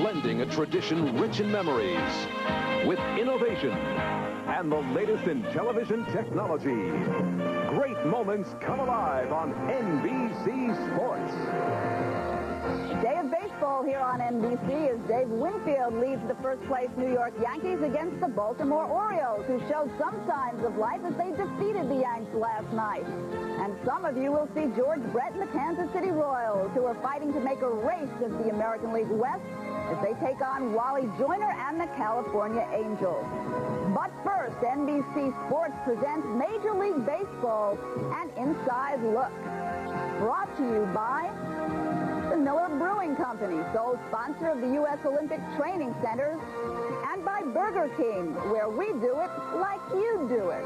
blending a tradition rich in memories with innovation and the latest in television technology. Great moments come alive on NBC Sports. Day of baseball here on NBC as Dave Winfield leads the first-place New York Yankees against the Baltimore Orioles, who showed some signs of life as they defeated the Yanks last night. And some of you will see George Brett and the Kansas City Royals, who are fighting to make a race of the American League West as they take on Wally Joyner and the California Angels. But first, NBC Sports presents Major League Baseball, an inside look. Brought to you by the Miller Brewing Company, sole sponsor of the U.S. Olympic Training Center, and by Burger King, where we do it like you do it.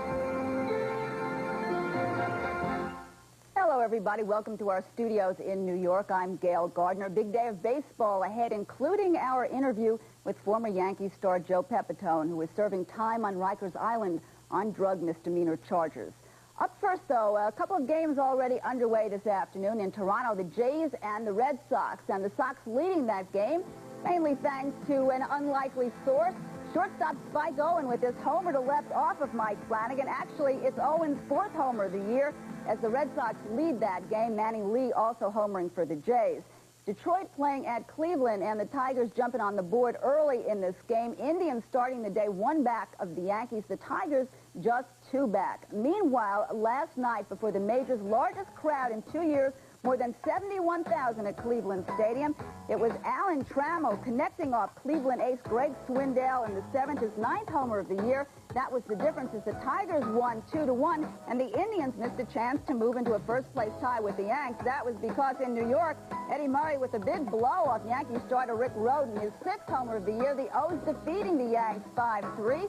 Hello, everybody. Welcome to our studios in New York. I'm Gail Gardner. Big day of baseball ahead, including our interview with former Yankee star Joe Pepitone, who is serving time on Rikers Island on drug misdemeanor charges. Up first, though, a couple of games already underway this afternoon in Toronto, the Jays and the Red Sox. And the Sox leading that game, mainly thanks to an unlikely source. Shortstop Spike Owen with this homer to left off of Mike Flanagan. Actually, it's Owen's fourth homer of the year as the Red Sox lead that game. Manny Lee also homering for the Jays. Detroit playing at Cleveland, and the Tigers jumping on the board early in this game. Indians starting the day one back of the Yankees. The Tigers just two back. Meanwhile, last night, before the major's largest crowd in 2 years, more than 71,000 at Cleveland Stadium, it was Alan Trammell connecting off Cleveland ace Greg Swindell in the seventh, his ninth homer of the year. That was the difference as the Tigers won 2-1, and the Indians missed a chance to move into a first-place tie with the Yanks. That was because in New York, Eddie Murray with a big blow off Yankee starter Rick Rhoden, his sixth homer of the year. The O's defeating the Yanks 5-3.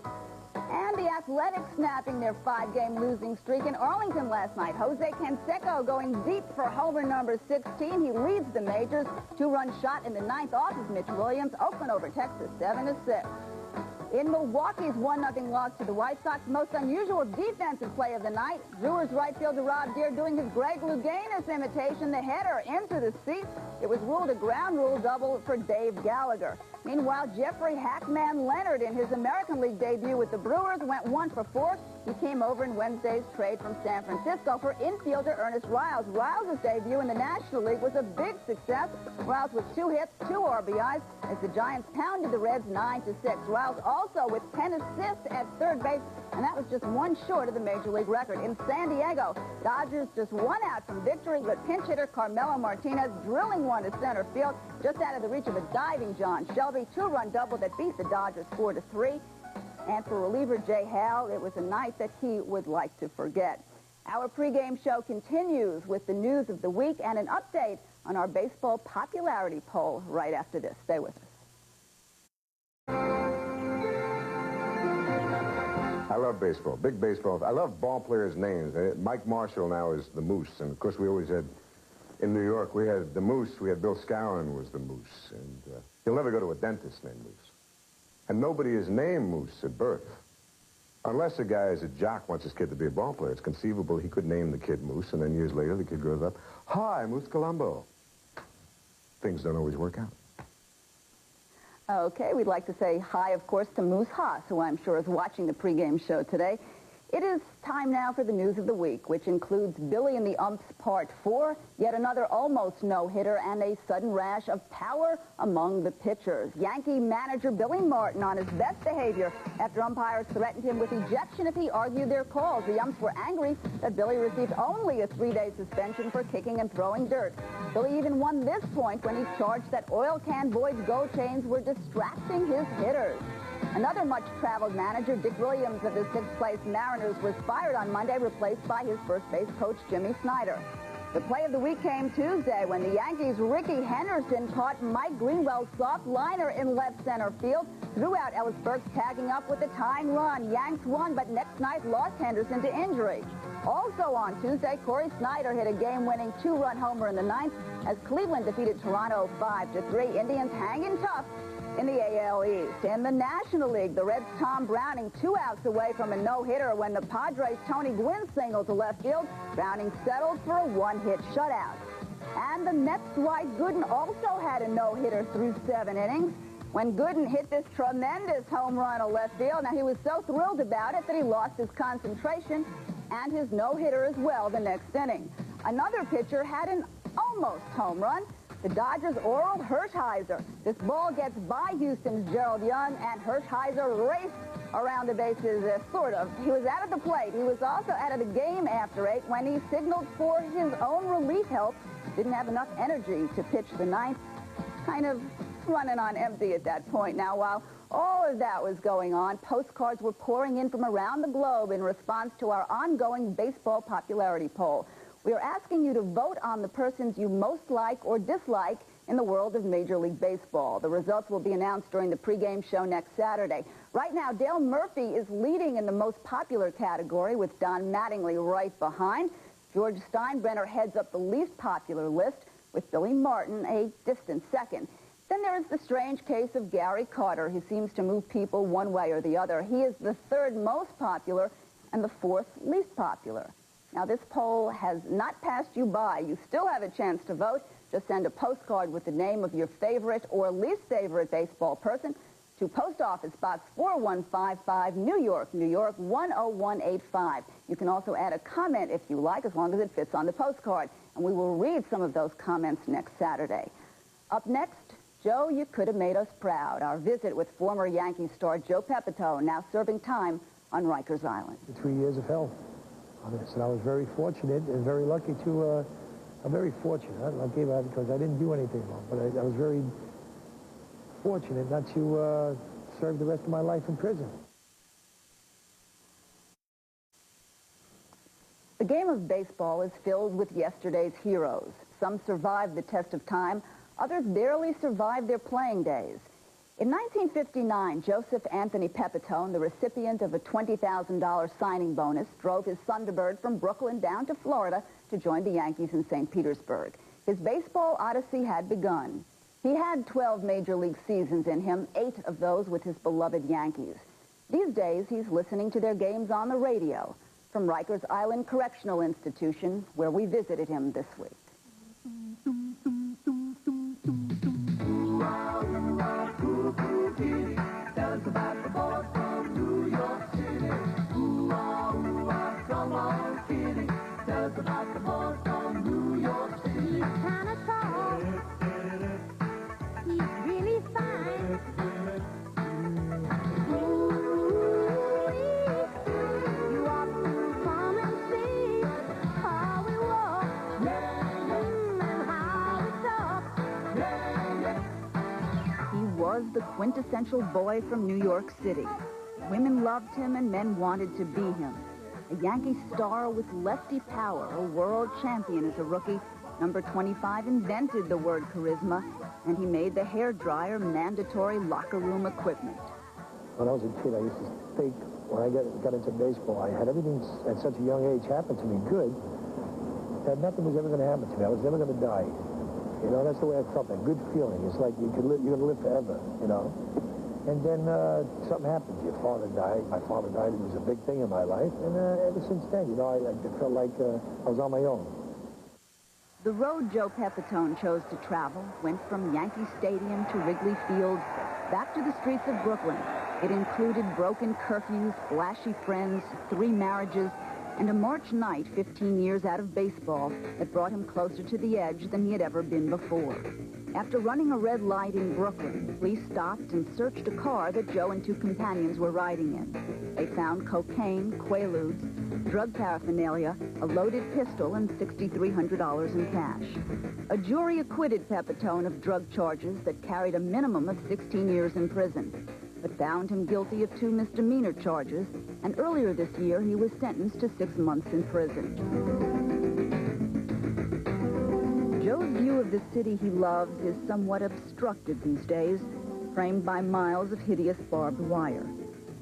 And the Athletics snapping their five-game losing streak in Arlington last night. Jose Canseco going deep for homer number 16. He leads the majors. Two-run shot in the ninth off of Mitch Williams. Oakland over Texas 7-6. In Milwaukee's 1-0 loss to the White Sox, most unusual defensive play of the night. Brewers right fielder Rob Deere doing his Greg Louganis imitation, the header into the seats. It was ruled a ground rule double for Dave Gallagher. Meanwhile, Jeffrey Hackman Leonard in his American League debut with the Brewers went 1 for 4. He came over in Wednesday's trade from San Francisco for infielder Ernest Riles. Riles' debut in the National League was a big success. Riles with 2 hits, 2 RBIs as the Giants pounded the Reds 9-6. Riles also with 10 assists at third base, and that was just 1 short of the Major League record. In San Diego, Dodgers just 1 out from victory, but pinch hitter Carmelo Martinez drilling one to center field just out of the reach of a diving John Shelby. 2-run double that beat the Dodgers 4-3. And for reliever Jay Howell, it was a night that he would like to forget. Our pregame show continues with the news of the week and an update on our baseball popularity poll right after this. Stay with us. I love baseball, big baseball. I love ball players' names. Mike Marshall now is the Moose, and of course we always had, in New York, we had the Moose. We had Bill Skowron was the Moose, and you'll never go to a dentist named Moose. And nobody is named Moose at birth. Unless a guy is a jock, wants his kid to be a ball player. It's conceivable he could name the kid Moose, and then years later the kid grows up, hi, Moose Colombo. Things don't always work out. Okay, we'd like to say hi, of course, to Moose Haas, who I'm sure is watching the pregame show today. It is time now for the news of the week, which includes Billy and the Umps Part 4, yet another almost no-hitter, and a sudden rash of power among the pitchers. Yankee manager Billy Martin on his best behavior after umpires threatened him with ejection if he argued their calls. The umps were angry that Billy received only a 3-day suspension for kicking and throwing dirt. Billy even won this point when he charged that Oil Can Boyd's go chains were distracting his hitters. Another much-traveled manager, Dick Williams of the sixth-place Mariners, was fired on Monday, replaced by his first-base coach, Jimmy Snyder. The play of the week came Tuesday when the Yankees' Ricky Henderson caught Mike Greenwell's soft liner in left center field, threw out Ellis Burks tagging up with a tying run. Yanks won, but next night lost Henderson to injury. Also on Tuesday, Corey Snyder hit a game-winning 2-run homer in the ninth as Cleveland defeated Toronto 5-3. Indians hanging tough in the AL East. In the National League, the Reds' Tom Browning 2 outs away from a no-hitter when the Padres' Tony Gwynn singled to left field. Browning settled for a 1-hit shutout. And the Mets' Dwight Gooden also had a no-hitter through 7 innings. when Gooden hit this tremendous home run to left field. Now, he was so thrilled about it that he lost his concentration and his no-hitter as well the next inning. Another pitcher had an almost home run. The Dodgers' Orel Hershiser. This ball gets by Houston's Gerald Young, and Hershiser raced around the bases, sort of. He was out of the plate. He was also out of the game after 8 when he signaled for his own relief help. Didn't have enough energy to pitch the ninth. Kind of running on empty at that point. Now, while all of that was going on, postcards were pouring in from around the globe in response to our ongoing baseball popularity poll. We are asking you to vote on the persons you most like or dislike in the world of Major League Baseball. The results will be announced during the pregame show next Saturday. Right now, Dale Murphy is leading in the most popular category with Don Mattingly right behind. George Steinbrenner heads up the least popular list with Billy Martin a distant second. Then there is the strange case of Gary Carter, who seems to move people one way or the other. He is the third most popular and the fourth least popular. Now, this poll has not passed you by. You still have a chance to vote. Just send a postcard with the name of your favorite or least favorite baseball person to Post Office Box 4155, New York, New York 10185. You can also add a comment if you like, as long as it fits on the postcard. And we will read some of those comments next Saturday. Up next, Joe, you could have made us proud. Our visit with former Yankees star Joe Pepitone, now serving time on Rikers Island. 3 years of hell on this, and I was very fortunate and very lucky to, I'm very fortunate, I gave out because I didn't do anything wrong, but I was very fortunate not to serve the rest of my life in prison. The game of baseball is filled with yesterday's heroes. Some survived the test of time, others barely survived their playing days. In 1959, Joseph Anthony Pepitone, the recipient of a $20,000 signing bonus, drove his Thunderbird from Brooklyn down to Florida to join the Yankees in St. Petersburg. His baseball odyssey had begun. He had 12 major league seasons in him, 8 of those with his beloved Yankees. These days, he's listening to their games on the radio from Rikers Island Correctional Institution, where we visited him this week. Tell us about the boys from New York City. Ooh, ah, come on, kitty. Tell us about the boys from New York City. He's kind of tall. He's really fine. Ooh, you ought to come and see how we walk and how we talk. He was the quintessential boy from New York City. Women loved him and men wanted to be him. A Yankee star with lefty power, a world champion as a rookie. Number 25 invented the word charisma, and he made the hairdryer mandatory locker room equipment. When I was a kid, I used to think, when I got into baseball, I had everything at such a young age happen to me good, that nothing was ever going to happen to me. I was never going to die. You know, that's the way I felt, that good feeling. It's like you're going to live forever, you know. And then something happened. Your father died. My father died. It was a big thing in my life. And ever since then, you know, I felt like I was on my own. The road Joe Pepitone chose to travel went from Yankee Stadium to Wrigley Field, back to the streets of Brooklyn. It included broken curfews, flashy friends, 3 marriages, and a March night 15 years out of baseball that brought him closer to the edge than he had ever been before. After running a red light in Brooklyn, police stopped and searched a car that Joe and 2 companions were riding in. They found cocaine, quaaludes, drug paraphernalia, a loaded pistol, and $6,300 in cash. A jury acquitted Pepitone of drug charges that carried a minimum of 16 years in prison, but found him guilty of 2 misdemeanor charges, and earlier this year he was sentenced to 6 months in prison. Joe's view of the city he loves is somewhat obstructed these days, framed by miles of hideous barbed wire.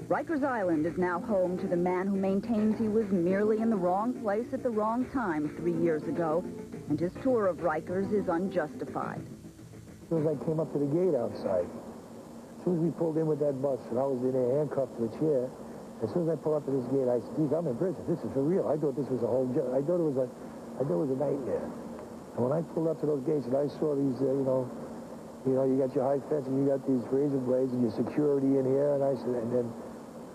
Rikers Island is now home to the man who maintains he was merely in the wrong place at the wrong time 3 years ago, and his tour of Rikers is unjustified. As soon as I came up to the gate outside, as soon as we pulled in with that bus, and I was in there handcuffed to a chair, as soon as I pulled up to this gate, I said, geez, I'm in prison. This is for real. I thought this was a whole joke. I thought it was a nightmare. And when I pulled up to those gates and I saw these, you know, You know, you got your high fence and you got these razor blades and your security in here, and I said,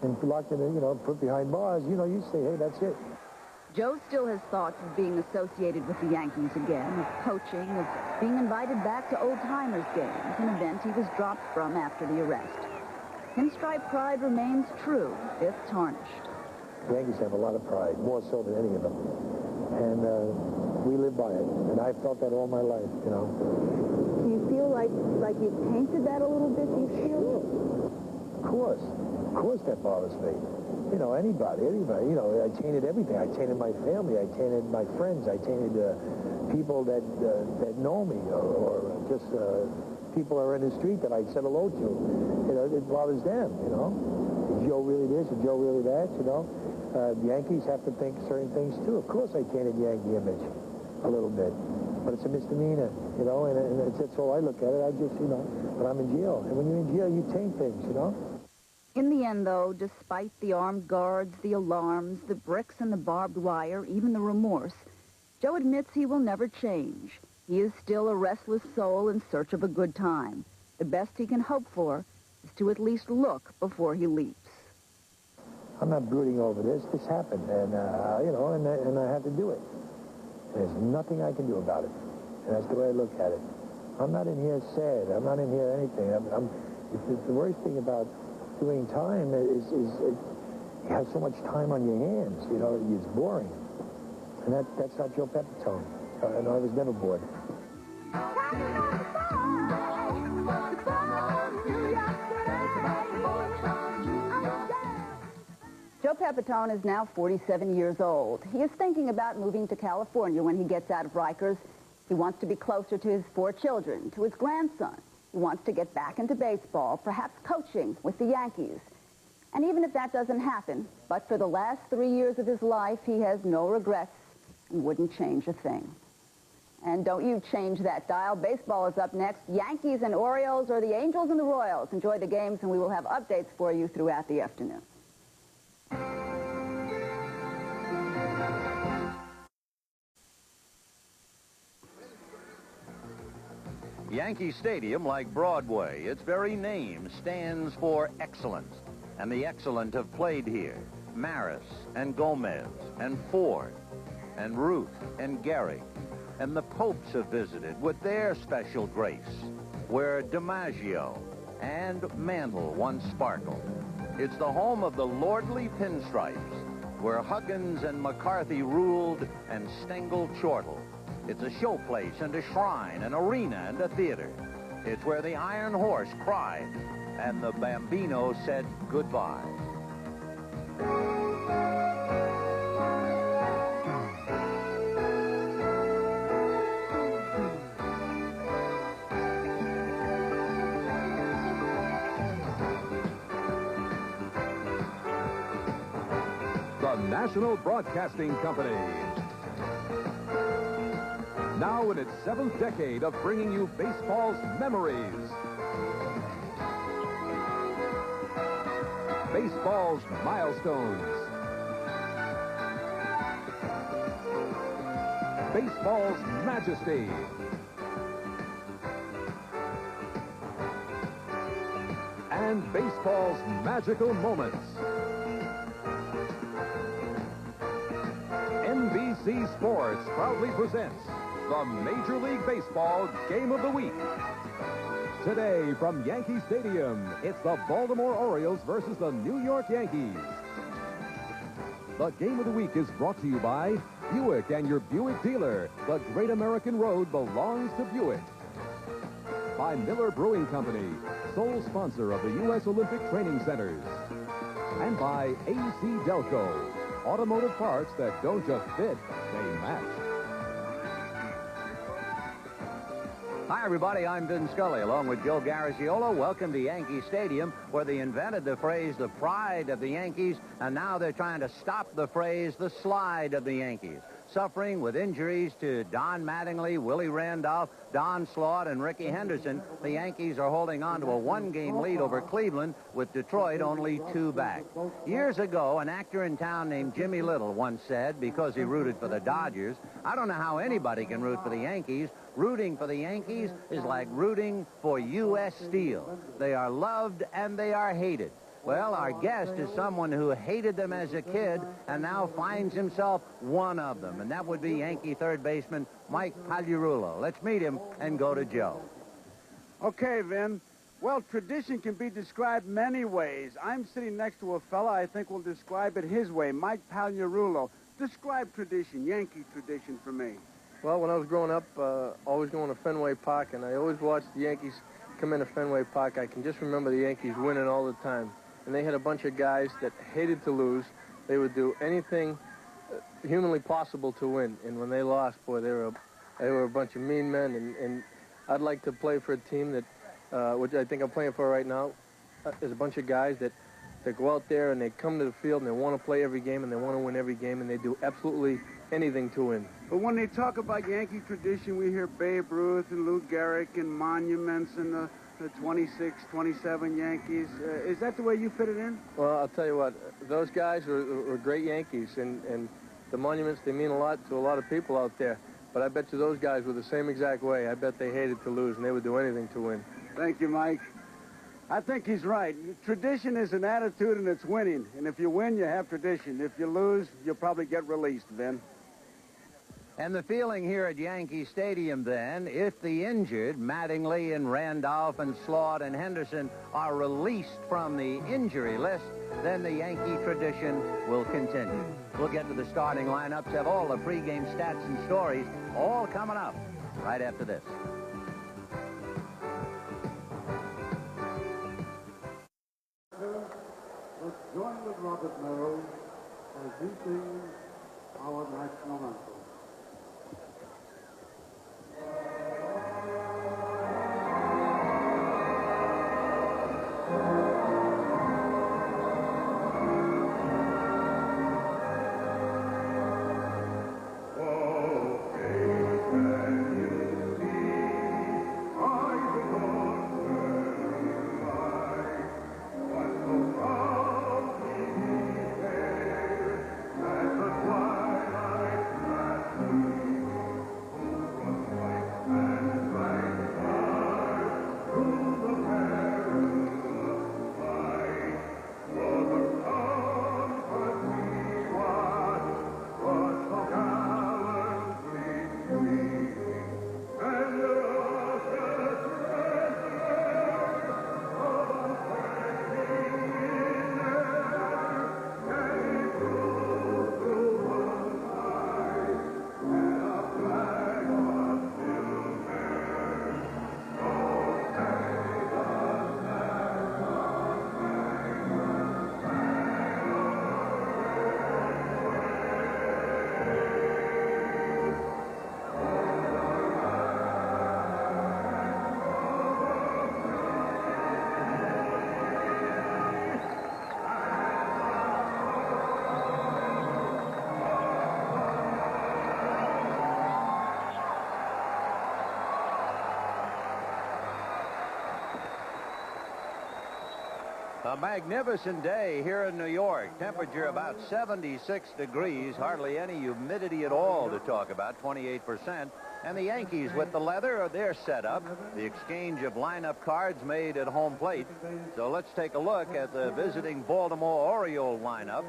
and locked in, you know, put behind bars, you know, you say, hey, that's it. Joe still has thoughts of being associated with the Yankees again, of coaching, of being invited back to old-timers games, an event he was dropped from after the arrest. Pinstripe pride remains true, if tarnished. The Yankees have a lot of pride, more so than any of them. And we live by it, and I've felt that all my life, you know. Do you feel like you've tainted that a little bit? Do you feel? Of course that bothers me. You know, anybody, you know, I tainted everything. I tainted my family. I tainted my friends. I tainted people that know me, or just people that are in the street that I said hello to. You know, it bothers them, you know. Is Joe really this? Is Joe really that? You know, the Yankees have to think certain things, too. Of course I tainted Yankee image a little bit. But it's a misdemeanor, you know, and that's all I look at it. I just, you know, but I'm in jail. And when you're in jail, you taint things, you know. In the end, though, despite the armed guards, the alarms, the bricks and the barbed wire, even the remorse, Joe admits he will never change. He is still a restless soul in search of a good time. The best he can hope for is to at least look before he leaps. I'm not brooding over this. This happened, and, you know, and I had to do it. There's nothing I can do about it. And that's the way I look at it. I'm not in here sad. I'm not in here anything. The worst thing about doing time is you have so much time on your hands, you know, it's boring. And that's not Joe Pepitone. And I was never bored. Joe Pepitone is now 47 years old. He is thinking about moving to California when he gets out of Rikers. He wants to be closer to his 4 children, to his grandson. He wants to get back into baseball, perhaps coaching with the Yankees. And even if that doesn't happen, but for the last 3 years of his life, he has no regrets and wouldn't change a thing. And don't you change that dial. Baseball is up next. Yankees and Orioles, or the Angels and the Royals. Enjoy the games, and we will have updates for you throughout the afternoon. Yankee Stadium, like Broadway, its very name stands for excellence. And the excellent have played here. Maris and Gomez and Ford and Ruth and Gehrig. And the Popes have visited with their special grace, where DiMaggio and Mantle once sparkled. It's the home of the lordly Pinstripes, where Huggins and McCarthy ruled and Stengel chortled. It's a showplace and a shrine, an arena and a theater. It's where the Iron Horse cried and the Bambino said goodbye. The National Broadcasting Company. Now in its 7th decade of bringing you baseball's memories. Baseball's milestones. Baseball's majesty. And baseball's magical moments. NBC Sports proudly presents the Major League Baseball Game of the Week. Today from Yankee Stadium, it's the Baltimore Orioles versus the New York Yankees. The Game of the Week is brought to you by Buick and your Buick dealer. The Great American Road belongs to Buick. By Miller Brewing Company, sole sponsor of the U.S. Olympic Training Centers. And by A.C. Delco, automotive parts that don't just fit, they match. Hi, everybody. I'm Vin Scully, along with Joe Garagiola. Welcome to Yankee Stadium, where they invented the phrase, the pride of the Yankees, and now they're trying to stop the phrase, the slide of the Yankees. suffering with injuries to Don Mattingly, Willie Randolph, Don Slaught, and Ricky Henderson, the Yankees are holding on to a one-game lead over Cleveland, with Detroit only 2 back. Years ago, an actor in town named Jimmy Little once said, because he rooted for the Dodgers, "I don't know how anybody can root for the Yankees. Rooting for the Yankees is like rooting for U.S. Steel. They are loved and they are hated." Well, our guest is someone who hated them as a kid and now finds himself one of them, and that would be Yankee third baseman Mike Pagliarulo. Let's meet him and go to Joe. Okay, Vin. Well, tradition can be described many ways. I'm sitting next to a fella I think will describe it his way, Mike Pagliarulo. Describe tradition, Yankee tradition for me. Well, when I was growing up, always going to Fenway Park, and I always watched the Yankees come into Fenway Park. I can just remember the Yankees winning all the time. And they had a bunch of guys that hated to lose. They would do anything humanly possible to win. And when they lost, boy, they were a bunch of mean men. And I'd like to play for a team that, which I think I'm playing for right now, is a bunch of guys that go out there and they come to the field and they want to play every game and they want to win every game, and they do absolutely anything to win. But when they talk about Yankee tradition, we hear Babe Ruth and Lou Gehrig and monuments and the 26, 27 Yankees. Is that the way you fit it in? Well, I'll tell you what, those guys were great Yankees, and the monuments, they mean a lot to a lot of people out there. But I bet you those guys were the same exact way. I bet they hated to lose, and they would do anything to win. Thank you, Mike. I think he's right. Tradition is an attitude, and it's winning. And if you win, you have tradition. If you lose, you'll probably get released, Vin. And the feeling here at Yankee Stadium, then, if the injured, Mattingly and Randolph and Slaught and Henderson, are released from the injury list, then the Yankee tradition will continue. We'll get to the starting lineups, have all the pregame stats and stories, all coming up right after this. Let's join with Robert Merrill as he sings our national anthem. A magnificent day here in New York. Temperature about 76 degrees. Hardly any humidity at all to talk about, 28%. And the Yankees with the leather, they're set up. The exchange of lineup cards made at home plate. So let's take a look at the visiting Baltimore Orioles lineup.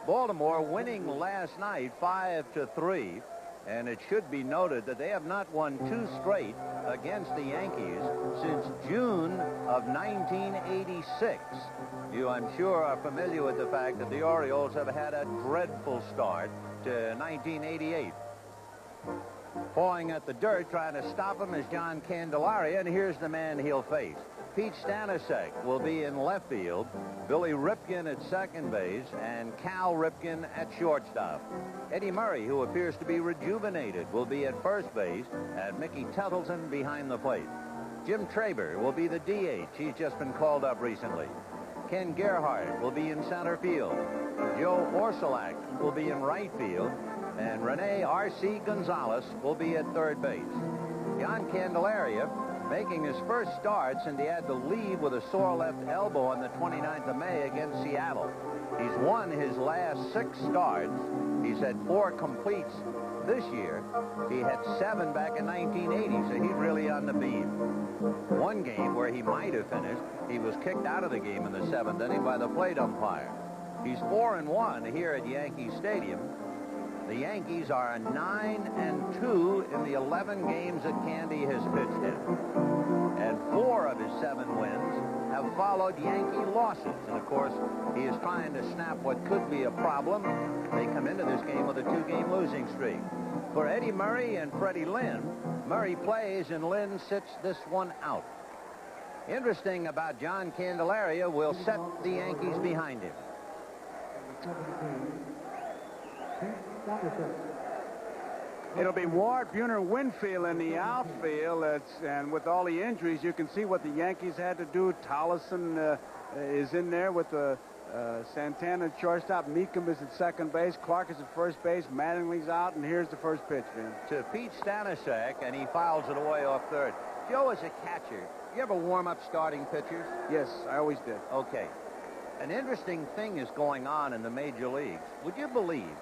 Baltimore winning last night 5-3. And it should be noted that they have not won 2 straight against the Yankees since June of 1986. You, I'm sure, are familiar with the fact that the Orioles have had a dreadful start to 1988. Pawing at the dirt, trying to stop him is John Candelaria, and here's the man he'll face. Pete Stanisiak will be in left field, Billy Ripken at second base, and Cal Ripken at shortstop. Eddie Murray, who appears to be rejuvenated, will be at first base, and Mickey Tuttleton behind the plate. Jim Traber will be the DH. He's just been called up recently. Ken Gerhardt will be in center field. Joe Orsulak will be in right field. And Rene R.C. Gonzalez will be at third base. John Candelaria making his first start since he had to leave with a sore left elbow on the 29th of May against Seattle. He's won his last 6 starts. He's had 4 completes this year. He had 7 back in 1980, so he's really on the beam. One game where he might have finished, he was kicked out of the game in the 7th inning by the plate umpire. He's 4-1 here at Yankee Stadium. The Yankees are 9-2 in the 11 games that Candy has pitched in. And 4 of his 7 wins have followed Yankee losses. And, of course, he is trying to snap what could be a problem. They come into this game with a 2-game losing streak. For Eddie Murray and Freddie Lynn, Murray plays and Lynn sits this one out. Interesting about John Candelaria will set the Yankees behind him. It'll be Ward, Buhner, Winfield in the outfield. And with all the injuries, you can see what the Yankees had to do. Tolleson is in there with Santana at shortstop. Meekum is at second base. Clark is at first base. Mattingly's out, and here's the first pitch, man. To Pete Staniszek, and he fouls it away off third. Joe, as a catcher, you ever warm up starting pitchers? Yes, I always did. Okay. An interesting thing is going on in the major leagues. Would you believe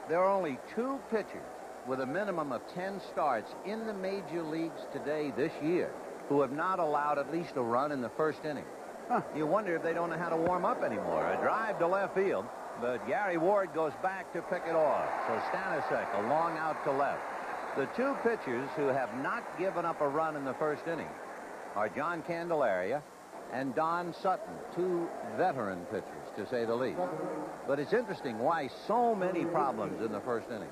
there are only 2 pitchers with a minimum of 10 starts in the major leagues today this year who have not allowed at least a run in the first inning? Huh. You wonder if they don't know how to warm up anymore. A drive to left field, but Gary Ward goes back to pick it off. So Staniszek, a long out to left. The 2 pitchers who have not given up a run in the first inning are John Candelaria and Don Sutton, 2 veteran pitchers, to say the least. But it's interesting why so many problems in the first inning.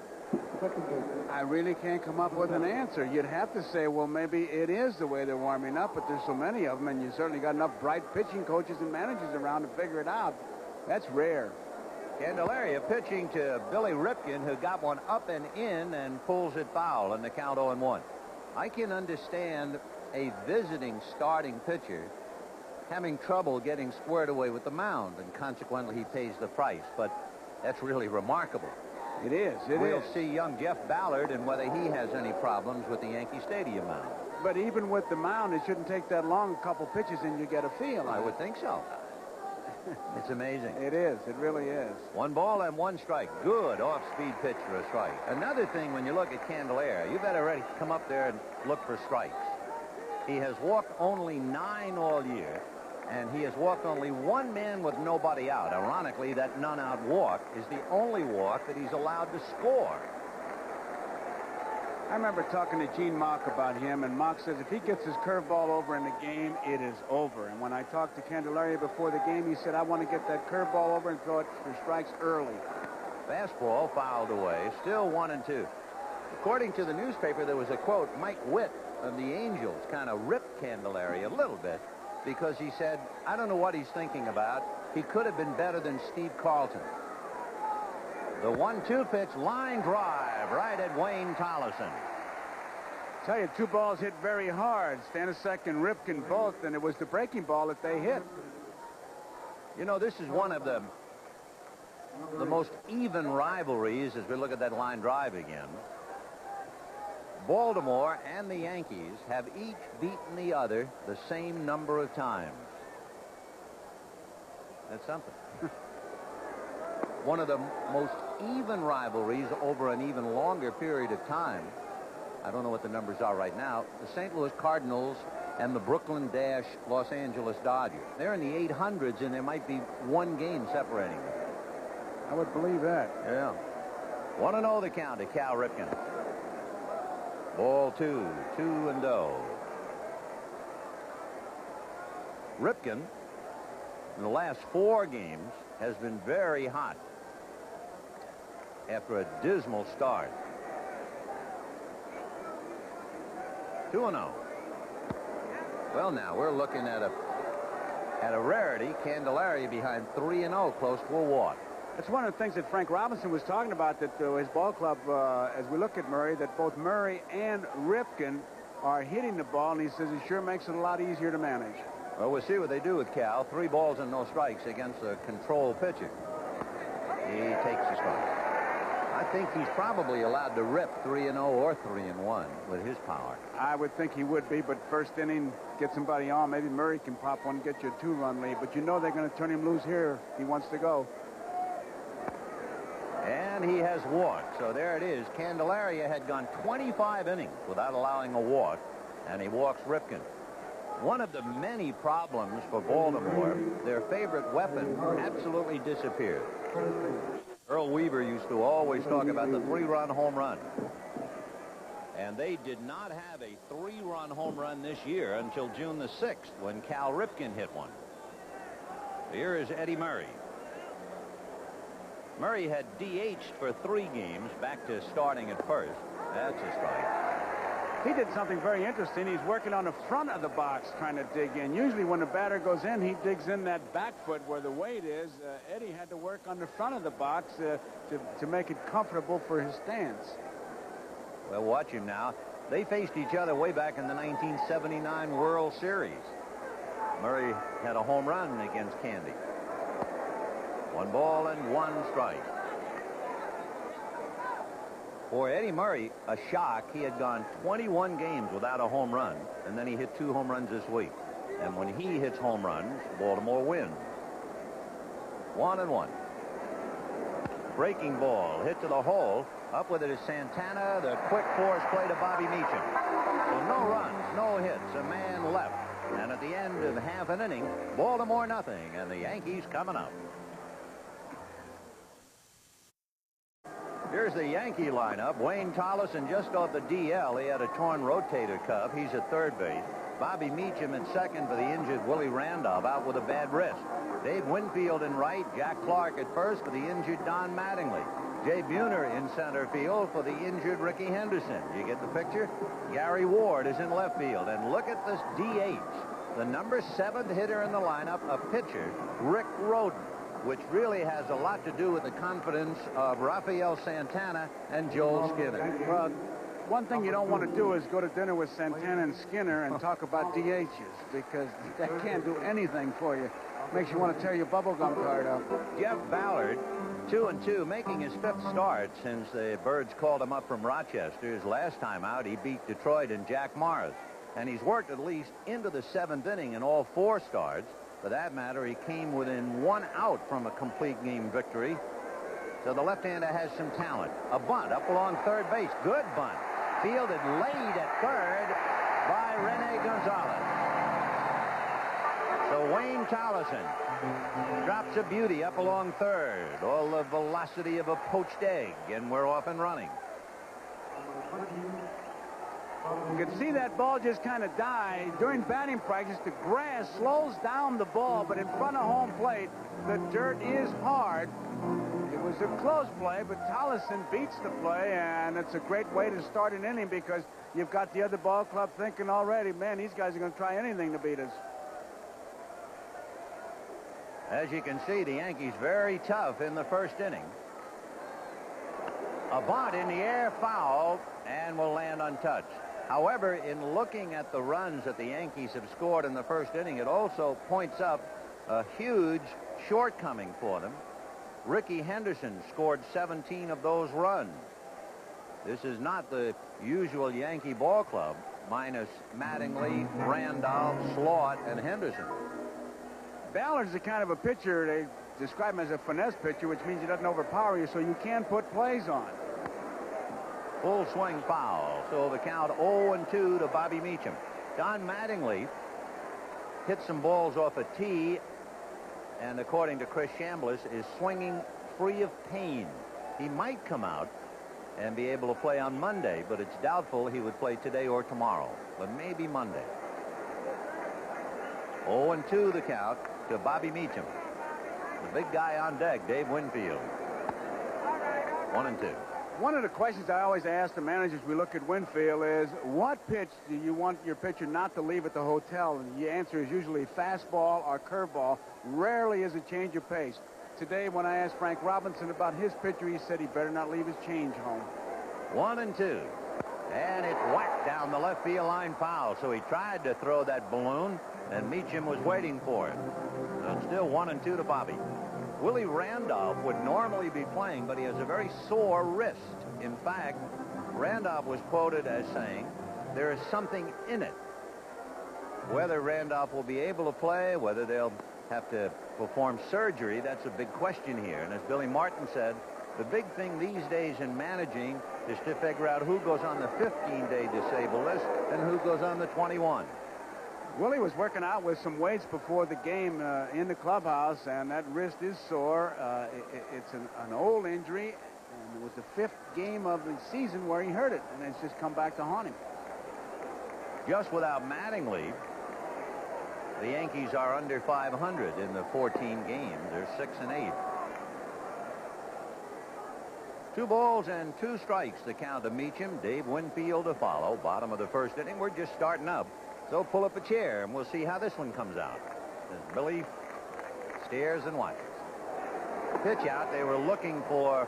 I really can't come up with an answer. You'd have to say, well, maybe it is the way they're warming up, but there's so many of them, and you certainly got enough bright pitching coaches and managers around to figure it out. That's rare. Candelaria pitching to Billy Ripken, who got one up and in and pulls it foul in the count 0-1. I can understand a visiting starting pitcher having trouble getting squared away with the mound, and consequently he pays the price. But that's really remarkable. It is. We'll see young Jeff Ballard and whether he has any problems with the Yankee Stadium mound. But even with the mound, it shouldn't take that long, a couple pitches, and you get a feel. I would think so. It's amazing. It is. It really is. 1 ball and 1 strike. Good off-speed pitch for a strike. Another thing, when you look at Candelaria, you better ready to come up there and look for strikes. He has walked only 9 all year, and he has walked only 1 man with nobody out. Ironically, that none-out walk is the only walk that he's allowed to score. I remember talking to Gene Mock about him, and Mock says if he gets his curveball over in the game, it is over. And when I talked to Candelaria before the game, he said, I want to get that curveball over and throw it for strikes early. Fastball fouled away, still 1-2. According to the newspaper, there was a quote, Mike Witt of the Angels kind of ripped Candelaria a little bit because he said, I don't know what he's thinking about. He could have been better than Steve Carlton. The 1-2 pitch, line drive right at Wayne Tolleson. Tell you, 2 balls hit very hard. Staniszek and Ripken both, and it was the breaking ball that they hit. You know, this is one of the most even rivalries as we look at that line drive again. Baltimore and the Yankees have each beaten the other the same number of times. That's something. One of the most even rivalries over an even longer period of time. I don't know what the numbers are right now. The St. Louis Cardinals and the Brooklyn Los Angeles Dodgers. They're in the 800s, and there might be 1 game separating them. I would believe that. Yeah. 1-0 the count to Cal Ripken. Ball 2, 2-0. Ripken, in the last 4 games, has been very hot after a dismal start. 2-0. Well, now we're looking at a rarity. Candelaria behind 3-0, close to a walk. That's one of the things that Frank Robinson was talking about, that his ball club, as we look at Murray, that both Murray and Ripken are hitting the ball, and he says it sure makes it a lot easier to manage. Well, we'll see what they do with Cal. 3 balls and no strikes against a control pitcher. He takes the strike. I think he's probably allowed to rip 3-0 or 3-1 with his power. I would think he would be, but first inning, get somebody on. Maybe Murray can pop one and get you a 2-run lead. But you know they're going to turn him loose here if he wants to go. And he has walked. So there it is. Candelaria had gone 25 innings without allowing a walk, and he walks Ripken. One of the many problems for Baltimore, their favorite weapon absolutely disappeared. Earl Weaver used to always talk about the 3-run home run. And they did not have a 3-run home run this year until June the 6th when Cal Ripken hit one. Here is Eddie Murray. Murray had DH'd for 3 games, back to starting at first. That's a strike. He did something very interesting. He's working on the front of the box trying to dig in. Usually when the batter goes in, he digs in that back foot where the weight is. Eddie had to work on the front of the box to make it comfortable for his stance. Well, watch him now. They faced each other way back in the 1979 World Series. Murray had a home run against Candy. 1 ball and 1 strike. For Eddie Murray, a shock. He had gone 21 games without a home run, and then he hit 2 home runs this week. And when he hits home runs, Baltimore wins. 1-1. Breaking ball, hit to the hole. Up with it is Santana. The quick force play to Bobby Meacham. So no runs, no hits, a man left. And at the end of half an inning, Baltimore nothing, and the Yankees coming up. Here's the Yankee lineup. Wayne Tolleson just off the DL. He had a torn rotator cuff. He's at third base. Bobby Meacham at second for the injured Willie Randolph, out with a bad wrist. Dave Winfield in right. Jack Clark at first for the injured Don Mattingly. Jay Buhner in center field for the injured Ricky Henderson. You get the picture? Gary Ward is in left field. And look at this DH. The number 7th hitter in the lineup, a pitcher, Rick Rhoden, which really has a lot to do with the confidence of Rafael Santana and Joel Skinner. Well, one thing you don't want to do is go to dinner with Santana and Skinner and talk about DHs, because that can't do anything for you. Makes you want to tear your bubblegum card up. Jeff Ballard, 2-2, making his 5th start since the Birds called him up from Rochester. His last time out, he beat Detroit and Jack Morris. And he's worked at least into the 7th inning in all 4 starts. For that matter, he came within 1 out from a complete game victory. So the left-hander has some talent. A bunt up along third base. Good bunt. Fielded laid at third by Rene Gonzalez. So Wayne Tolleson drops a beauty up along third. All the velocity of a poached egg, and we're off and running. You can see that ball just kind of die. During batting practice, the grass slows down the ball, but in front of home plate, the dirt is hard. It was a close play, but Tolleson beats the play, and it's a great way to start an inning because you've got the other ball club thinking already, man, these guys are going to try anything to beat us. As you can see, the Yankees very tough in the first inning. A bunt in the air, foul, and will land untouched. However, in looking at the runs that the Yankees have scored in the first inning, it also points up a huge shortcoming for them. Ricky Henderson scored 17 of those runs. This is not the usual Yankee ball club, minus Mattingly, Randolph, Slaught, and Henderson. Ballard's the kind of a pitcher, they describe him as a finesse pitcher, which means he doesn't overpower you, so you can put plays on. Full swing foul. So the count 0-2 to Bobby Meacham. Don Mattingly hit some balls off a tee, and according to Chris Chambliss, is swinging free of pain. He might come out and be able to play on Monday, but it's doubtful he would play today or tomorrow, but maybe Monday. 0-2 the count to Bobby Meacham. The big guy on deck, Dave Winfield. 1-2. One of the questions I always ask the managers we look at Winfield is, what pitch do you want your pitcher not to leave at the hotel? And the answer is usually fastball or curveball. Rarely is a change of pace. Today, when I asked Frank Robinson about his pitcher, he said he better not leave his change home. 1-2. And it's whacked down the left field line foul. So he tried to throw that balloon, and Meacham was waiting for it. So it's still 1-2 to Bobby. Willie Randolph would normally be playing, but he has a very sore wrist. In fact, Randolph was quoted as saying, "There is something in it." Whether Randolph will be able to play, whether they'll have to perform surgery, that's a big question here. And as Billy Martin said, the big thing these days in managing is to figure out who goes on the 15-day disabled list and who goes on the 21. Willie was working out with some weights before the game in the clubhouse, and that wrist is sore. It's an old injury, and it was the 5th game of the season where he hurt it, and it's just come back to haunt him. Just without Mattingly, the Yankees are under 500 in the 14 games. They're 6-8. 2 balls and 2 strikes to count to Meacham. Dave Winfield to follow. Bottom of the 1st inning. We're just starting up. So pull up a chair and we'll see how this one comes out. As Billy stares and watches. Pitch out. They were looking for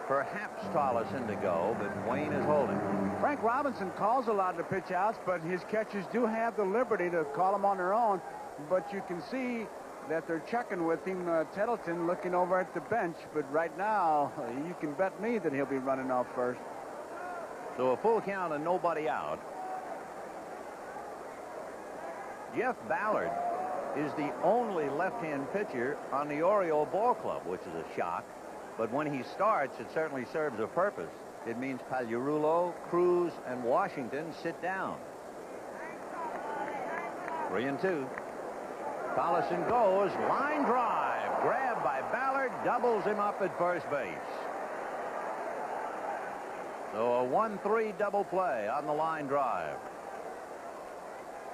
perhaps Tollison to go, but Wayne is holding. Frank Robinson calls a lot of the pitch outs, but his catchers do have the liberty to call them on their own. But you can see that they're checking with him, Tettleton looking over at the bench. But right now, you can bet me that he'll be running off first. So a full count and nobody out. Jeff Ballard is the only left-hand pitcher on the Oriole ball club, which is a shock. But when he starts, it certainly serves a purpose. It means Pagliarulo, Cruz, and Washington sit down. 3-2. Tollison goes. Line drive. Grabbed by Ballard. Doubles him up at first base. So a 1-3 double play on the line drive.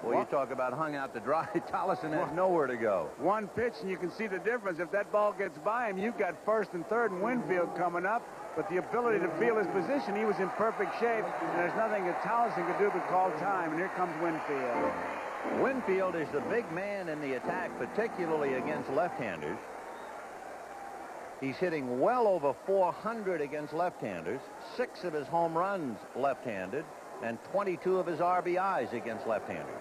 Well, you talk about hung out to dry. Tollison has nowhere to go. One pitch, and you can see the difference. If that ball gets by him, you've got 1st and 3rd and Winfield coming up. But the ability to feel his position, he was in perfect shape, and there's nothing that Tollison could do but call time. And here comes Winfield. Winfield is the big man in the attack, particularly against left-handers. He's hitting well over 400 against left-handers. 6 of his home runs left-handed, and 22 of his RBIs against left-handers.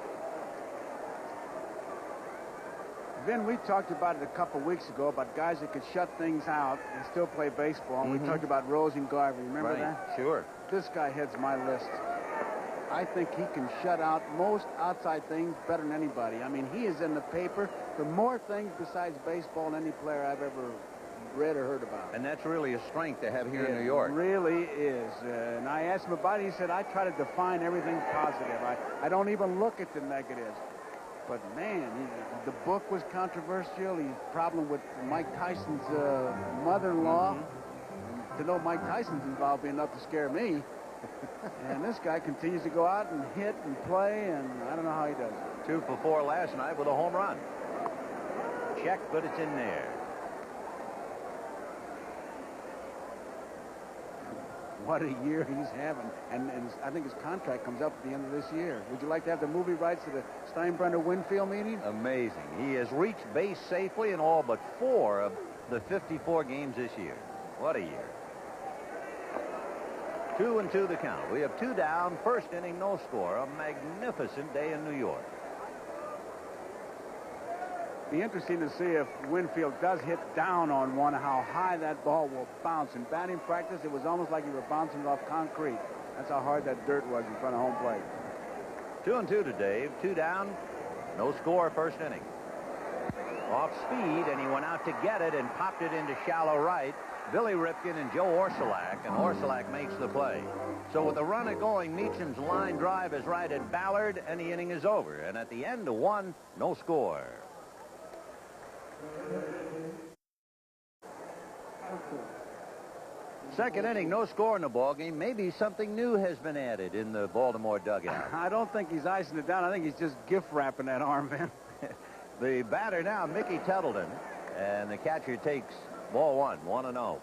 Then we talked about it a couple weeks ago about guys that could shut things out and still play baseball. And we talked about Rose and Garvey. Remember that? Sure. This guy heads my list. I think he can shut out most outside things better than anybody. I mean, he is in the paper for more things besides baseball than any player I've ever read or heard about. And that's really a strength to have here in New York. It really is. And I asked him about it. He said, I try to define everything positive. I don't even look at the negatives. But, man, the book was controversial. His problem with Mike Tyson's mother-in-law. To know Mike Tyson's involved be enough to scare me. And this guy continues to go out and hit and play, and I don't know how he does it. 2 for 4 last night with a home run. Check, but it's in there. What a year he's having. And I think his contract comes up at the end of this year. Would you like to have the movie rights to the Steinbrenner-Winfield meeting? Amazing. He has reached base safely in all but 4 of the 54 games this year. What a year. 2-2 the count. We have 2 down. 1st inning, no score. A magnificent day in New York. Be interesting to see if Winfield does hit down on one, how high that ball will bounce. In batting practice, it was almost like you were bouncing it off concrete. That's how hard that dirt was in front of home plate. 2-2 to Dave. 2 down. No score 1st inning. Off speed, and he went out to get it and popped it into shallow right. Billy Ripken and Joe Orsulak, and Orsulak makes the play. So with the runner going, Meacham's line drive is right at Ballard, and the inning is over. And at the end of 1, no score. Second inning, no score in the ballgame. Maybe something new has been added in the Baltimore dugout. I don't think he's icing it down. I think he's just gift wrapping that arm, man. The batter now, Mickey Tettleton, and the catcher takes ball 1, 1-0.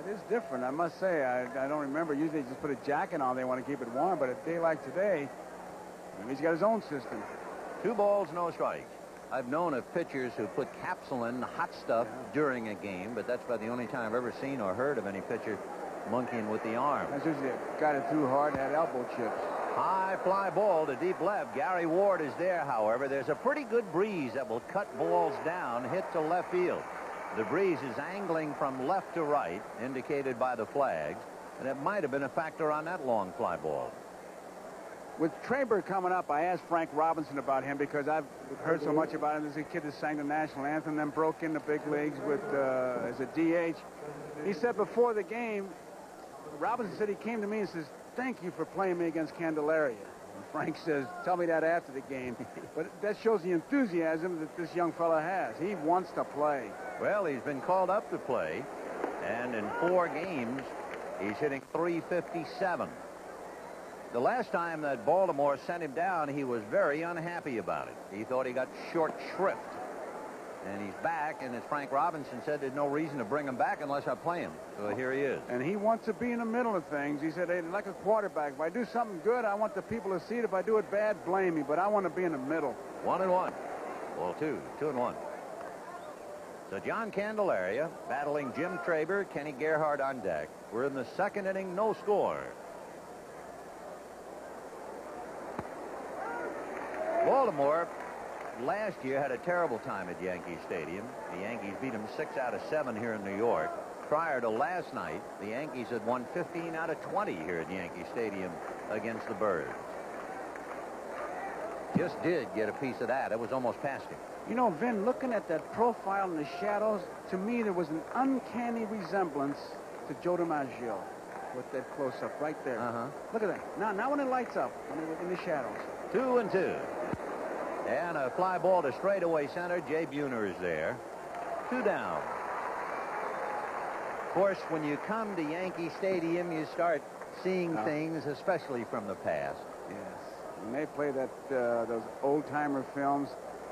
It is different, I must say. I don't remember. Usually they just put a jacket on. They want to keep it warm. But a day like today, he's got his own system. 2 balls, no strikes. I've known of pitchers who put Capsulin, hot stuff, during a game, but that's about the only time I've ever seen or heard of any pitcher monkeying with the arm. That's usually got it through hard, had elbow chips. High fly ball to deep left. Gary Ward is there, however. There's a pretty good breeze that will cut balls down, hit to left field. The breeze is angling from left to right, indicated by the flags, and it might have been a factor on that long fly ball. With Traber coming up, I asked Frank Robinson about him because I've heard so much about him. There's a kid that sang the national anthem, then broke in the big leagues with as a DH. He said before the game, Robinson said he came to me and says, "Thank you for playing me against Candelaria." And Frank says, "Tell me that after the game." But that shows the enthusiasm that this young fella has. He wants to play. Well, he's been called up to play, and in 4 games, he's hitting .357. The last time that Baltimore sent him down, he was very unhappy about it. He thought he got short shrift. And he's back, and as Frank Robinson said, there's no reason to bring him back unless I play him. So here he is. And he wants to be in the middle of things. He said, hey, like a quarterback, if I do something good, I want the people to see it. If I do it bad, blame me. But I want to be in the middle. 1-1. Ball 2. 2-1. So John Candelaria battling Jim Traber, Kenny Gerhardt on deck. We're in the 2nd inning, no score. Baltimore last year had a terrible time at Yankee Stadium. The Yankees beat them 6 out of 7 here in New York. Prior to last night, the Yankees had won 15 out of 20 here at Yankee Stadium against the Birds. Just did get a piece of that. It was almost past him. You know, Vin, looking at that profile in the shadows, to me there was an uncanny resemblance to Joe DiMaggio with that close-up right there. Look at that. Now when it lights up, when it was in the shadows. 2-2. And a fly ball to straightaway center. Jay Buhner is there. 2 down. Of course, when you come to Yankee Stadium, you start seeing things, especially from the past. Yes. When they play that those old-timer films,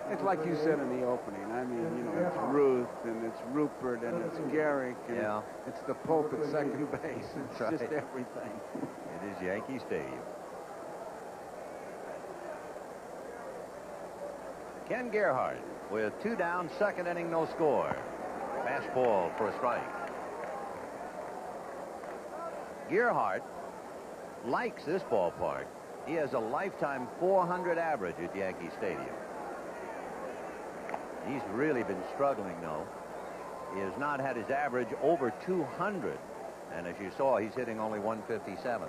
it's like you said in the opening. I mean, you know, it's Ruth, and it's Rupert, and it's Garrick, and it's the Pope at second base. It's just everything. It is Yankee Stadium. Ken Gerhardt with 2 down, 2nd inning, no score. Fastball for a strike. Gerhardt likes this ballpark. He has a lifetime .400 average at Yankee Stadium. He's really been struggling, though. He has not had his average over 200. And as you saw, he's hitting only .157.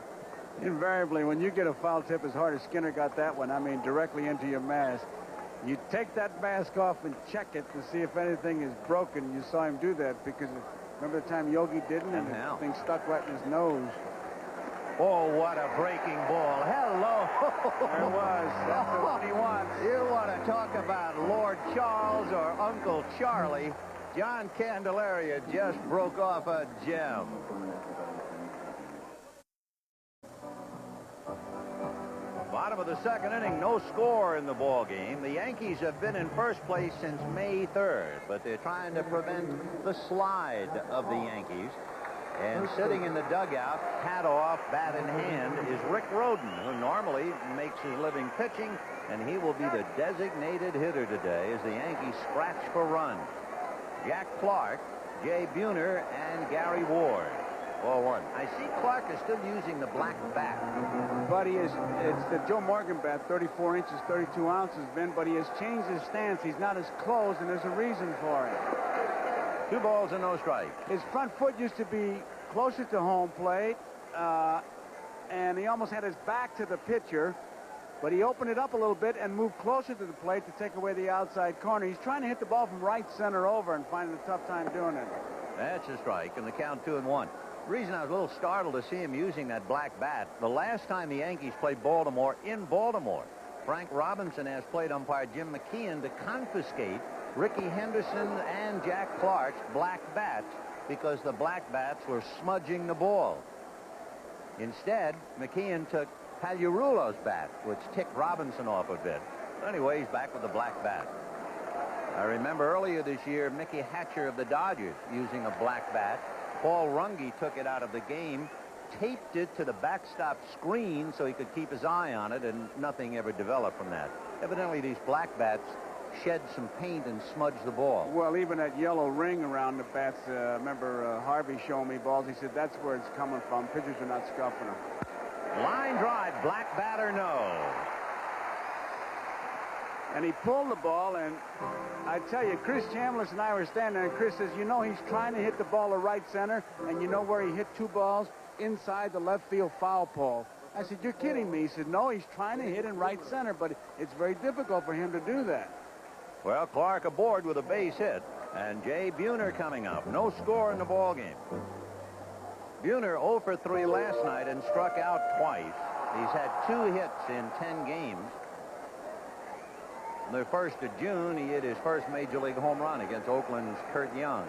Invariably, when you get a foul tip as hard as Skinner got that one, I mean, directly into your mask, you take that mask off and check it to see if anything is broken. You saw him do that because remember the time Yogi didn't, and the thing stuck right in his nose. Oh, what a breaking ball. Hello. There it was. That's the one he wants. You want to talk about Lord Charles or Uncle Charlie. John Candelaria just broke off a gem. Bottom of the 2nd inning, no score in the ball game. The Yankees have been in first place since May 3rd, but they're trying to prevent the slide of the Yankees. And sitting in the dugout, hat off, bat in hand, is Rick Rhoden, who normally makes his living pitching, and he will be the designated hitter today as the Yankees scratch for runs. Jack Clark, Jay Buhner, and Gary Ward. 4-1. I see Clark is still using the black bat. But it's the Joe Morgan bat, 34 inches, 32 ounces, Ben, but he has changed his stance. He's not as close, and there's a reason for it. 2 balls and no strike. His front foot used to be closer to home plate, and he almost had his back to the pitcher, but he opened it up a little bit and moved closer to the plate to take away the outside corner. He's trying to hit the ball from right center over and finding a tough time doing it. That's a strike, and the count 2-1. The reason I was a little startled to see him using that black bat, the last time the Yankees played Baltimore in Baltimore, Frank Robinson asked plate umpire Jim McKeon to confiscate Ricky Henderson and Jack Clark's black bats because the black bats were smudging the ball. Instead, McKeon took Pagliarulo's bat, which ticked Robinson off a bit. But anyway, he's back with the black bat. I remember earlier this year, Mickey Hatcher of the Dodgers using a black bat. Paul Runge took it out of the game, taped it to the backstop screen so he could keep his eye on it, and nothing ever developed from that. Evidently, these black bats shed some paint and smudge the ball. Well, even that yellow ring around the bats, remember Harvey showing me balls. He said that's where it's coming from. Pitchers are not scuffing them. Line drive, black bat or no. And he pulled the ball, and I tell you, Chris Chambliss and I were standing there, and Chris says, you know, he's trying to hit the ball to right center, and you know where he hit 2 balls? Inside the left field foul pole. I said, you're kidding me. He said, no, he's trying to hit in right center, but it's very difficult for him to do that. Well, Clark aboard with a base hit, and Jay Buhner coming up. No score in the ball game. Buhner 0 for 3 last night and struck out twice. He's had 2 hits in 10 games. The 1st of June, he hit his first Major League home run against Oakland's Kurt Young.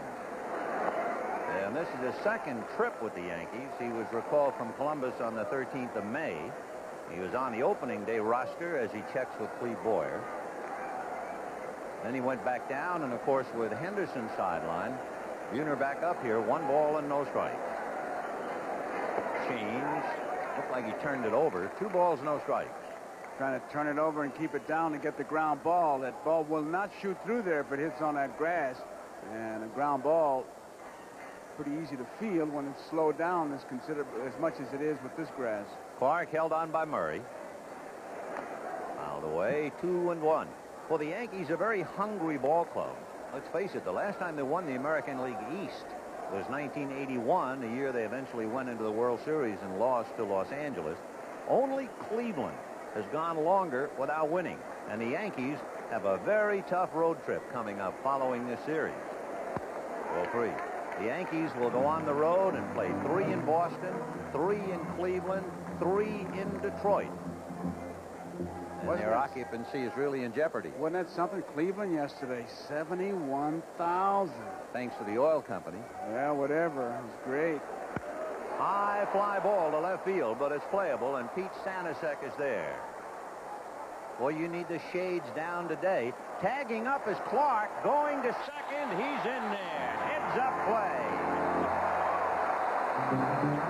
And this is his 2nd trip with the Yankees. He was recalled from Columbus on the 13th of May. He was on the opening day roster as he checks with Cleve Boyer. Then he went back down, and of course with Henderson sideline, Buhner back up here, 1 ball and no strikes. Change. Looked like he turned it over. 2 balls, no strikes. Trying to turn it over and keep it down to get the ground ball. That ball will not shoot through there if it hits on that grass. And a ground ball, pretty easy to field when it's slowed down as much as it is with this grass. Clark held on by Murray. Fouled away, 2-1. Well, the Yankees are a very hungry ball club. Let's face it, the last time they won the American League East was 1981, the year they eventually went into the World Series and lost to Los Angeles. Only Cleveland has gone longer without winning, and the Yankees have a very tough road trip coming up following this series. 0-3. The Yankees will go on the road and play 3 in Boston, 3 in Cleveland, 3 in Detroit. And their occupancy is really in jeopardy. Wasn't that something? Cleveland yesterday, 71,000. Thanks to the oil company. Yeah, whatever. It was great. High fly ball to left field, but it's playable, and Pete Stanisic is there. Well, you need the shades down today. Tagging up is Clark. Going to second. He's in there. Heads up play.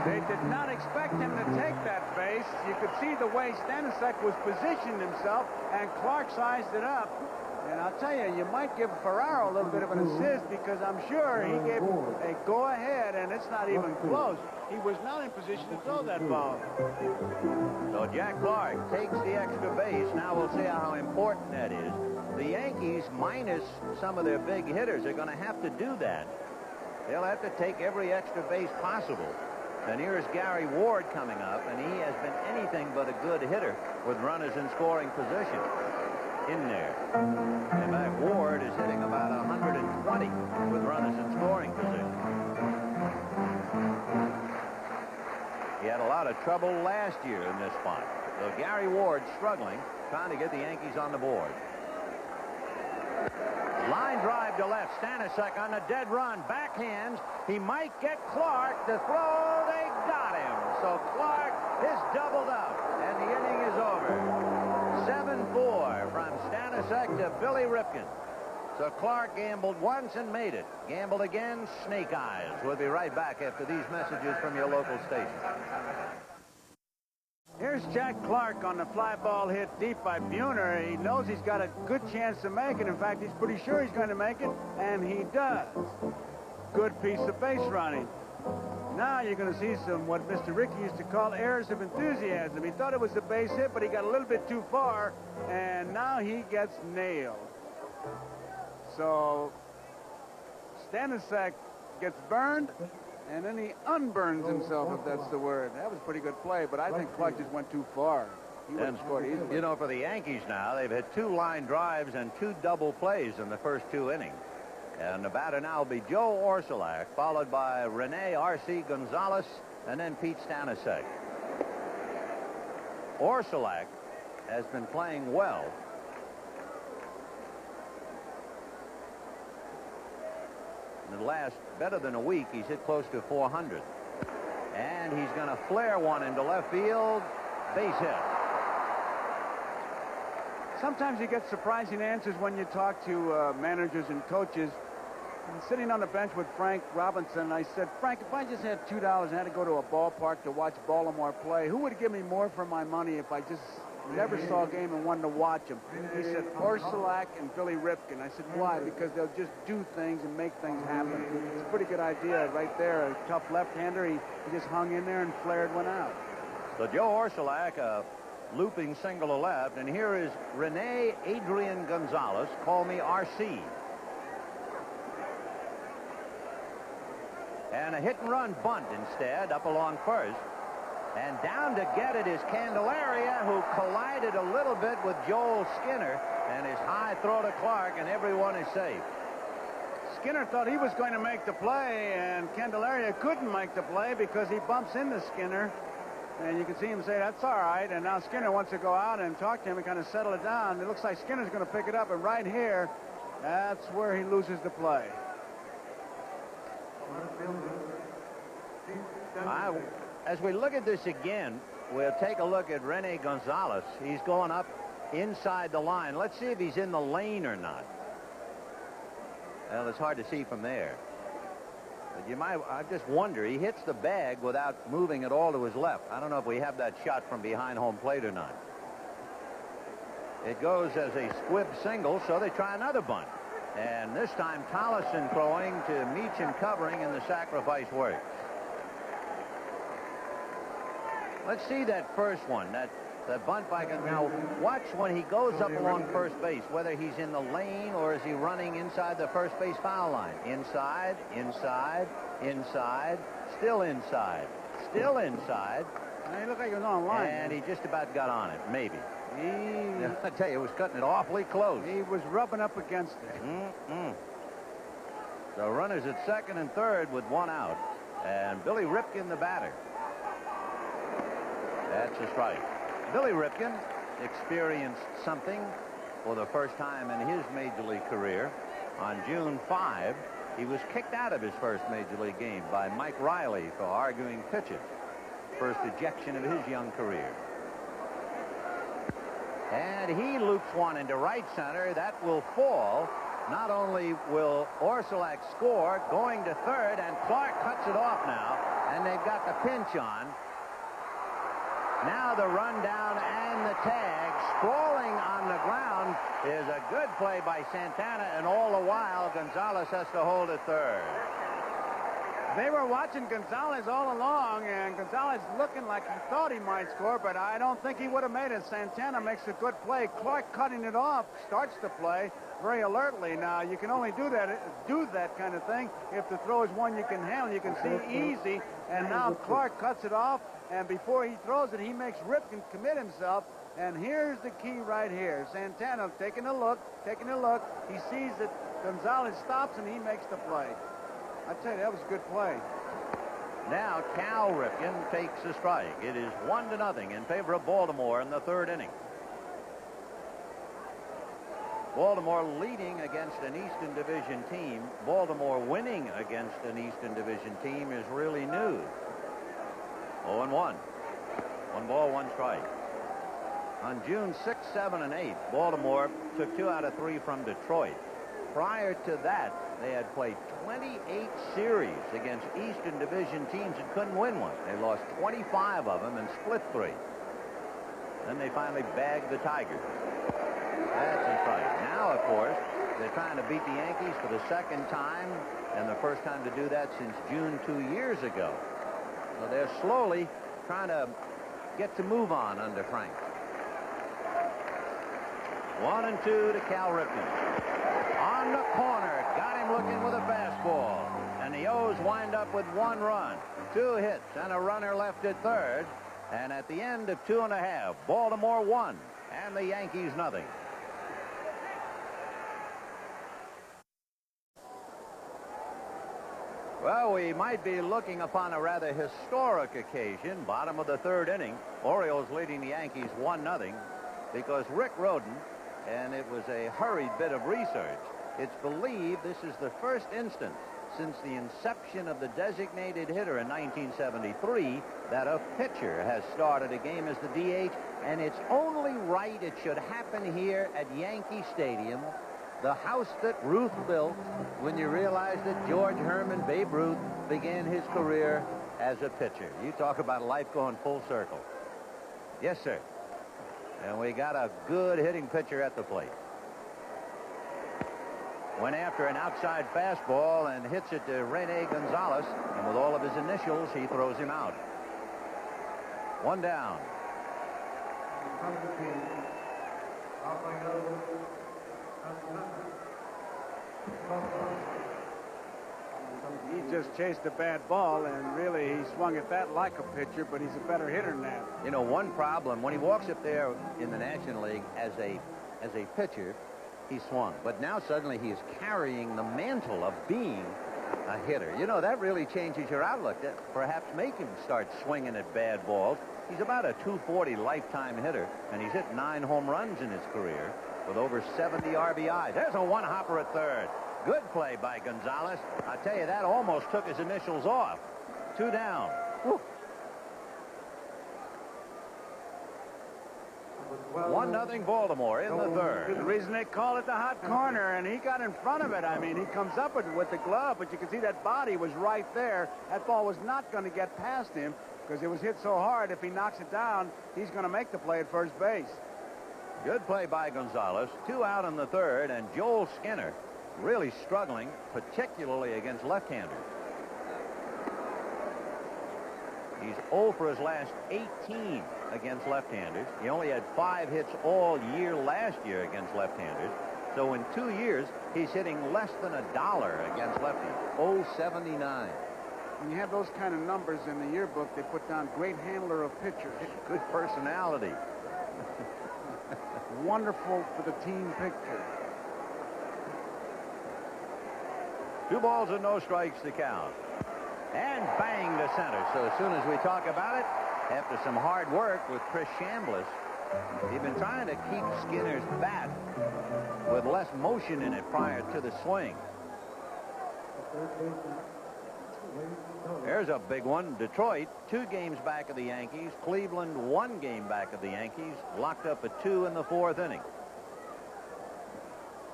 They did not expect him to take that base. You could see the way Stanisic was positioning himself, and Clark sized it up. And I'll tell you, you might give Ferraro a little bit of an assist, because I'm sure he gave a go-ahead, and it's not even close. He was not in position to throw that ball. So Jack Clark takes the extra base. Now we'll see how important that is. The Yankees, minus some of their big hitters, are going to have to do that. They'll have to take every extra base possible. And here's Gary Ward coming up, and he has been anything but a good hitter with runners in scoring position. In there. In fact, Ward is hitting about 120 with runners in scoring position. He had a lot of trouble last year in this spot. So Gary Ward struggling, trying to get the Yankees on the board. Line drive to left. Stanisic on a dead run. Backhands. He might get Clark to throw. They got him. So Clark is doubled up, and the inning is over. 7-4 from Stanisic to Billy Ripken. So Clark gambled once and made it. Gambled again, snake eyes. We'll be right back after these messages from your local station. Here's Jack Clark on the fly ball hit deep by Buhner. He knows he's got a good chance to make it. In fact, he's pretty sure he's going to make it, and he does. Good piece of base running. Now you're going to see some what Mr. Rickey used to call errors of enthusiasm. He thought it was a base hit, but he got a little bit too far, and now he gets nailed. So Stanisic gets burned, and then he unburns himself, if that's the word. That was a pretty good play, but I think Clark just went too far. He would have scored easily. You know, for the Yankees now, they've hit 2 line drives and 2 double plays in the first 2 innings. And the batter now will be Joe Orsulak, followed by Rene R.C. Gonzalez, and then Pete Stanisic. Orsulak has been playing well. In the last better than a week, he's hit close to 400. And he's going to flare one into left field. Base hit. Sometimes you get surprising answers when you talk to managers and coaches. I'm sitting on the bench with Frank Robinson, and I said, Frank, if I just had $2 and had to go to a ballpark to watch Baltimore play, who would give me more for my money if I just never saw a game and wanted to watch them? He said, Orsulak and Billy Ripken. I said, why? Because they'll just do things and make things happen. It's a pretty good idea right there. A tough left-hander. He just hung in there and flared one out. So Joe Orsulak, a looping single to left. And here is Rene Adrian Gonzalez. Call me RC. And a hit-and-run bunt instead up along first. And down to get it is Candelaria, who collided a little bit with Joel Skinner. And his high throw to Clark, and everyone is safe. Skinner thought he was going to make the play, and Candelaria couldn't make the play because he bumps into Skinner. And you can see him say, that's all right. And now Skinner wants to go out and talk to him and kind of settle it down. It looks like Skinner's going to pick it up, and right here, that's where he loses the play. As we look at this again, we'll take a look at Rene Gonzalez. He's going up inside the line. Let's see if he's in the lane or not. Well, it's hard to see from there. But I just wonder, he hits the bag without moving at all to his left. I don't know if we have that shot from behind home plate or not. It goes as a squib single, so they try another bunt. And this time, Tollison throwing to Meacham covering, and the sacrifice works. Let's see that first one, that bunt by Gonzalez. Now, watch when he goes up along first base, whether he's in the lane or is he running inside the first base foul line. Inside, inside, inside, still inside, still inside. He looked like he was on line. And he just about got on it, maybe. I tell you, it was cutting it awfully close. He was rubbing up against it. So runners at second and third with one out. And Billy Ripken, the batter. That's a strike. Billy Ripken experienced something for the first time in his major league career. On June 5, he was kicked out of his first major league game by Mike Riley for arguing pitches. First ejection of his young career. And he loops one into right center. That will fall. Not only will Orsulak score, going to third, and Clark cuts it off now, and they've got the pinch on. Now the rundown and the tag. Sprawling on the ground is a good play by Santana, and all the while Gonzalez has to hold at third. They were watching Gonzalez all along, and Gonzalez looking like he thought he might score, but I don't think he would have made it. Santana makes a good play. Clark cutting it off starts the play very alertly. Now, you can only do that kind of thing if the throw is one you can handle. You can see easy, and now Clark cuts it off, and before he throws it, he makes Ripken commit himself. And here's the key right here. Santana taking a look. He sees that Gonzalez stops, and he makes the play. I tell you, that was a good play. Now Cal Ripken takes a strike. It is 1-0 in favor of Baltimore in the third inning. Baltimore leading against an Eastern Division team. Baltimore winning against an Eastern Division team is really new. 0-1. 1 ball, 1 strike. On June 6, 7, and 8, Baltimore took 2 out of 3 from Detroit. Prior to that, they had played 28 series against Eastern Division teams and couldn't win one. They lost 25 of them and split 3. Then they finally bagged the Tigers. That's a strike. Now, of course, they're trying to beat the Yankees for the second time, and the first time to do that since June 2 years ago. So they're slowly trying to get to move on under Frank. 1-2 to Cal Ripken. On the corner, got him looking with a fastball. And the O's wind up with 1 run, 2 hits, and a runner left at third. And at the end of 2.5, Baltimore 1, and the Yankees nothing. Well, we might be looking upon a rather historic occasion. Bottom of the third inning. Orioles leading the Yankees 1-0 because Rick Rhoden, and it was a hurried bit of research, it's believed this is the first instance since the inception of the designated hitter in 1973 that a pitcher has started a game as the DH, and it's only right it should happen here at Yankee Stadium, the house that Ruth built when you realize that George Herman, Babe Ruth, began his career as a pitcher. You talk about life going full circle. Yes, sir. And we got a good hitting pitcher at the plate. Went after an outside fastball and hits it to Rene Gonzalez, and with all of his initials, he throws him out. 1 down. He just chased a bad ball, and really he swung at that like a pitcher, but he's a better hitter than that. You know, one problem, when he walks up there in the National League as a pitcher, he swung. But now suddenly he's carrying the mantle of being a hitter. You know, that really changes your outlook. That perhaps make him start swinging at bad balls. He's about a 240 lifetime hitter, and he's hit 9 home runs in his career with over 70 RBI. There's a one-hopper at third. Good play by Gonzalez. I tell you, that almost took his initials off. 2 down. Whew. 1-0 Baltimore in the third. The reason they call it the hot corner, and he got in front of it. I mean, he comes up with the glove, but you can see that body was right there. That ball was not going to get past him because it was hit so hard. If he knocks it down, he's going to make the play at first base. Good play by Gonzalez. 2 out in the third, and Joel Skinner really struggling, particularly against left-handers. He's 0 for his last 18 against left-handers. He only had 5 hits all year last year against left-handers. So in 2 years, he's hitting less than $1 against lefties. 0.79. When you have those kind of numbers in the yearbook, they put down great handler of pitchers. Good personality. Wonderful for the team picture. 2 balls and no strikes to count. And bang to center. So as soon as we talk about it, after some hard work with Chris Chambliss, he's been trying to keep Skinner's bat with less motion in it prior to the swing. There's a big one. Detroit, 2 games back of the Yankees. Cleveland, 1 game back of the Yankees. Locked up at 2 in the 4th inning.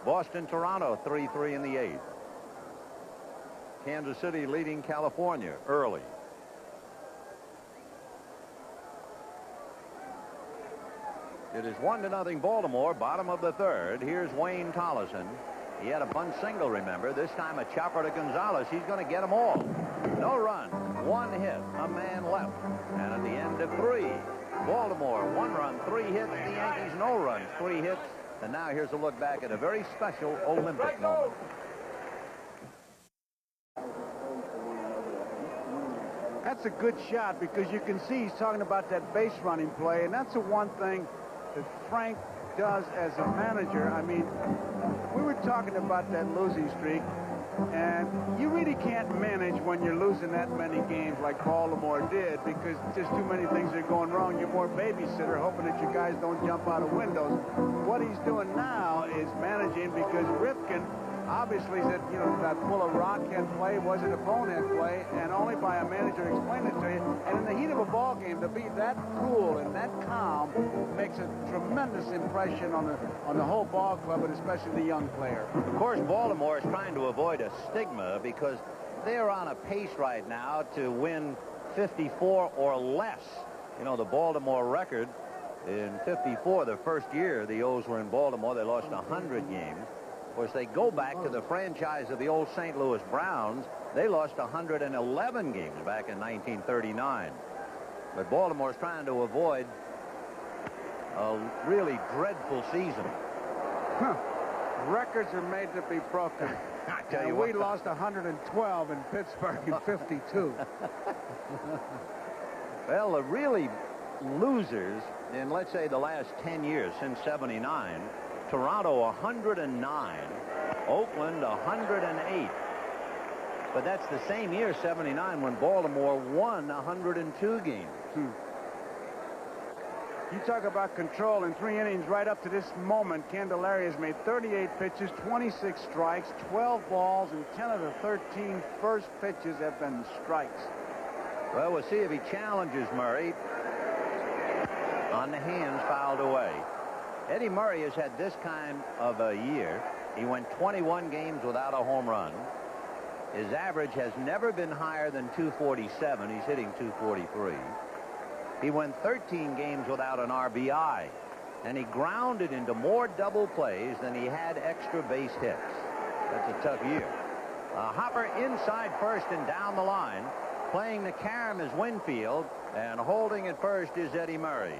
Boston, Toronto, 3-3 in the 8th. Kansas City leading California early. It is 1-0 Baltimore, bottom of the third. Here's Wayne Tollison. He had a bunt single, remember. This time a chopper to Gonzalez. He's going to get them all. No run, 1 hit, a man left. And at the end of 3, Baltimore, 1 run, 3 hits. The Yankees, no runs, 3 hits. And now here's a look back at a very special Olympic moment. That's a good shot because you can see he's talking about that base running play, and that's the one thing that Frank does as a manager. I mean, we were talking about that losing streak, and you really can't manage when you're losing that many games like Baltimore did because just too many things are going wrong. You're more babysitter hoping that you guys don't jump out of windows. What he's doing now is managing because Rifkin obviously said, you know, that pull a rock can play wasn't a bonehead play, and only by a manager explain it to you. And in the heat of a ball game, to be that cool and that calm makes a tremendous impression on the whole ball club, and especially the young player. Of course, Baltimore is trying to avoid a stigma because they're on a pace right now to win 54 or less. You know, the Baltimore record in 54, the first year the O's were in Baltimore, they lost 100 games. Of course, they go back to the franchise of the old St. Louis Browns. They lost 111 games back in 1939. But Baltimore's trying to avoid a really dreadful season. Records are made to be broken. I tell you and what. we lost 112 in Pittsburgh in 52. Well, the really losers in, let's say, the last 10 years since 79, Toronto 109, Oakland 108. But that's the same year, 79, when Baltimore won 102 games. You talk about control in 3 innings right up to this moment. Candelaria has made 38 pitches, 26 strikes, 12 balls, and 10 of the 13 first pitches have been strikes. Well, we'll see if he challenges Murray. On the hands, fouled away. Eddie Murray has had this kind of a year. He went 21 games without a home run. His average has never been higher than 247. He's hitting 243. He went 13 games without an RBI, and he grounded into more double plays than he had extra base hits. That's a tough year. A hopper inside first and down the line. Playing the carom is Winfield, and holding at first is Eddie Murray.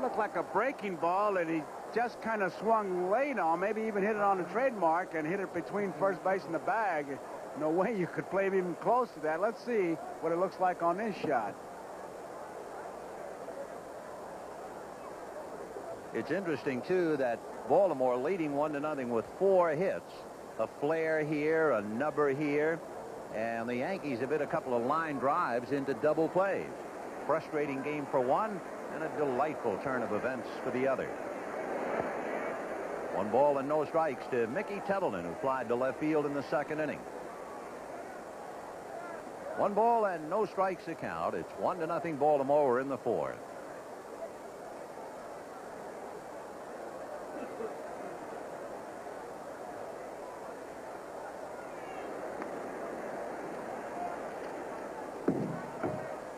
That looked like a breaking ball, and he just kind of swung late on, maybe even hit it on the trademark and hit it between first base and the bag. No way you could play him even close to that. Let's see what it looks like on this shot. It's interesting, too, that Baltimore leading 1-0 with 4 hits. A flare here, a nubber here, and the Yankees have hit a couple of line drives into double plays. Frustrating game for one, and a delightful turn of events for the other. 1 ball and no strikes to Mickey Tettleton, who flied to left field in the second inning. 1 ball and no strikes to count. It's 1-0 Baltimore. We're in the 4th.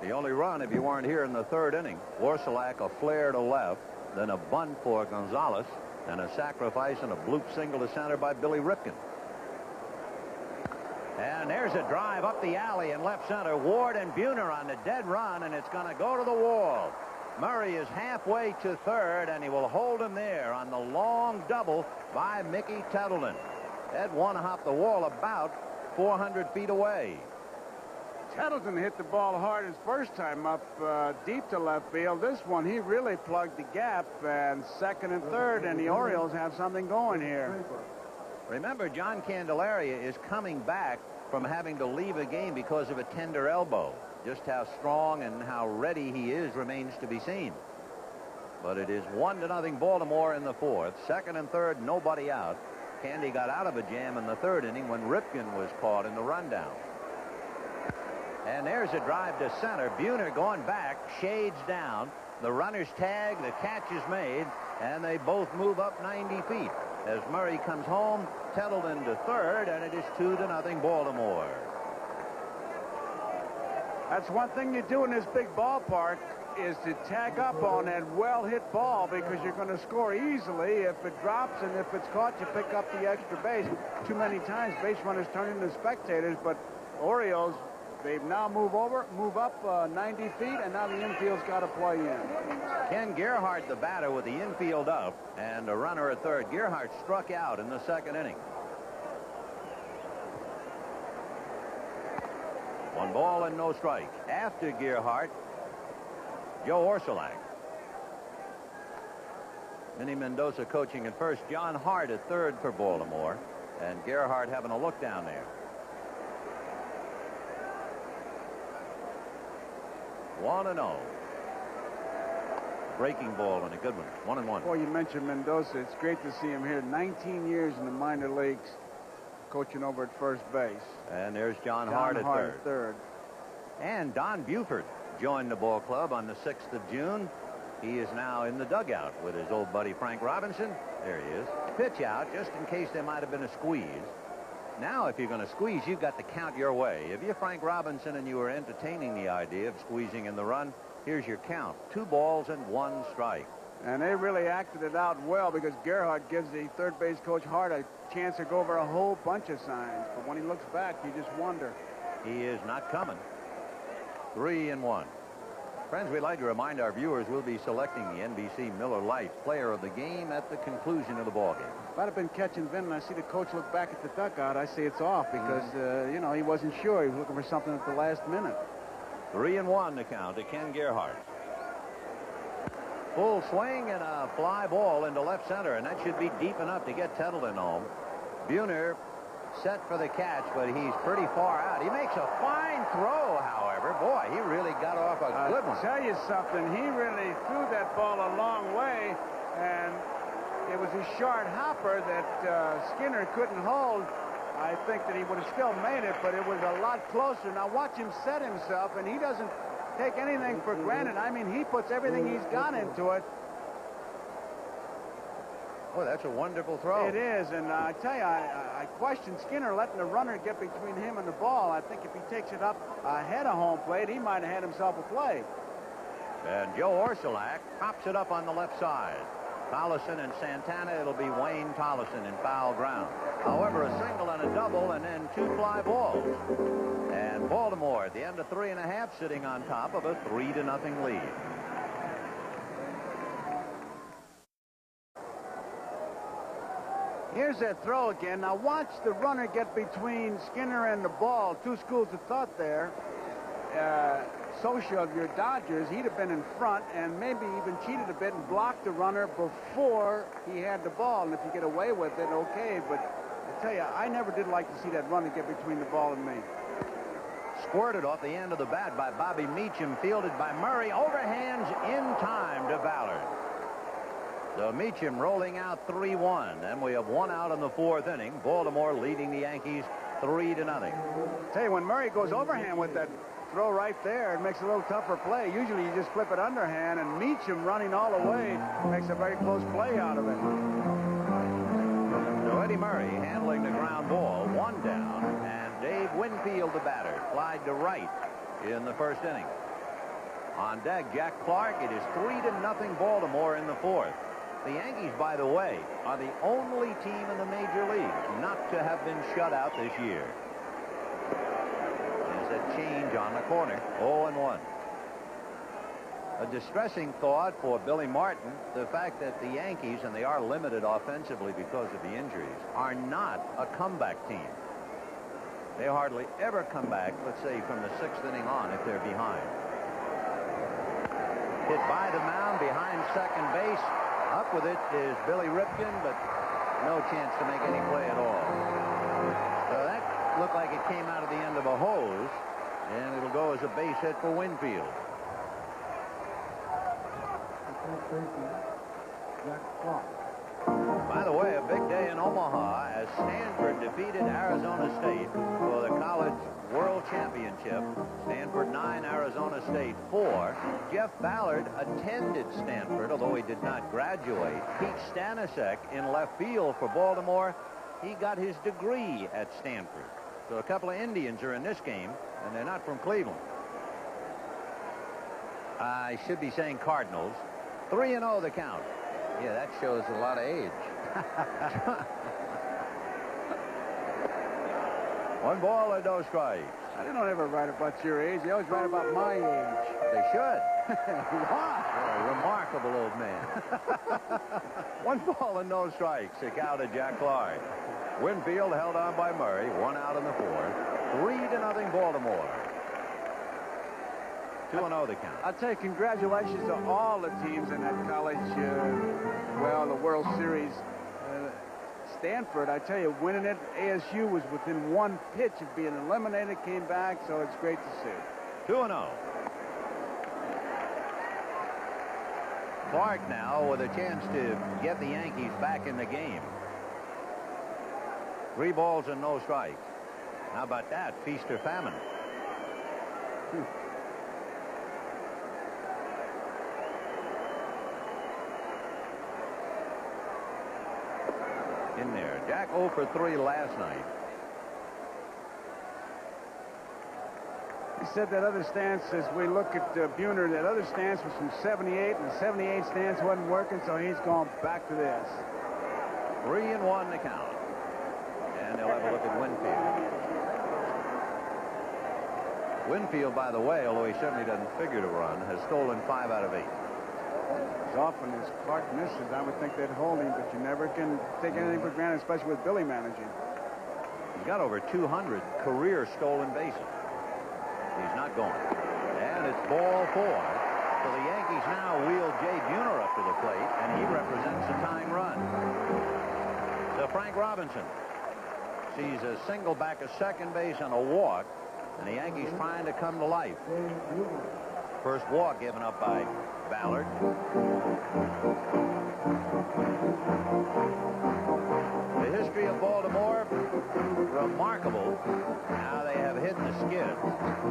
The only run, if you weren't here in the 3rd inning, Orsilac a flare to left, then a bunt for Gonzalez, and a sacrifice and a bloop single to center by Billy Ripken. And there's a drive up the alley in left center. Ward and Buhner on the dead run, and it's going to go to the wall. Murray is halfway to 3rd, and he will hold him there on the long double by Mickey Tettleton. Ed one hopped the wall about 400 feet away. Tettleton hit the ball hard his first time up deep to left field. This one, he really plugged the gap, and 2nd and 3rd, and the Orioles have something going here. Remember, John Candelaria is coming back from having to leave a game because of a tender elbow. Just how strong and how ready he is remains to be seen. But it is 1-0 Baltimore in the 4th. 2nd and 3rd, nobody out. Candy got out of a jam in the 3rd inning when Ripken was caught in the rundown. And there's a drive to center. Buhner going back, shades down. The runner's tag, the catch is made, and they both move up 90 feet. As Murray comes home, Tettleton to 3rd, and it is 2-0 Baltimore. That's one thing you do in this big ballpark, is to tag up on that well-hit ball, because you're going to score easily. If it drops and if it's caught, you pick up the extra base. Too many times base runners turn into spectators, but Orioles, they've now moved up 90 feet, and now the infield's got to play in. Ken Gerhardt, the batter, with the infield up and a runner at 3rd. Gerhardt struck out in the 2nd inning. 1 ball and no strikes. After Gerhardt, Joe Orsilac. Minnie Mendoza coaching at first. John Hart at 3rd for Baltimore, and Gerhardt having a look down there. 1-0. Breaking ball and a good one. 1-1. Boy, you mentioned Mendoza. It's great to see him here. 19 years in the minor leagues, coaching over at first base. And there's John Hart at 3rd. 3rd. And Don Buford joined the ball club on the 6th of June. He is now in the dugout with his old buddy Frank Robinson. There he is. Pitch out, just in case there might have been a squeeze. Now, if you're going to squeeze, you've got to count your way. If you're Frank Robinson and you are entertaining the idea of squeezing in the run, here's your count. 2 balls and 1 strike. And they really acted it out well, because Gerhardt gives the 3rd base coach Hart a chance to go over a whole bunch of signs. But when he looks back, you just wonder. He is not coming. 3-1. Friends, we'd like to remind our viewers we'll be selecting the NBC Miller Lite player of the game at the conclusion of the ballgame. If I'd have been catching Vin and I see the coach look back at the dugout, I say it's off, because, you know, he wasn't sure. He was looking for something at the last minute. 3-1 to count to Ken Gerhardt. Full swing and a fly ball into left center, and that should be deep enough to get Tettleton home. Buhner set for the catch, but he's pretty far out. He makes a fine throw, however. Boy, he really got off a good one. I'll tell you something. He really threw that ball a long way, and it was a short hopper that Skinner couldn't hold. I think that he would have still made it, but it was a lot closer. Now watch him set himself, and he doesn't take anything for granted. I mean, he puts everything he's got into it. Boy, that's a wonderful throw. It is, and I tell you, I question Skinner letting the runner get between him and the ball. I think if he takes it up ahead of home plate, he might have had himself a play. And Joe Orsilac pops it up on the left side. Tollison and Santana, it'll be Wayne Tollison in foul ground. However, a single and a double, and then 2 fly balls. And Baltimore at the end of 3 1/2, sitting on top of a 3-0 lead. Here's that throw again. Now watch the runner get between Skinner and the ball. Two schools of thought there. Socia of your Dodgers, he'd have been in front and maybe even cheated a bit and blocked the runner before he had the ball. And if you get away with it, okay. But I tell you, I never did like to see that runner get between the ball and me. Squirted off the end of the bat by Bobby Meacham, fielded by Murray. Overhands in time to Ballard. So Meacham rolling out 3-1. And we have one out in the fourth inning. Baltimore leading the Yankees 3-0. Tell you, when Murray goes overhand with that throw right there, it makes it a little tougher play. Usually you just flip it underhand, and Meacham running all the way makes a very close play out of it. So Eddie Murray handling the ground ball, one down, and Dave Winfield, the batter, flied to right in the first inning. On deck, Jack Clark. It is 3-0 Baltimore in the fourth. The Yankees, by the way, are the only team in the major leagues not to have been shut out this year. There's a change on the corner, 0-1. A distressing thought for Billy Martin, the fact that the Yankees, and they are limited offensively because of the injuries, are not a comeback team. They hardly ever come back, let's say, from the sixth inning on if they're behind. Hit by the mound behind second base. Up with it is Billy Ripken, but no chance to make any play at all. So that looked like it came out of the end of a hose, and it'll go as a base hit for Winfield. By the way, a big day in Omaha as Stanford defeated Arizona State for the College World Championship. Stanford 9, Arizona State 4. Jeff Ballard attended Stanford, although he did not graduate. Pete Stanisiek in left field for Baltimore. He got his degree at Stanford. So a couple of Indians are in this game, and they're not from Cleveland. I should be saying Cardinals. 3-0 the count. Yeah, that shows a lot of age. One ball and no strikes. I don't ever write about your age. They always write about my age. They should. Why? A remarkable old man. One ball and no strikes. A count to Jack Clark. Winfield held on by Murray. One out in the fourth. 3-0 Baltimore. 2-0 the count. I'll tell you, congratulations to all the teams in that college, the World Series. Stanford, I tell you, winning it, ASU was within one pitch of being eliminated, came back, so it's great to see. 2-0. Clark now with a chance to get the Yankees back in the game. 3 balls and no strikes. How about that? Feast or famine. In there. Jack 0 for 3 last night. He said that other stance, as we look at Buhner, that other stance was from 78, and the 78 stance wasn't working, so he's gone back to this. 3-1 the count. And they'll have a look at Winfield. Winfield, by the way, although he certainly doesn't figure to run, has stolen 5 out of 8. As often as Clark misses, I would think they'd hold him, but you never can take anything for granted, especially with Billy managing. He's got over 200 career stolen bases. He's not going. And it's ball 4. So the Yankees now wheel Jay Buhner up to the plate, and he represents the tying run. So Frank Robinson sees a single back of second base and a walk, and the Yankees trying to come to life. First walk given up by Ballard. The history of Baltimore, remarkable. Now they have hit the skid.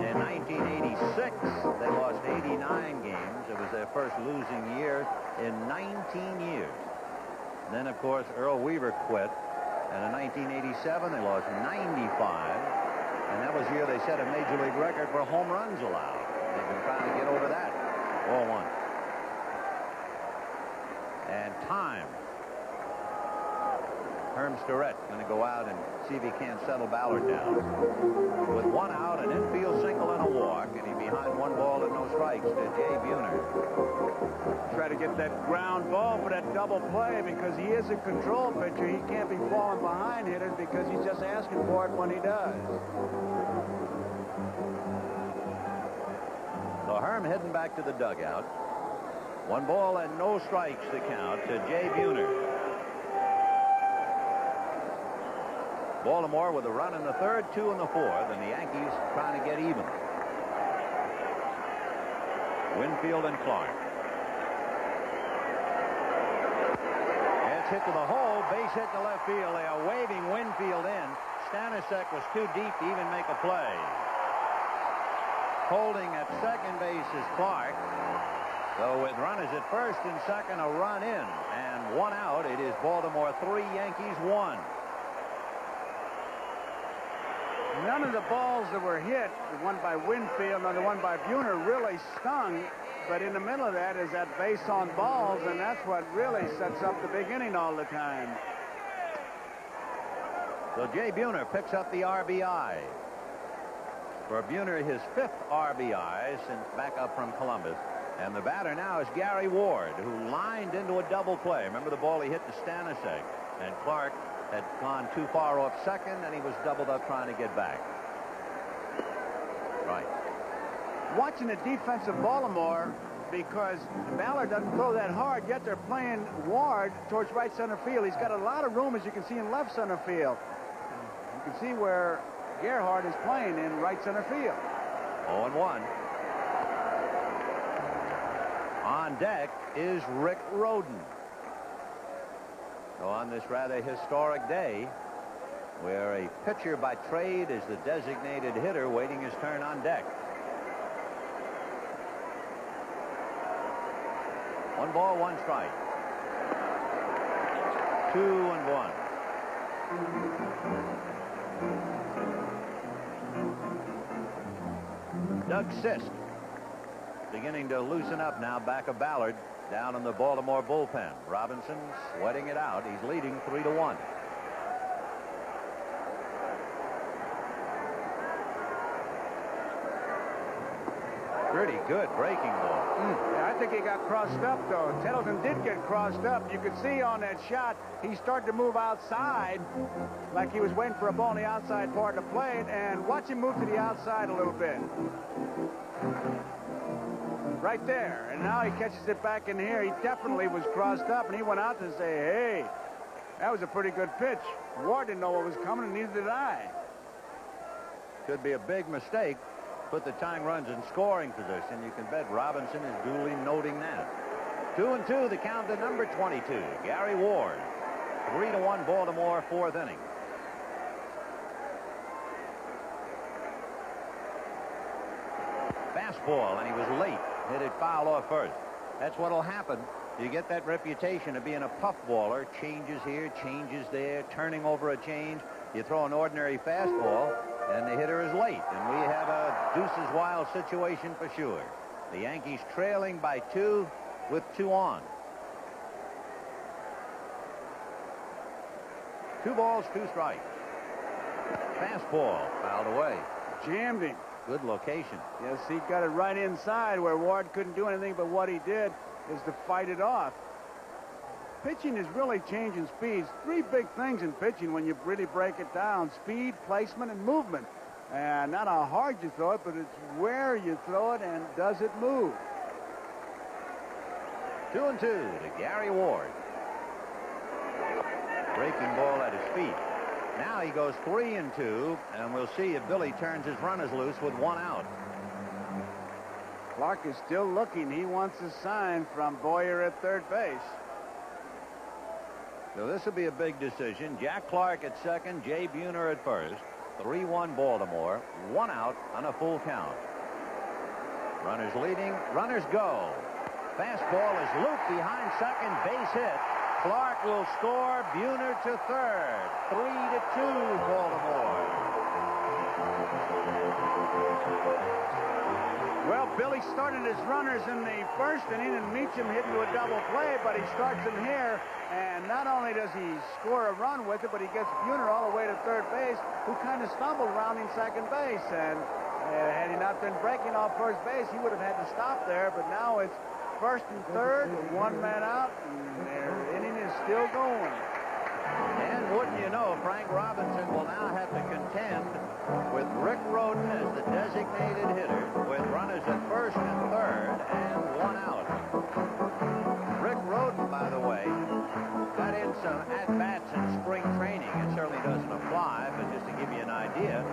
In 1986, they lost 89 games. It was their first losing year in 19 years. And then, of course, Earl Weaver quit. And in 1987, they lost 95. And that was the year they set a major league record for home runs allowed. They've been trying to get over that. 0-1. And time. Herm Starrett going to go out and see if he can't settle Ballard down. With one out, an infield single and a walk, and he's behind 1 ball and no strikes to Jay Buhner. Try to get that ground ball for that double play because he is a control pitcher. He can't be falling behind hitters because he's just asking for it when he does. So Herm heading back to the dugout. 1 ball and no strikes to count to Jay Buhner. Baltimore with a run in the 3rd, 2 in the 4th, and the Yankees trying to get even. Winfield and Clark. It's hit to the hole, base hit to left field. They are waving Winfield in. Stanisic was too deep to even make a play. Holding at second base is Clark. So with runners at first and second, a run in and 1 out. It is Baltimore 3, Yankees 1. None of the balls that were hit, the one by Winfield and the one by Buhner, really stung. But in the middle of that is that base on balls, and that's what really sets up the big inning all the time. So Jay Buhner picks up the RBI. For Buhner, his 5th RBI since back up from Columbus. And the batter now is Gary Ward, who lined into a double play. Remember the ball he hit to Stanisic. And Clark had gone too far off second, and he was doubled up trying to get back. Right. Watching the defense of Baltimore, because Ballard doesn't throw that hard, yet they're playing Ward towards right center field. He's got a lot of room, as you can see, in left center field. You can see where Gerhardt is playing in right center field. 0-1. On deck is Rick Rhoden. So on this rather historic day, where a pitcher by trade is the designated hitter waiting his turn on deck. 1 ball, 1 strike. 2-1. Doug Sisk beginning to loosen up now back of Ballard down in the Baltimore bullpen. Robinson sweating it out. He's leading 3-1. Pretty good breaking ball. Yeah, I think he got crossed up, though. Tettleton did get crossed up. You could see on that shot, he started to move outside like he was waiting for a ball on the outside part of the plate, and watch him move to the outside a little bit. Right there. And now he catches it back in here. He definitely was crossed up, and he went out to say, hey, that was a pretty good pitch. Ward didn't know what was coming, and neither did I. Could be a big mistake. Put the tying runs in scoring position. You can bet Robinson is duly noting that. 2-2, the count to number 22, Gary Ward. 3-1 Baltimore, 4th inning. Fastball, and he was late. Hit it foul off first. That's what'll happen. You get that reputation of being a puff baller. Changes here, changes there, turning over a change. You throw an ordinary fastball, and the hitter is late. And we have a deuces wild situation for sure. The Yankees trailing by 2 with 2 on. 2 balls, 2 strikes. Fastball fouled away. Jammed him. Good location. Yes, he got it right inside where Ward couldn't do anything, but what he did is to fight it off. Pitching is really changing speeds. 3 big things in pitching when you really break it down: speed, placement, and movement. And not how hard you throw it, but it's where you throw it and does it move. 2-2 to Gary Ward. Breaking ball at his feet. Now he goes 3-2, and we'll see if Billy turns his runners loose with 1 out. Clark is still looking. He wants a sign from Boyer at third base. So this will be a big decision. Jack Clark at second, Jay Buhner at first. 3-1 Baltimore, 1 out on a full count. Runners leading, runners go. Fastball is looped behind second, base hit. Clark will score. Buhner to third. 3-2 Baltimore. Well, Billy started his runners in the first inning, and Meacham hit into a double play, but he starts him here, and not only does he score a run with it, but he gets Buhner all the way to third base, who kind of stumbled rounding second base, and had he not been breaking off first base, he would have had to stop there, but now it's first and third, one man out, and their inning is still going. And wouldn't you know, Frank Robinson will now have to contend with Rick Rhoden as the designated hitter, with runners at first and third, and one out. Rick Rhoden, by the way, got in some at-bats in spring training. It certainly doesn't apply, but just to give you an idea,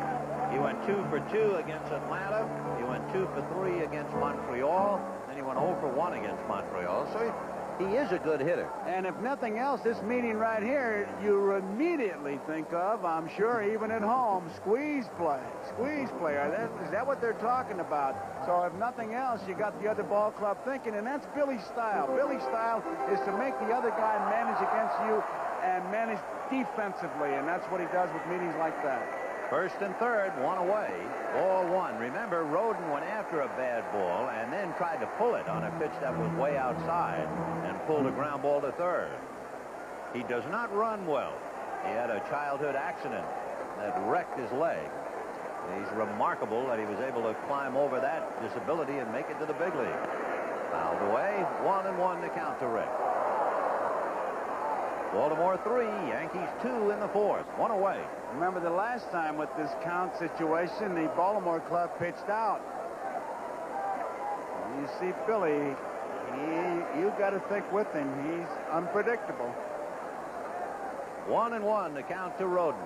he went 2 for 2 against Atlanta. He went 2 for 3 against Montreal. Then he went 0 for 1 against Montreal. So he is a good hitter. And if nothing else, this meeting right here, you immediately think of, I'm sure, even at home, squeeze play. Squeeze play. Is that what they're talking about? So if nothing else, you got the other ball club thinking, and that's Billy's style. Billy's style is to make the other guy manage against you and manage defensively, and that's what he does with meetings like that. First and third, one away, ball one. Remember, Rhoden went after a bad ball and then tried to pull it on a pitch that was way outside and pulled a ground ball to third. He does not run well. He had a childhood accident that wrecked his leg. He's remarkable that he was able to climb over that disability and make it to the big league. Fouled away, 1-1 to count to Rick. Baltimore 3, Yankees 2 in the fourth, one away. Remember the last time with this count situation, the Baltimore club pitched out. You see Billy, you got to think with him. He's unpredictable. 1-1 to count to Rhoden.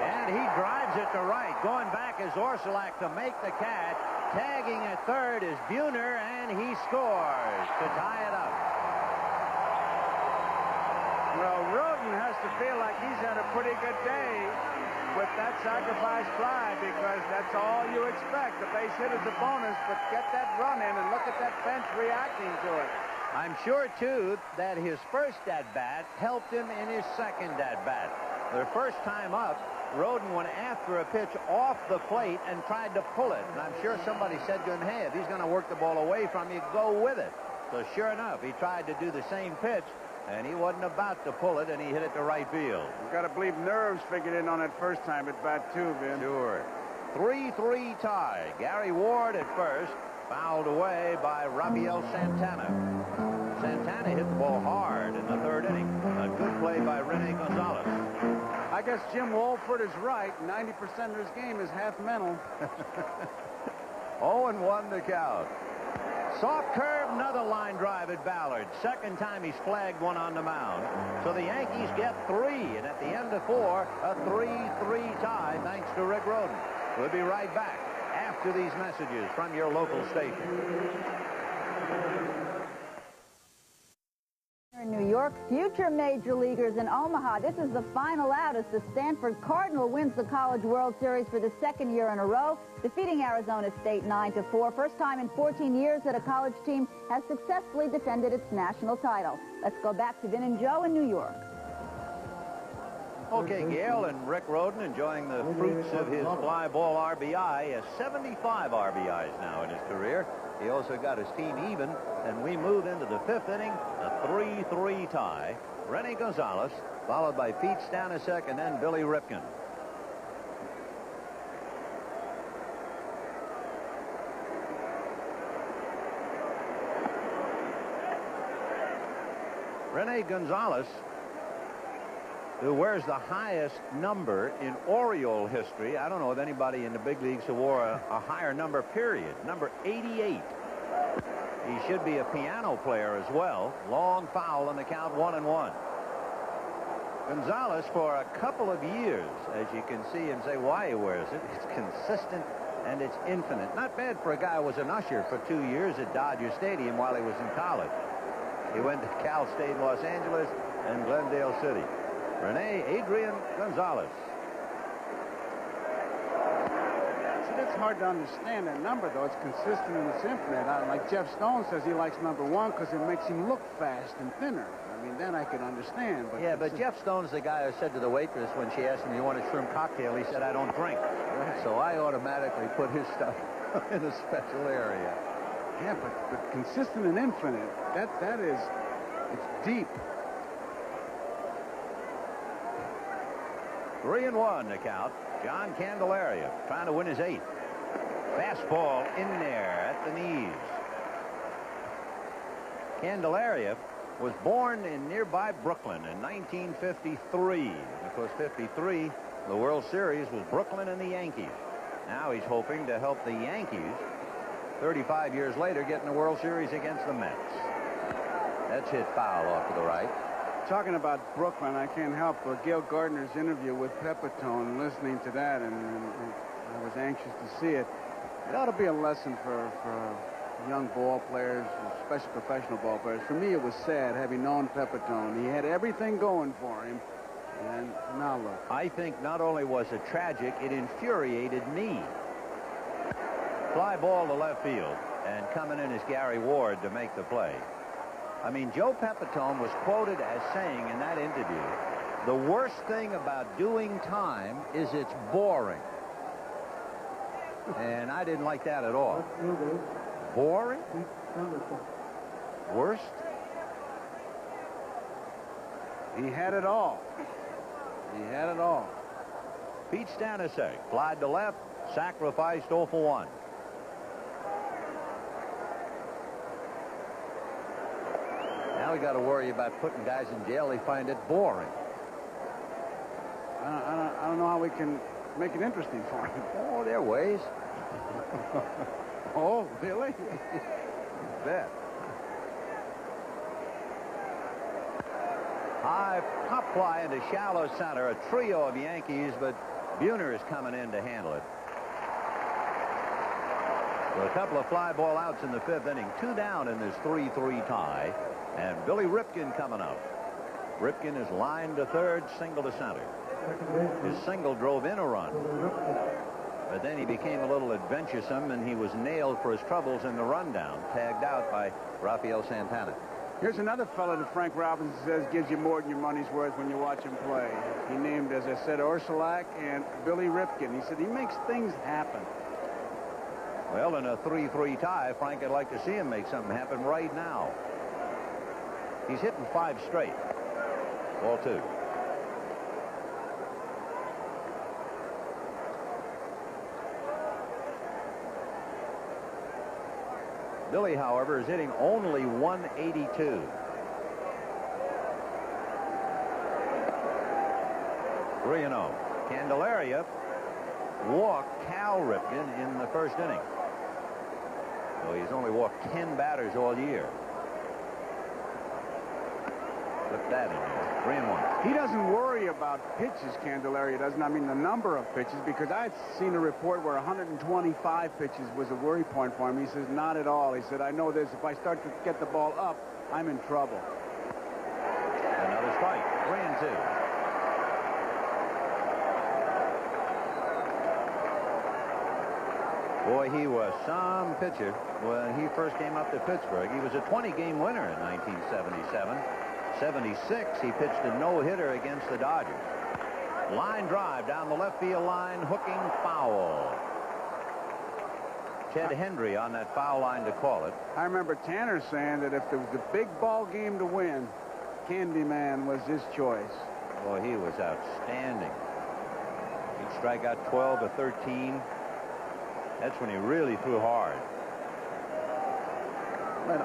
And he drives it to right. Going back is Orsulak to make the catch. Tagging at third is Buhner, and he scores to tie it up. Well, Rhoden has to feel like he's had a pretty good day with that sacrifice fly, because that's all you expect. The base hit is a bonus, but get that run in and look at that bench reacting to it. I'm sure, too, that his first at-bat helped him in his second at-bat. Their first time up, Rhoden went after a pitch off the plate and tried to pull it. And I'm sure somebody said to him, hey, if he's going to work the ball away from you, go with it. So sure enough, he tried to do the same pitch, and he wasn't about to pull it, and he hit it to right field. You've got to believe nerves figured in on that first time at bat, too, Vin. Sure. 3-3 tie. Gary Ward at first, fouled away by Rafael Santana. Santana hit the ball hard in the third inning. A good play by Rene Gonzalez. I guess Jim Wolford is right. 90% of his game is half mental. 0-1 to count. Soft curve, another line drive at Ballard. Second time he's flagged one on the mound. So the Yankees get 3, and at the end of 4, a 3-3 tie thanks to Rick Rhoden. We'll be right back after these messages from your local station. In New York, future major leaguers in Omaha. This is the final out as the Stanford Cardinal wins the College World Series for the second year in a row, defeating Arizona State 9-4. First time in 14 years that a college team has successfully defended its national title. Let's go back to Vin and Joe in New York. Okay, Gail, and Rick Rhoden enjoying the fruits of his fly ball RBI. He has 75 RBIs now in his career. He also got his team even, and we move into the fifth inning, a 3-3 tie. Rene Gonzalez, followed by Pete Stanisic, and then Billy Ripken. Rene Gonzalez, who wears the highest number in Oriole history. I don't know of anybody in the big leagues who wore a higher number, period. Number 88. He should be a piano player as well. Long foul on the count, 1-1. Gonzalez, for a couple of years, as you can see him say why he wears it, it's consistent and it's infinite. Not bad for a guy who was an usher for 2 years at Dodger Stadium while he was in college. He went to Cal State Los Angeles and Glendale City. Rene Adrian Gonzalez. See, that's hard to understand, that number, though. It's consistent and it's infinite. Like Jeff Stone says, he likes number 1 because it makes him look fast and thinner. I mean, and then I could understand. But yeah, but Jeff Stone's the guy who said to the waitress when she asked him, "You want a shrimp cocktail?" He said, "I don't drink." Right. So I automatically put his stuff in a special area. Yeah, but consistent and infinite. That is, it's deep. 3-1 to count. John Candelaria trying to win his 8th. Fastball in there at the knees. Candelaria was born in nearby Brooklyn in 1953. Of course, 53, the World Series was Brooklyn and the Yankees. Now he's hoping to help the Yankees 35 years later get in the World Series against the Mets. That's hit foul off to the right. Talking about Brooklyn, I can't help but Gail Gardner's interview with Pepitone, listening to that, and I was anxious to see it. It ought to be a lesson for young ball players, especially professional ball players. For me, it was sad having known Pepitone. He had everything going for him, and now look. I think not only was it tragic, it infuriated me. Fly ball to left field, and coming in is Gary Ward to make the play. I mean, Joe Pepitone was quoted as saying in that interview, the worst thing about doing time is it's boring. And I didn't like that at all. Boring? Worst? He had it all. He had it all. Pete Stanisek flied to left, sacrificed 0 for 1. Now we got to worry about putting guys in jail. They find it boring. I don't know how we can make it interesting for him. Oh, there are ways. Oh, really? Bet. High pop fly into shallow center. A trio of Yankees, but Buhner is coming in to handle it. So a couple of fly ball outs in the 5th inning. 2 down in this 3-3 tie. And Billy Ripken coming up. Ripken is lined to third, single to center. His single drove in a run. But then he became a little adventuresome, and he was nailed for his troubles in the rundown, tagged out by Rafael Santana. Here's another fellow that Frank Robinson says gives you more than your money's worth when you watch him play. He named, as I said, Orsulak and Billy Ripken. He said he makes things happen. Well, in a 3-3 tie, Frank would like to see him make something happen right now. He's hitting 5 straight. Ball 2. Billy, however, is hitting only 182. Three 3-0. Candelaria walked Cal Ripken in the 1st inning. So he's only walked 10 batters all year. Flip that in there. 3-1. He doesn't worry about pitches, Candelaria doesn't. I mean, the number of pitches, because I'd seen a report where 125 pitches was a worry point for him. He says, not at all. He said, I know this. If I start to get the ball up, I'm in trouble. Another strike. 3-2. Boy, he was some pitcher when he first came up to Pittsburgh. He was a 20-game winner in 1977. 76, he pitched a no-hitter against the Dodgers. Line drive down the left field line, hooking foul. Ted Hendry on that foul line to call it. I remember Tanner saying that if there was a big ball game to win, Candyman was his choice. Boy, he was outstanding. He'd strike out 12 to 13. That's when he really threw hard. That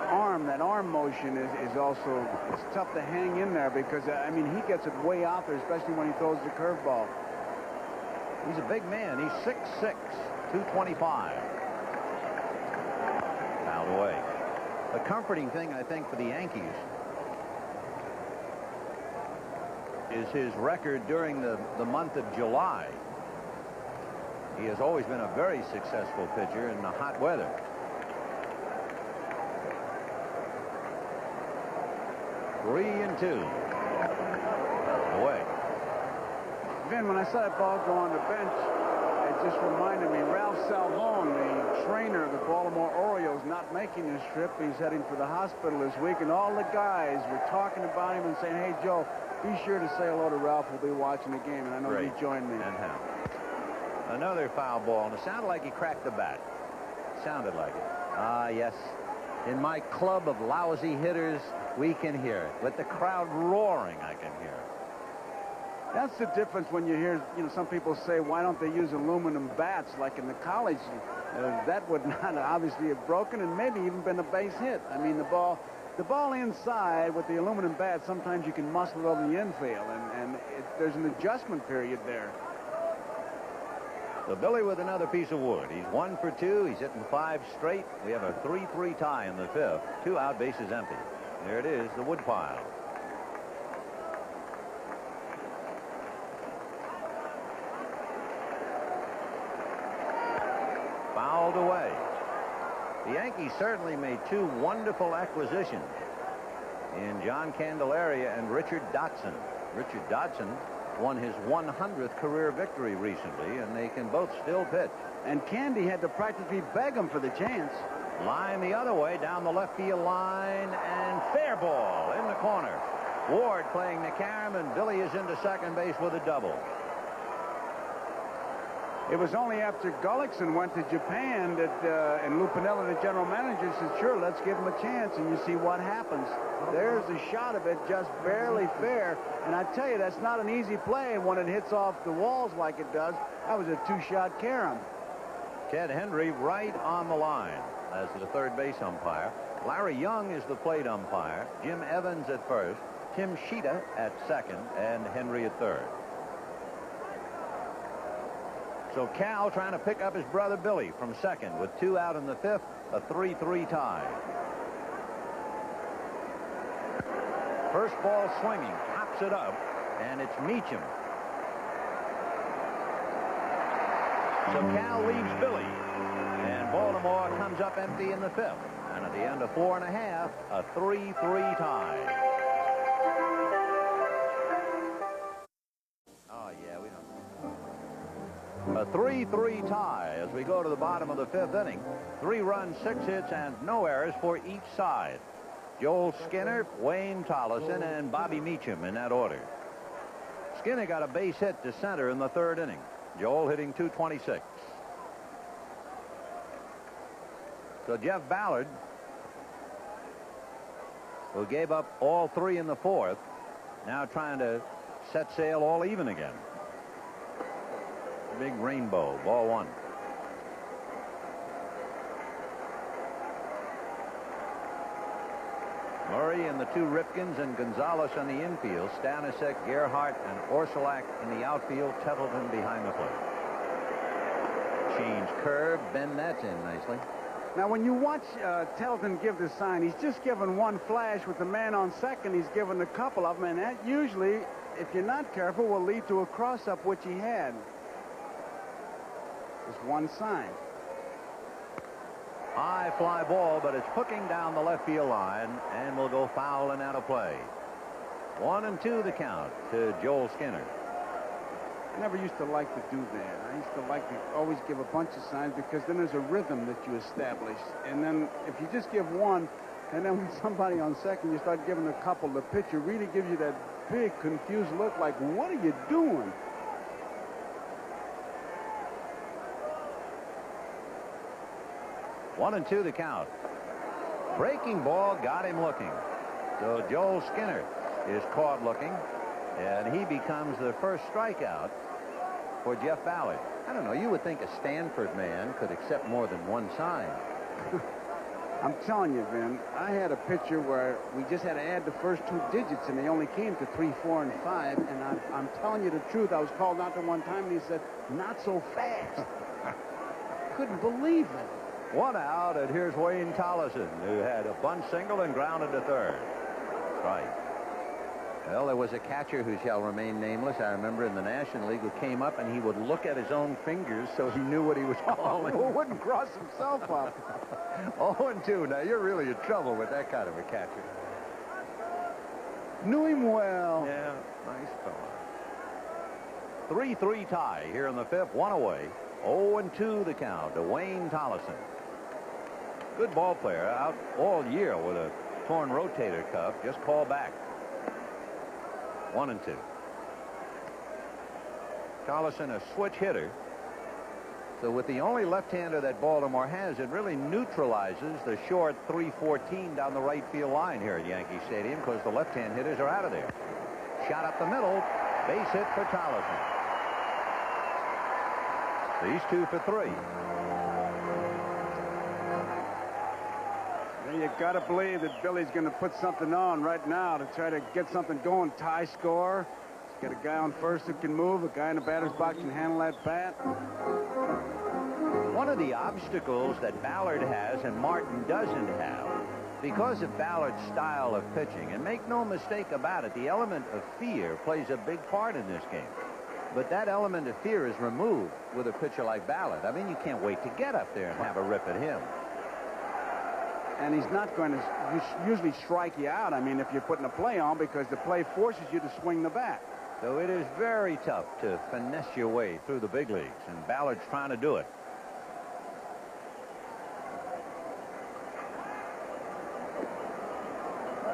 arm motion is also, it's tough to hang in there because, I mean, he gets it way out there, especially when he throws the curveball. He's a big man. He's 6'6", 225. Fouled away. A comforting thing, I think, for the Yankees is his record during the month of July. He has always been a very successful pitcher in the hot weather. Three and 2. Away. Vin, when I saw that ball go on the bench, just reminded me, Ralph Salvone, the trainer of the Baltimore Orioles, not making his trip. He's heading for the hospital this week, and all the guys were talking about him and saying, hey, Joe, be sure to say hello to Ralph. We'll be watching the game, and I know he joined me. And how? Another foul ball, and it sounded like he cracked the bat. Sounded like it. Ah, yes. In my club of lousy hitters, we can hear it. With the crowd roaring, I can hear it. That's the difference when you hear, some people say, why don't they use aluminum bats like in the college? That would not obviously have broken and maybe even been a base hit. I mean, the ball inside with the aluminum bat, sometimes you can muscle it over the infield, and there's an adjustment period there. So Billy with another piece of wood. He's 1 for 2. He's hitting 5 straight. We have a 3-3 tie in the 5th. 2 out, bases empty. There it is, the wood pile. Fouled away. The Yankees certainly made 2 wonderful acquisitions in John Candelaria and Richard Dotson. Richard Dotson won his 100th career victory recently, and they can both still pitch. And Candy had to practically beg him for the chance. Line the other way down the left field line, and fair ball in the corner. Ward playing the carom, and Billy is into second base with a double. It was only after Gullickson went to Japan that, and Lou Piniella, the general manager, said, sure, let's give him a chance, and you see what happens. There's a shot of it, just barely fair. And I tell you, that's not an easy play when it hits off the walls like it does. That was a 2-shot carom. Ted Hendry right on the line as the third base umpire. Larry Young is the plate umpire. Jim Evans at first. Tim Sheeta at second, and Henry at third. So Cal trying to pick up his brother Billy from second with 2 out in the 5th, a 3-3 tie. First ball swinging, pops it up, and it's Meacham. So Cal leaves Billy, and Baltimore comes up empty in the 5th. And at the end of 4 1/2, a 3-3 tie. A 3-3 tie as we go to the bottom of the 5th inning. 3 runs, 6 hits, and no errors for each side. Joel Skinner, Wayne Tollison, and Bobby Meacham in that order. Skinner got a base hit to center in the 3rd inning. Joel hitting .226. So Jeff Ballard, who gave up all 3 in the 4th, now trying to set sail all even again. Big rainbow, ball 1. Murray and the 2 Ripkins and Gonzalez on the infield. Stanisic, Gerhardt, and Orsulak in the outfield. Tettleton behind the plate. Change curve, bend that in nicely. Now, when you watch Tettleton give the sign, he's just given one flash with the man on second. He's given a couple of them, and that usually, if you're not careful, will lead to a cross-up, which he had. Just one sign. High fly ball, but it's hooking down the left field line and will go foul and out of play. 1-2 the count to Joel Skinner. I never used to like to do that. I used to like to always give a bunch of signs because then there's a rhythm that you establish. And then if you just give one, and then when somebody on second, you start giving a couple, the pitcher really gives you that big confused look like, what are you doing? 1-2 the count. Breaking ball got him looking. So Joel Skinner is caught looking, and he becomes the first strikeout for Jeff Ballard. I don't know, you would think a Stanford man could accept more than one sign. I'm telling you, Vin, I had a pitcher where we just had to add the first 2 digits, and they only came to 3, 4, and 5, and I'm telling you the truth. I was called out there one time, and he said, not so fast. Couldn't believe it. 1 out, and here's Wayne Tollison, who had a bunt single and grounded to third. Right. Well, there was a catcher who shall remain nameless, I remember, in the National League, who came up and he would look at his own fingers so he knew what he was calling. Who wouldn't cross himself up. 0-2. Now, you're really in trouble with that kind of a catcher. Knew him well. Yeah, nice fellow. 3-3 tie here in the 5th, 1 away. 0-2 the count to Wayne Tollison. Good ball player, out all year with a torn rotator cuff. Just call back. 1-2. Tollison, a switch hitter. So with the only left-hander that Baltimore has, it really neutralizes the short 314 down the right field line here at Yankee Stadium, because the left-hand hitters are out of there. Shot up the middle. Base hit for Tollison. These 2 for 3. You got to believe that Billy's going to put something on right now to try to get something going. Tie score. He's got a guy on first who can move. A guy in the batter's box can handle that bat. One of the obstacles that Ballard has and Martin doesn't have, because of Ballard's style of pitching, and make no mistake about it, the element of fear plays a big part in this game. But that element of fear is removed with a pitcher like Ballard. I mean, you can't wait to get up there and have a rip at him. And he's not going to usually strike you out, I mean, if you're putting a play on, because the play forces you to swing the bat. So it is very tough to finesse your way through the big leagues, and Ballard's trying to do it.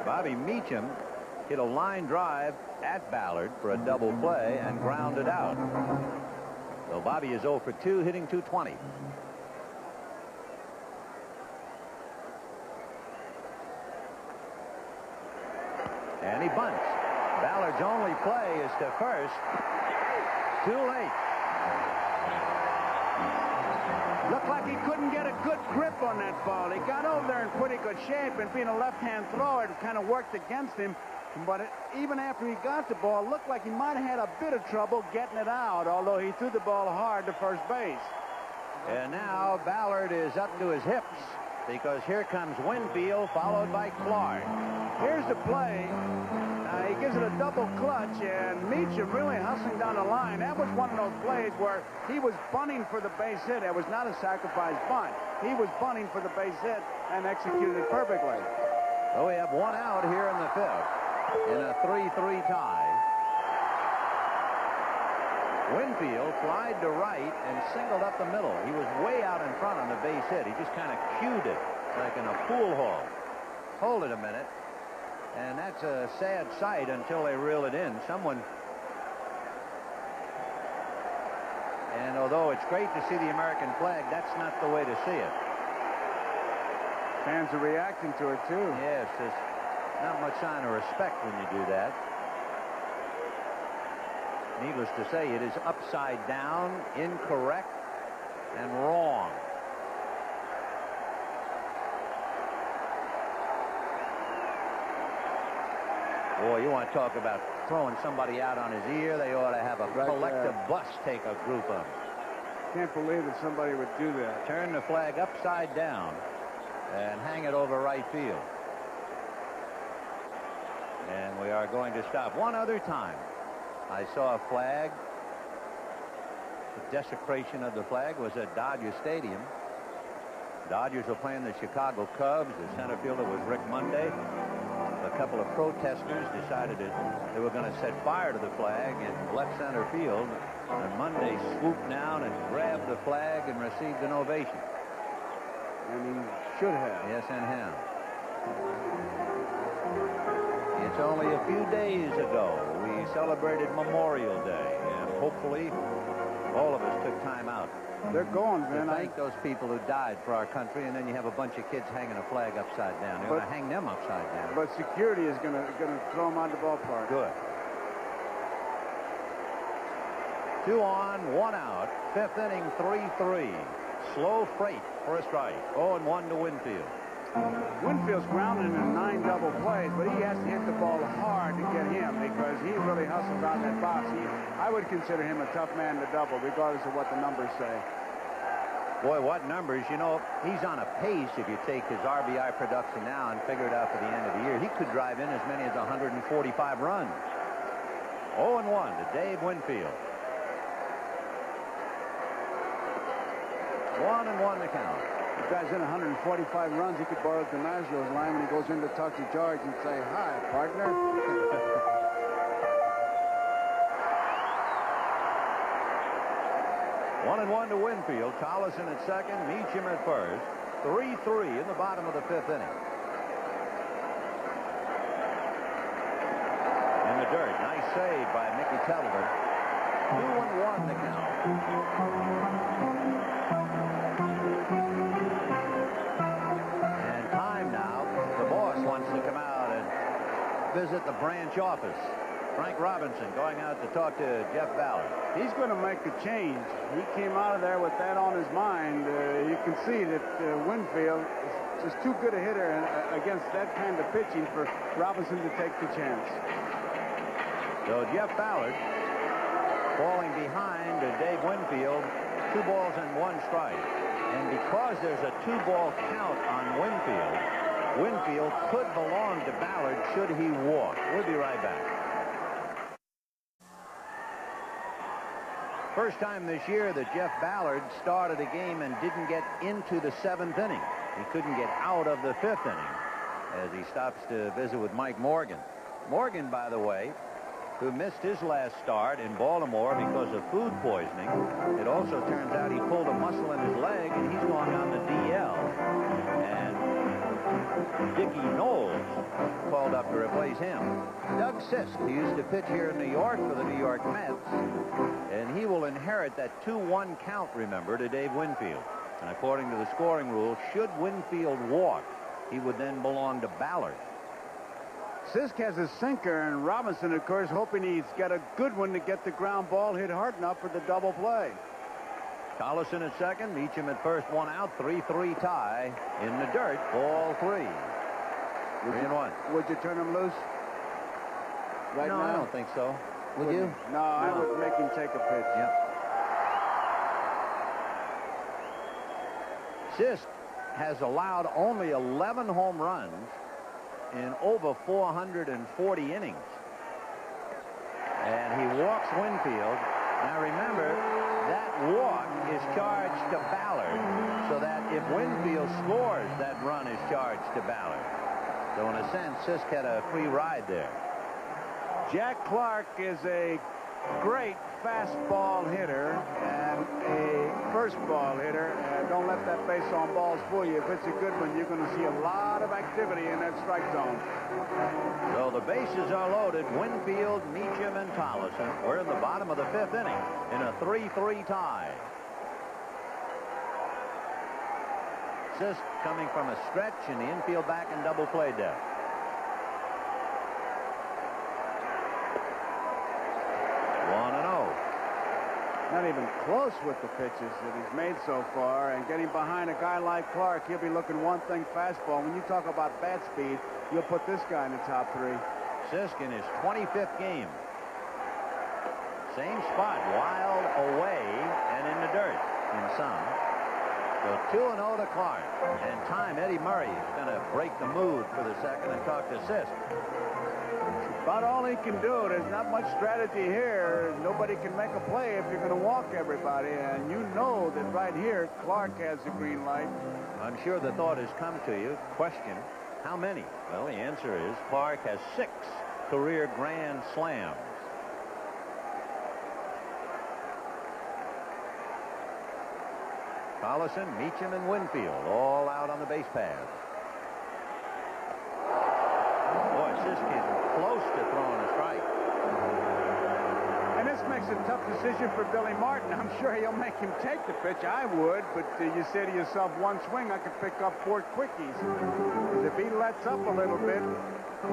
Bobby Meacham hit a line drive at Ballard for a double play and grounded out. So Bobby is 0 for 2, hitting .220. And he bunts. Ballard's only play is to first. Too late. Looked like he couldn't get a good grip on that ball. He got over there in pretty good shape, and being a left-hand thrower, it kind of worked against him. But even after he got the ball, it looked like he might have had a bit of trouble getting it out, although he threw the ball hard to first base. And now Ballard is up to his hips, because here comes Winfield, followed by Clark. Here's the play. He gives it a double clutch, and Meacham really hustling down the line. That was one of those plays where he was bunting for the base hit. It was not a sacrifice bunt. He was bunting for the base hit and executed it perfectly. So we have 1 out here in the 5th in a 3-3 tie. Winfield flied to right and singled up the middle. He was way out in front on the base hit. He just kind of cued it like in a pool hall. Hold it a minute. And that's a sad sight until they reel it in. And although it's great to see the American flag, that's not the way to see it. Fans are reacting to it, too. Yes, there's not much sign of respect when you do that. Needless to say, it is upside down, incorrect, and wrong. Boy, you want to talk about throwing somebody out on his ear. They ought to have a collective bus take a group of them. Can't believe that somebody would do that. Turn the flag upside down and hang it over right field. And we are going to stop. One other time I saw a flag. The desecration of the flag was at Dodger Stadium. Dodgers were playing the Chicago Cubs. The center fielder was Rick Monday. A couple of protesters decided that they were going to set fire to the flag in left center field. And Monday swooped down and grabbed the flag and received an ovation. And he should have. Yes, and him. It's only a few days ago we celebrated Memorial Day, and hopefully all of us took time out. They're going, man. To thank those people who died for our country, and then you have a bunch of kids hanging a flag upside down. They're going to hang them upside down. But security is going to throw them out the ballpark. Good. 2 on, 1 out. 5th inning, 3-3. Slow freight for a strike. 0-1 to Winfield. Winfield's grounded in 9 double plays, but he has to hit the ball hard to get him because he really hustles around that box. I would consider him a tough man to double, regardless of what the numbers say. Boy, what numbers. You know, he's on a pace if you take his RBI production now and figure it out for the end of the year. He could drive in as many as 145 runs. 0-1 to Dave Winfield. 1-1 to count. The guy's in 145 runs. He could borrow DiMaggio's line when he goes in to talk to George and say, "Hi, partner." 1-1 to Winfield. Collison at second, Meacham at first. 3-3 in the bottom of the 5th inning. In the dirt, nice save by Mickey Tettleman. 2-1 the count. And time now. The boss wants to come out and visit the branch office. Frank Robinson going out to talk to Jeff Ballard. He's going to make a change. He came out of there with that on his mind. You can see that Winfield is just too good a hitter against that kind of pitching for Robinson to take the chance. So Jeff Ballard falling behind Dave Winfield, 2 balls and 1 strike. And because there's a 2-ball count on Winfield, Winfield could belong to Ballard should he walk. We'll be right back. First time this year that Jeff Ballard started a game and didn't get into the 7th inning. He couldn't get out of the 5th inning as he stops to visit with Mike Morgan. Morgan, by the way, who missed his last start in Baltimore because of food poisoning. It also turns out he pulled a muscle in his leg, and he's going on the DL. And Dickie Knowles called up to replace him. Doug Sisk, who used to pitch here in New York for the New York Mets, and he will inherit that 2-1 count, remember, to Dave Winfield. And according to the scoring rule, should Winfield walk, he would then belong to Ballard. Sisk has a sinker, and Robinson, of course, hoping he's got a good one to get the ground ball hit hard enough for the double play. Collison at second, Meacham at first, 1 out, 3-3 tie in the dirt, ball 3. 3-1. Would you turn him loose? Right no, now? I don't think so. Would you? No, I would make him take a pitch. Yep. Sisk has allowed only 11 home runs in over 440 innings. And he walks Winfield. Now remember, that walk is charged to Ballard, so that if Winfield scores, that run is charged to Ballard. So in a sense, Sisk had a free ride there. Jack Clark is a great fastball hitter and a first ball hitter. Don't let that base on balls fool you. If it's a good one, you're going to see a lot of activity in that strike zone. So the bases are loaded. Winfield, Meacham, and Collison. We're in the bottom of the 5th inning in a 3-3 tie. Sisk coming from a stretch in the infield back and double play depth. Not even close with the pitches that he's made so far, and getting behind a guy like Clark, he'll be looking one thing fastball. When you talk about bat speed, you'll put this guy in the top 3. Sisk in his 25th game. Same spot, wild away and in the dirt in some. So 2-0 to Clark. And time, Eddie Murray is going to break the mood for the second and talk to Sisk. About all he can do. There's not much strategy here. Nobody can make a play if you're going to walk everybody. And you know that right here, Clark has the green light. I'm sure the thought has come to you. Question, how many? Well, the answer is Clark has 6 career grand slams. Collison, Meacham, and Winfield all out on the base paths. Boy, Sisk is close to throwing a strike. And this makes a tough decision for Billy Martin. I'm sure he'll make him take the pitch. I would, but you say to yourself, one swing, I could pick up 4 quickies. If he lets up a little bit,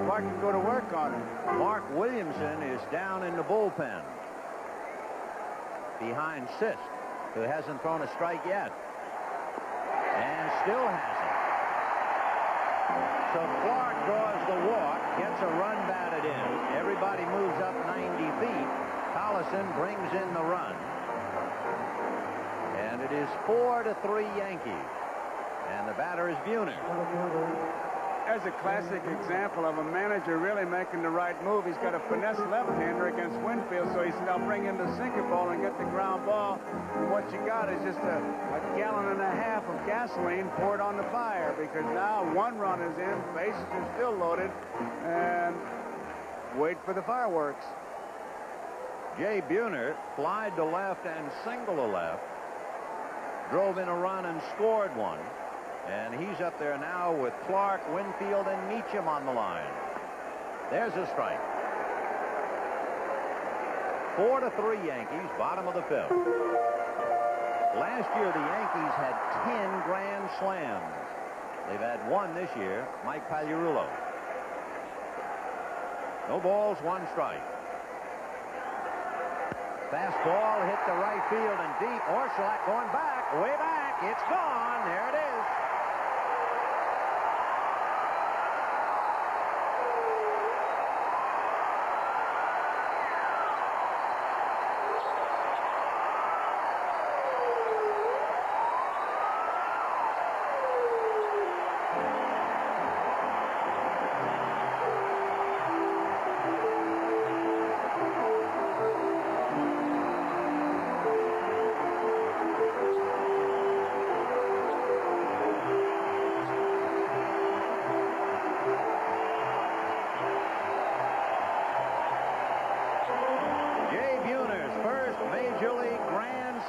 Clark can go to work on him. Mark Williamson is down in the bullpen behind Sisk, who hasn't thrown a strike yet. And still hasn't. So Clark draws the walk, gets a run batted in. Everybody moves up 90 feet. Collison brings in the run. And it is 4-3 Yankees. And the batter is Buhner. There's a classic example of a manager really making the right move. He's got a finesse left-hander against Winfield, so he said, I'll bring in the sinker ball and get the ground ball. And what you got is just a gallon and a half of gasoline poured on the fire, because now 1 run is in, bases are still loaded, and wait for the fireworks. Jay Buhner flied to left and single to left drove in a run and scored one. And he's up there now with Clark, Winfield, and Meacham on the line. There's a strike. 4-3 Yankees, bottom of the 5th. Last year, the Yankees had 10 grand slams. They've had one this year, Mike Pagliarulo. No balls, one strike. Fastball hit the right field and deep. Orsiak going back, way back. It's gone. There it is.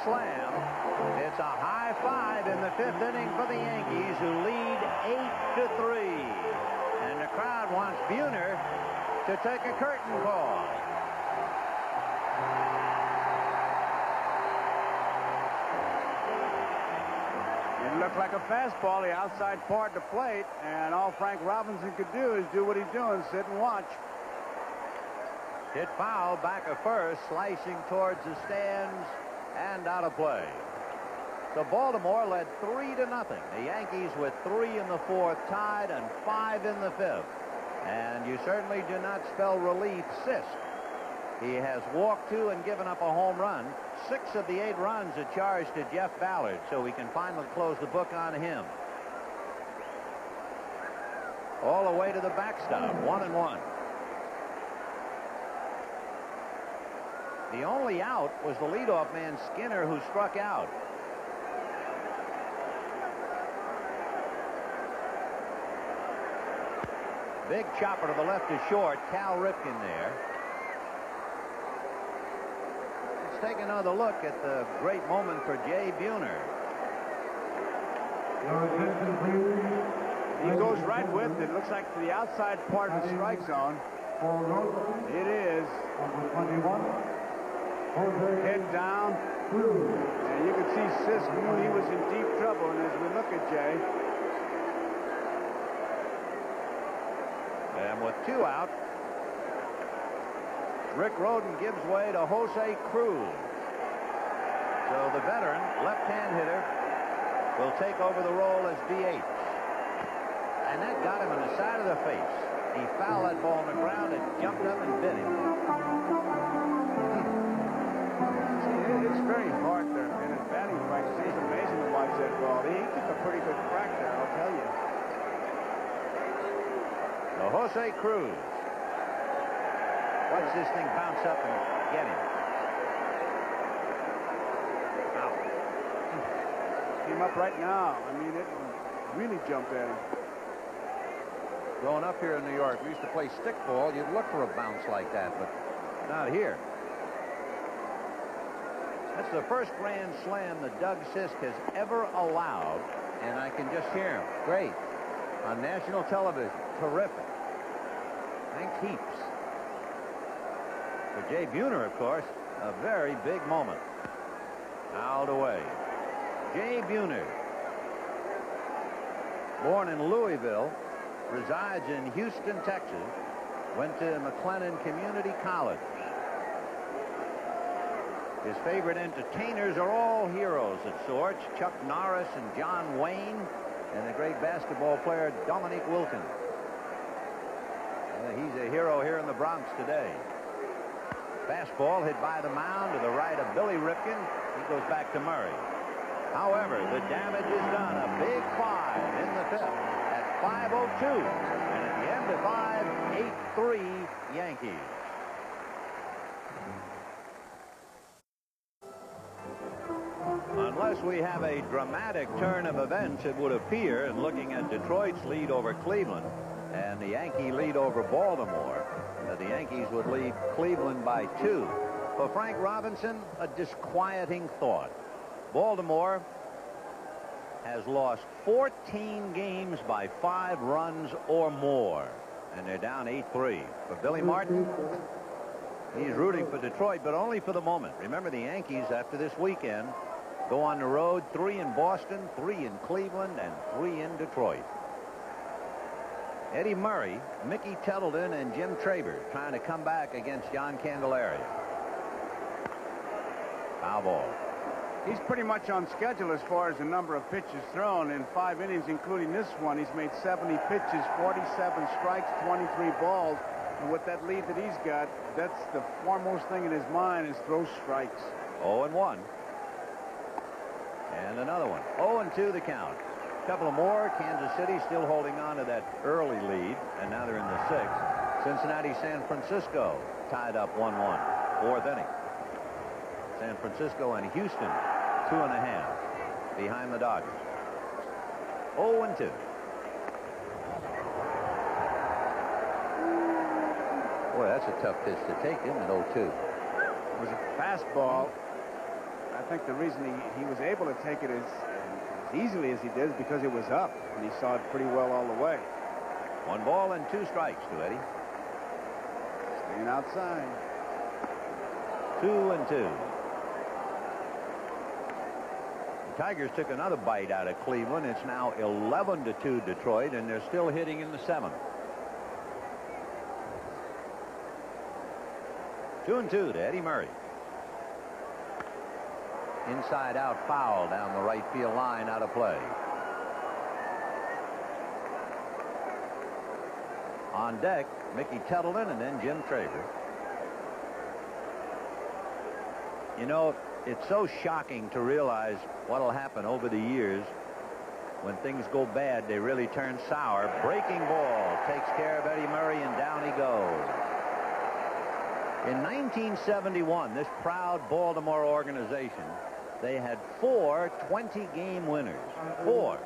Slam. It's a high five in the 5th inning for the Yankees, who lead 8-3. And the crowd wants Buhner to take a curtain call. It looked like a fastball, the outside part of the plate, and all Frank Robinson could do is do what he's doing, sit and watch. Hit foul back of first, slicing towards the stands and out of play. So Baltimore led 3-0. The Yankees with 3 in the 4th, tied, and 5 in the 5th. And you certainly do not spell relief, Sisk. He has walked 2 and given up a home run. 6 of the 8 runs are charged to Jeff Ballard, so we can finally close the book on him. All the way to the backstop, 1-1. The only out was the leadoff man, Skinner, who struck out. Big chopper to the left is short. Cal Ripken there. Let's take another look at the great moment for Jay Buhner. He goes right with it. Looks like to the outside part of the strike zone. It is. Head down. And you can see Sisk knew he was in deep trouble. And as we look at Jay. And with 2 out, Rick Rhoden gives way to Jose Cruz. So the veteran left-hand hitter will take over the role as DH. And that got him in the side of the face. He fouled that ball on the ground and jumped up and bit him. It's very hard there in his batting practice. It's amazing to watch that ball. He took a pretty good crack there, I'll tell you. So Jose Cruz. Watch this thing bounce up and get him. Out. Came up right now. I mean, it really jumped at him. Growing up here in New York, we used to play stickball. You'd look for a bounce like that, but not here. That's the first grand slam that Doug Sisk has ever allowed, and I can just hear him. Great. On national television. Terrific. Thanks heaps. For Jay Buhner, of course, a very big moment. Fouled away. Jay Buhner, born in Louisville, resides in Houston, Texas, went to McLennan Community College. His favorite entertainers are all heroes of sorts, Chuck Norris and John Wayne, and the great basketball player Dominique Wilkins. He's a hero here in the Bronx today. Fastball hit by the mound to the right of Billy Ripken. He goes back to Murray. However, the damage is done. A big 5 in the 5th at 5:02. And at the end of 5, 8-3 Yankees. Unless we have a dramatic turn of events, it would appear, in looking at Detroit's lead over Cleveland and the Yankee lead over Baltimore, that the Yankees would lead Cleveland by 2. For Frank Robinson, a disquieting thought. Baltimore has lost 14 games by 5 runs or more, and they're down 8-3. For Billy Martin, he's rooting for Detroit, but only for the moment. Remember, the Yankees, after this weekend, go on the road, 3 in Boston, 3 in Cleveland, and 3 in Detroit. Eddie Murray, Mickey Tettleton, and Jim Traber trying to come back against John Candelaria. Foul ball. He's pretty much on schedule as far as the number of pitches thrown. In 5 innings, including this one, he's made 70 pitches, 47 strikes, 23 balls. And with that lead that he's got, that's the foremost thing in his mind is throw strikes. 0-1. And another one. 0-2 the count. A couple of more. Kansas City still holding on to that early lead, and now they're in the 6th. Cincinnati, San Francisco tied up 1-1. 4th inning. San Francisco and Houston 2.5 behind the Dodgers. 0-2. Boy, that's a tough pitch to take him at 0-2. It was a fastball. I think the reason he was able to take it as easily as he did is because it was up, and he saw it pretty well all the way. 1 ball and 2 strikes to Eddie. Staying outside. 2-2. The Tigers took another bite out of Cleveland. It's now 11-2 Detroit, and they're still hitting in the 7th. 2-2 to Eddie Murray. Inside out foul down the right field line, out of play. On deck, Mickey Tettleton and then Jim Traber. You know, it's so shocking to realize what'll happen over the years. When things go bad, they really turn sour. Breaking ball takes care of Eddie Murray, and down he goes. In 1971, this proud Baltimore organization, they had 4 20-game winners. 4.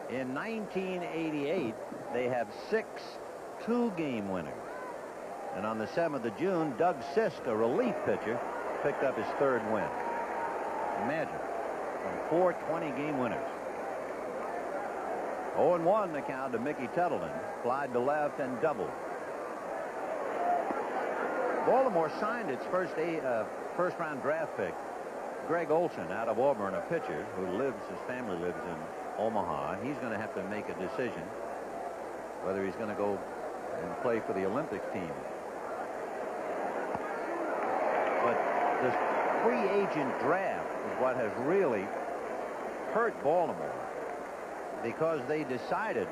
In 1988, they have 6 2-game winners. And on the 7th of June, Doug Sisk, a relief pitcher, picked up his 3rd win. Imagine, from 4 20-game winners. 0-1 the count to Mickey Tettleton. Flied to left and doubled. Baltimore signed its first-round draft pick, Greg Olson, out of Auburn, a pitcher his family lives in Omaha. He's going to have to make a decision whether he's going to go and play for the Olympics team. But this free agent draft is what has really hurt Baltimore, because they decided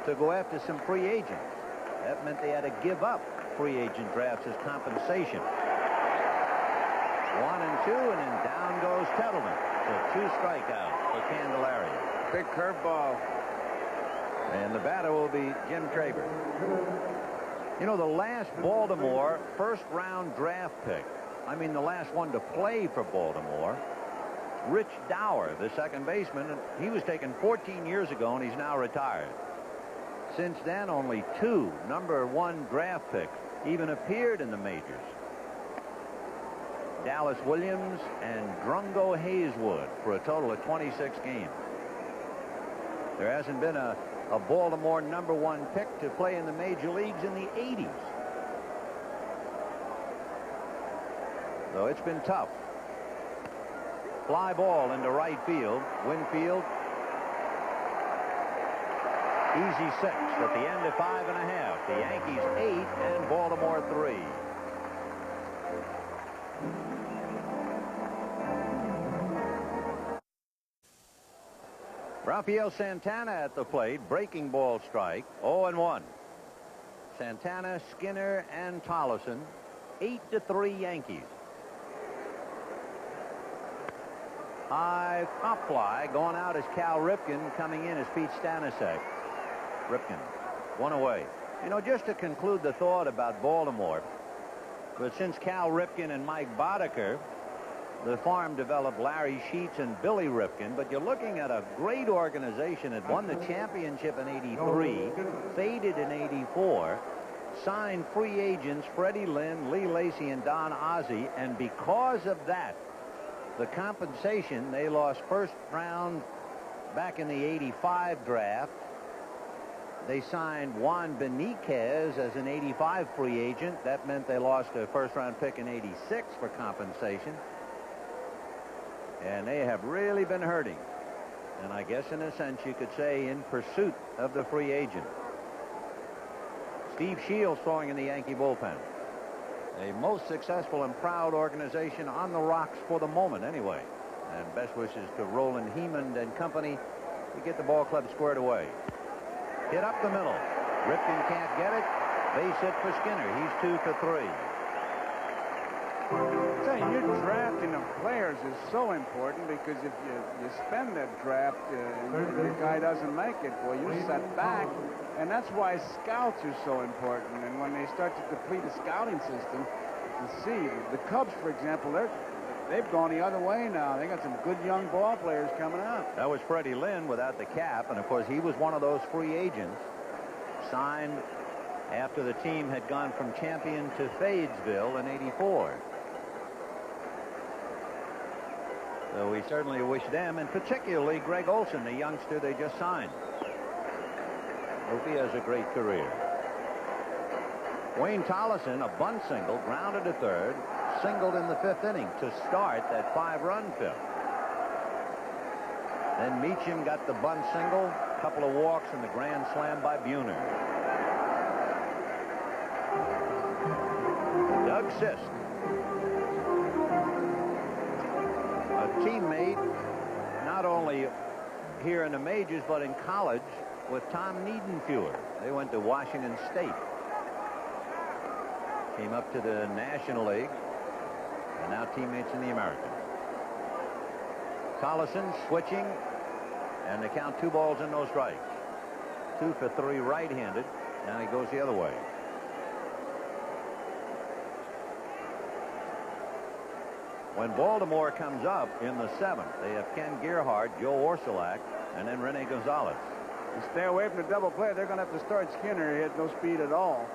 to go after some free agents. That meant they had to give up free agent drafts as compensation. 1-2, and then down goes Tettleton. So 2 strikeouts for Candelaria. Big curveball. And the batter will be Jim Traber. You know, the last Baltimore first-round draft pick, I mean the last one to play for Baltimore, Rich Dower, the second baseman, he was taken 14 years ago, and he's now retired. Since then, only 2 number 1 draft picks even appeared in the majors. Dallas Williams and Drungo Hayeswood for a total of 26 games. There hasn't been a Baltimore number 1 pick to play in the major leagues in the 80s. So it's been tough. Fly ball into right field. Winfield. Easy 6 at the end of 5.5. The Yankees 8 and Baltimore 3. Rafael Santana at the plate. Breaking ball strike. 0-1. Santana, Skinner, and Tolleson. 8-3 Yankees. High pop fly. Going out is Cal Ripken. Coming in is Pete Stanisek. Ripken, 1 away. You know, just to conclude the thought about Baltimore, but since Cal Ripken and Mike Boddicker, the farm developed Larry Sheets and Billy Ripken, but you're looking at a great organization that won the championship in '83, faded in '84, signed free agents Freddie Lynn, Lee Lacy, and Don Ozzie, and because of that, The compensation, they lost first round back in the '85 draft. They signed Juan Benitez as an '85 free agent. That meant they lost a first-round pick in '86 for compensation. And they have really been hurting. And I guess in a sense you could say in pursuit of the free agent. Steve Shields throwing in the Yankee bullpen. A most successful and proud organization on the rocks for the moment anyway. And best wishes to Roland Hemond and company to get the ball club squared away. Hit up the middle. Ripken can't get it. Base hit for Skinner. He's 2 for 3. Saying you're drafting of players is so important because if you spend that draft and the guy doesn't make it, well, you're set back. And that's why scouts are so important. And when they start to deplete the scouting system, you see the Cubs, for example, they've gone the other way now. They got some good young ball players coming out. That was Freddie Lynn without the cap, and of course he was one of those free agents signed after the team had gone from champion to Fadesville in '84. So we certainly wish them, and particularly Greg Olson, the youngster they just signed. Hope he has a great career. Wayne Tollison, a bunt single, grounded to third, singled in the 5th inning to start that 5-run fifth. Then Meacham got the bunt single, a couple of walks, and the grand slam by Buhner. Doug Sisk, a teammate not only here in the majors but in college with Tom Niedenfuer. They went to Washington State. Came up to the National League and now teammates in the American. Tollison switching, and they count 2 balls and no strikes. 2 for 3 right-handed. Now he goes the other way. When Baltimore comes up in the 7th, they have Ken Gerhardt, Joe Orsulak, and then Rene Gonzalez. To stay away from the double play, they're going to have to start Skinner. He had no speed at all.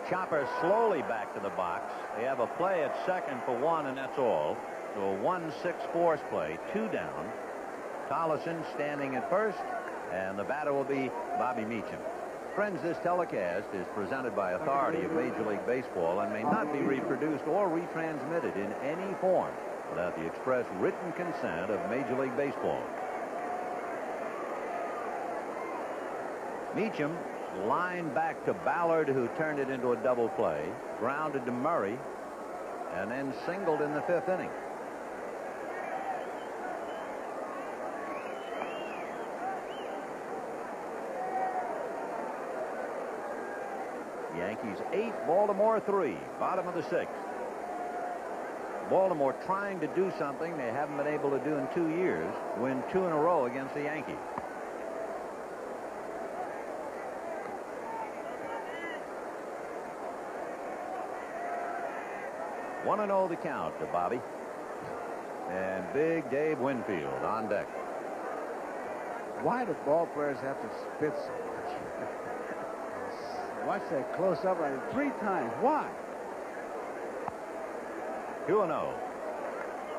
Chopper slowly back to the box. They have a play at second for 1, and that's all. So a 1-6 force play, 2 down. Tollison standing at first, and the batter will be Bobby Meacham. Friends, this telecast is presented by authority of Major League Baseball and may not be reproduced or retransmitted in any form without the express written consent of Major League Baseball. Meacham lined back to Ballard, who turned it into a double play, grounded to Murray, and then singled in the 5th inning. Yankees 8, Baltimore 3, bottom of the 6th. Baltimore trying to do something they haven't been able to do in 2 years, win 2 in a row against the Yankees. One and 0 the count to Bobby. And Big Dave Winfield on deck. Why do ball players have to spit so much? Watch that close up on it 3 times. Why? 2-0.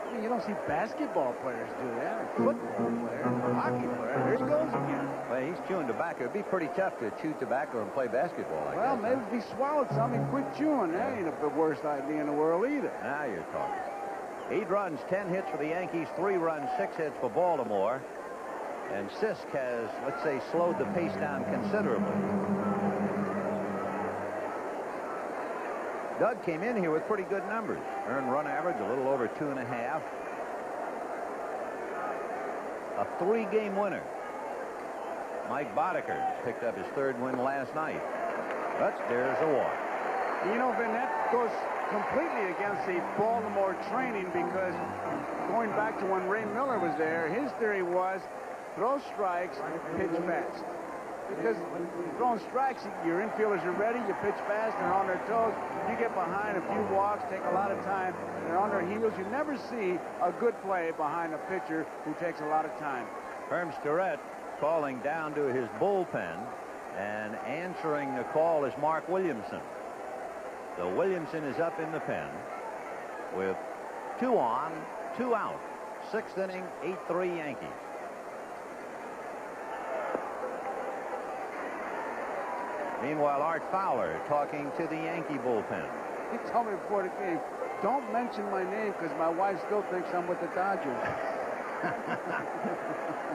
I mean, you don't see basketball players do that, or football players, or hockey players. There he goes again. Well, he's chewing tobacco. It'd be pretty tough to chew tobacco and play basketball, I well, guess. maybe if he swallowed something, quit chewing. That ain't the worst idea in the world either. Now you're talking. 8 runs, 10 hits for the Yankees, 3 runs, 6 hits for Baltimore. And Sisk has, let's say, slowed the pace down considerably. Doug came in here with pretty good numbers. Earned run average a little over 2.5. A 3-game winner. Mike Boddicker picked up his 3rd win last night. But there's a walk. You know, Vin, that goes completely against the Baltimore training because going back to when Ray Miller was there, his theory was throw strikes, pitch fast. Because throwing strikes, your infielders are ready, you pitch fast, they're on their toes, you get behind, a few walks, take a lot of time, they're on their heels. You never see a good play behind a pitcher who takes a lot of time. Herm Starrett calling down to his bullpen, and answering the call is Mark Williamson. So Williamson is up in the pen with 2 on, 2 out. 6th inning, 8-3 Yankees. Meanwhile, Art Fowler talking to the Yankee bullpen. He told me before the game, don't mention my name because my wife still thinks I'm with the Dodgers.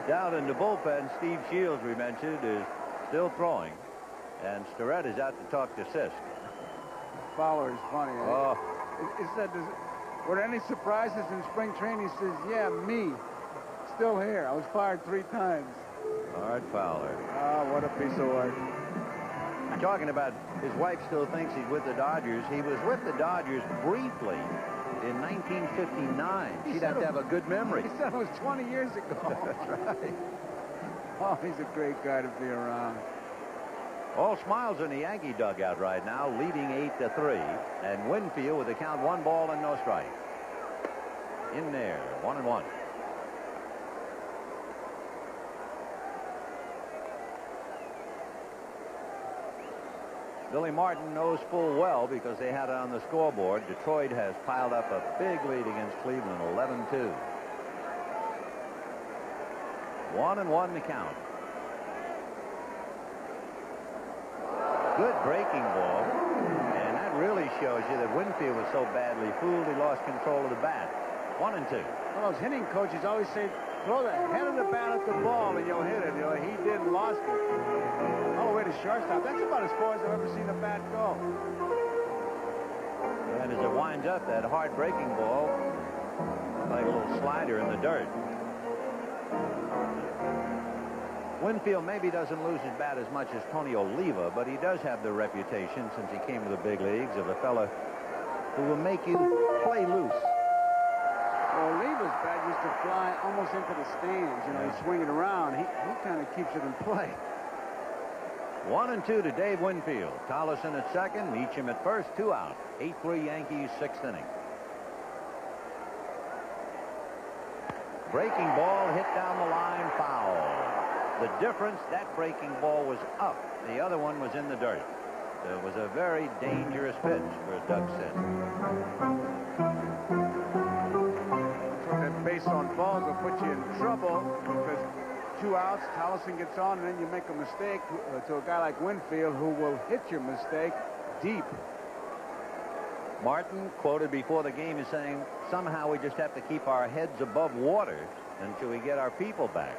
Down in the bullpen, Steve Shields, we mentioned, is still throwing. And Starrett is out to talk to Sisk. Fowler is funny. Oh. He said, were there any surprises in spring training? He says, yeah, me. Still here. I was fired 3 times. Art Fowler. Oh, what a piece of work. Talking about his wife still thinks he's with the Dodgers. He was with the Dodgers briefly in 1959. She'd have to have a good memory. He said it was 20 years ago. That's right. Oh, he's a great guy to be around. All smiles in the Yankee dugout right now, leading 8-3. And Winfield with the count 1 ball and no strike. In there, 1-1. Billy Martin knows full well because they had it on the scoreboard. Detroit has piled up a big lead against Cleveland, 11-2. 1-1 the count. Good breaking ball, and that really shows you that Winfield was so badly fooled he lost control of the bat. 1-2. Well, those hitting coaches always say, throw the head of the bat at the ball and you'll hit it. You know, he did, lost it. All the way to shortstop. That's about as far as I've ever seen a bat go. And as it winds up, that hard breaking ball, like a little slider in the dirt. Winfield maybe doesn't lose his bat as much as Tony Oliva, but he does have the reputation since he came to the big leagues of a fella who will make you play loose. Well, Oliva's bat used to fly almost into the stands. You know, he's swinging around. He kind of keeps it in play. 1-2 to Dave Winfield. Tollison at second, Meacham at first, 2 out. 8-3 Yankees, 6th inning. Breaking ball hit down the line, foul. The difference, that breaking ball was up. The other one was in the dirt. It was a very dangerous pitch for Doug Sisk. That base on balls will put you in trouble because 2 outs, Tollison gets on, and then you make a mistake to a guy like Winfield who will hit your mistake deep. Martin, quoted before the game, is saying, somehow we just have to keep our heads above water until we get our people back.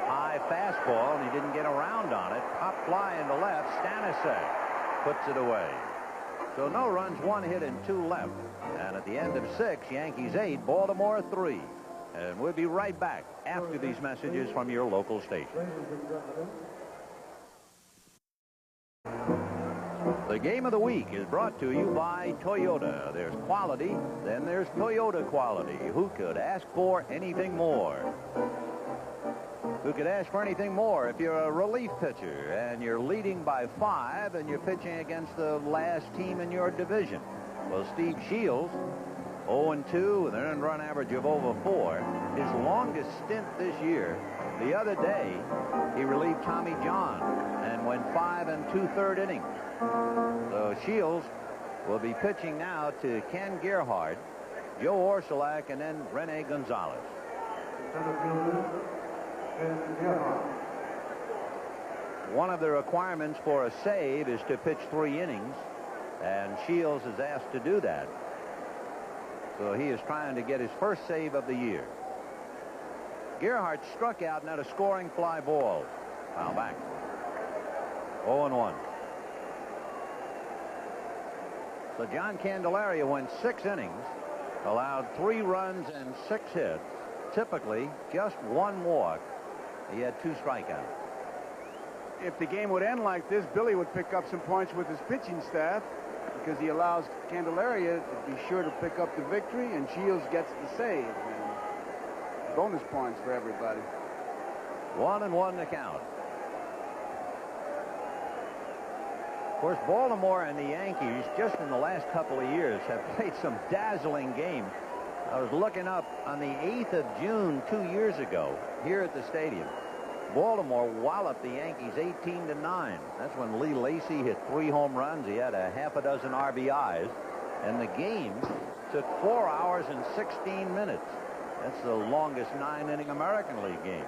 High fastball, and he didn't get around on it. Pop fly in the left. Stanisek puts it away. So no runs, 1 hit, and 2 left. And at the end of 6, Yankees 8, Baltimore 3. And we'll be right back after these messages from your local station. The game of the week is brought to you by Toyota. There's quality, then there's Toyota quality. Who could ask for anything more? Who could ask for anything more if you're a relief pitcher and you're leading by 5 and you're pitching against the last team in your division? Well, Steve Shields, 0-2 with an earned run average of over 4. His longest stint this year, the other day, he relieved Tommy John and went 5 2/3 innings. So Shields will be pitching now to Ken Gerhardt, Joe Orsulak, and then Rene Gonzalez. One of the requirements for a save is to pitch 3 innings, and Shields is asked to do that. So he is trying to get his first save of the year. Gerhardt struck out and had a scoring fly ball. Foul back. 0-1. So John Candelaria went 6 innings, allowed 3 runs and 6 hits. Typically, just 1 walk. He had 2 strikeouts. If the game would end like this, Billy would pick up some points with his pitching staff because he allows Candelaria to be sure to pick up the victory, and Shields gets the save. And bonus points for everybody. 1-1 the count. Of course, Baltimore and the Yankees, just in the last couple of years, have played some dazzling games. I was looking up on the 8th of June 2 years ago here at the stadium. Baltimore walloped the Yankees 18-9. That's when Lee Lacy hit 3 home runs. He had a half a dozen RBIs. And the game took 4 hours and 16 minutes. That's the longest 9-inning American League game.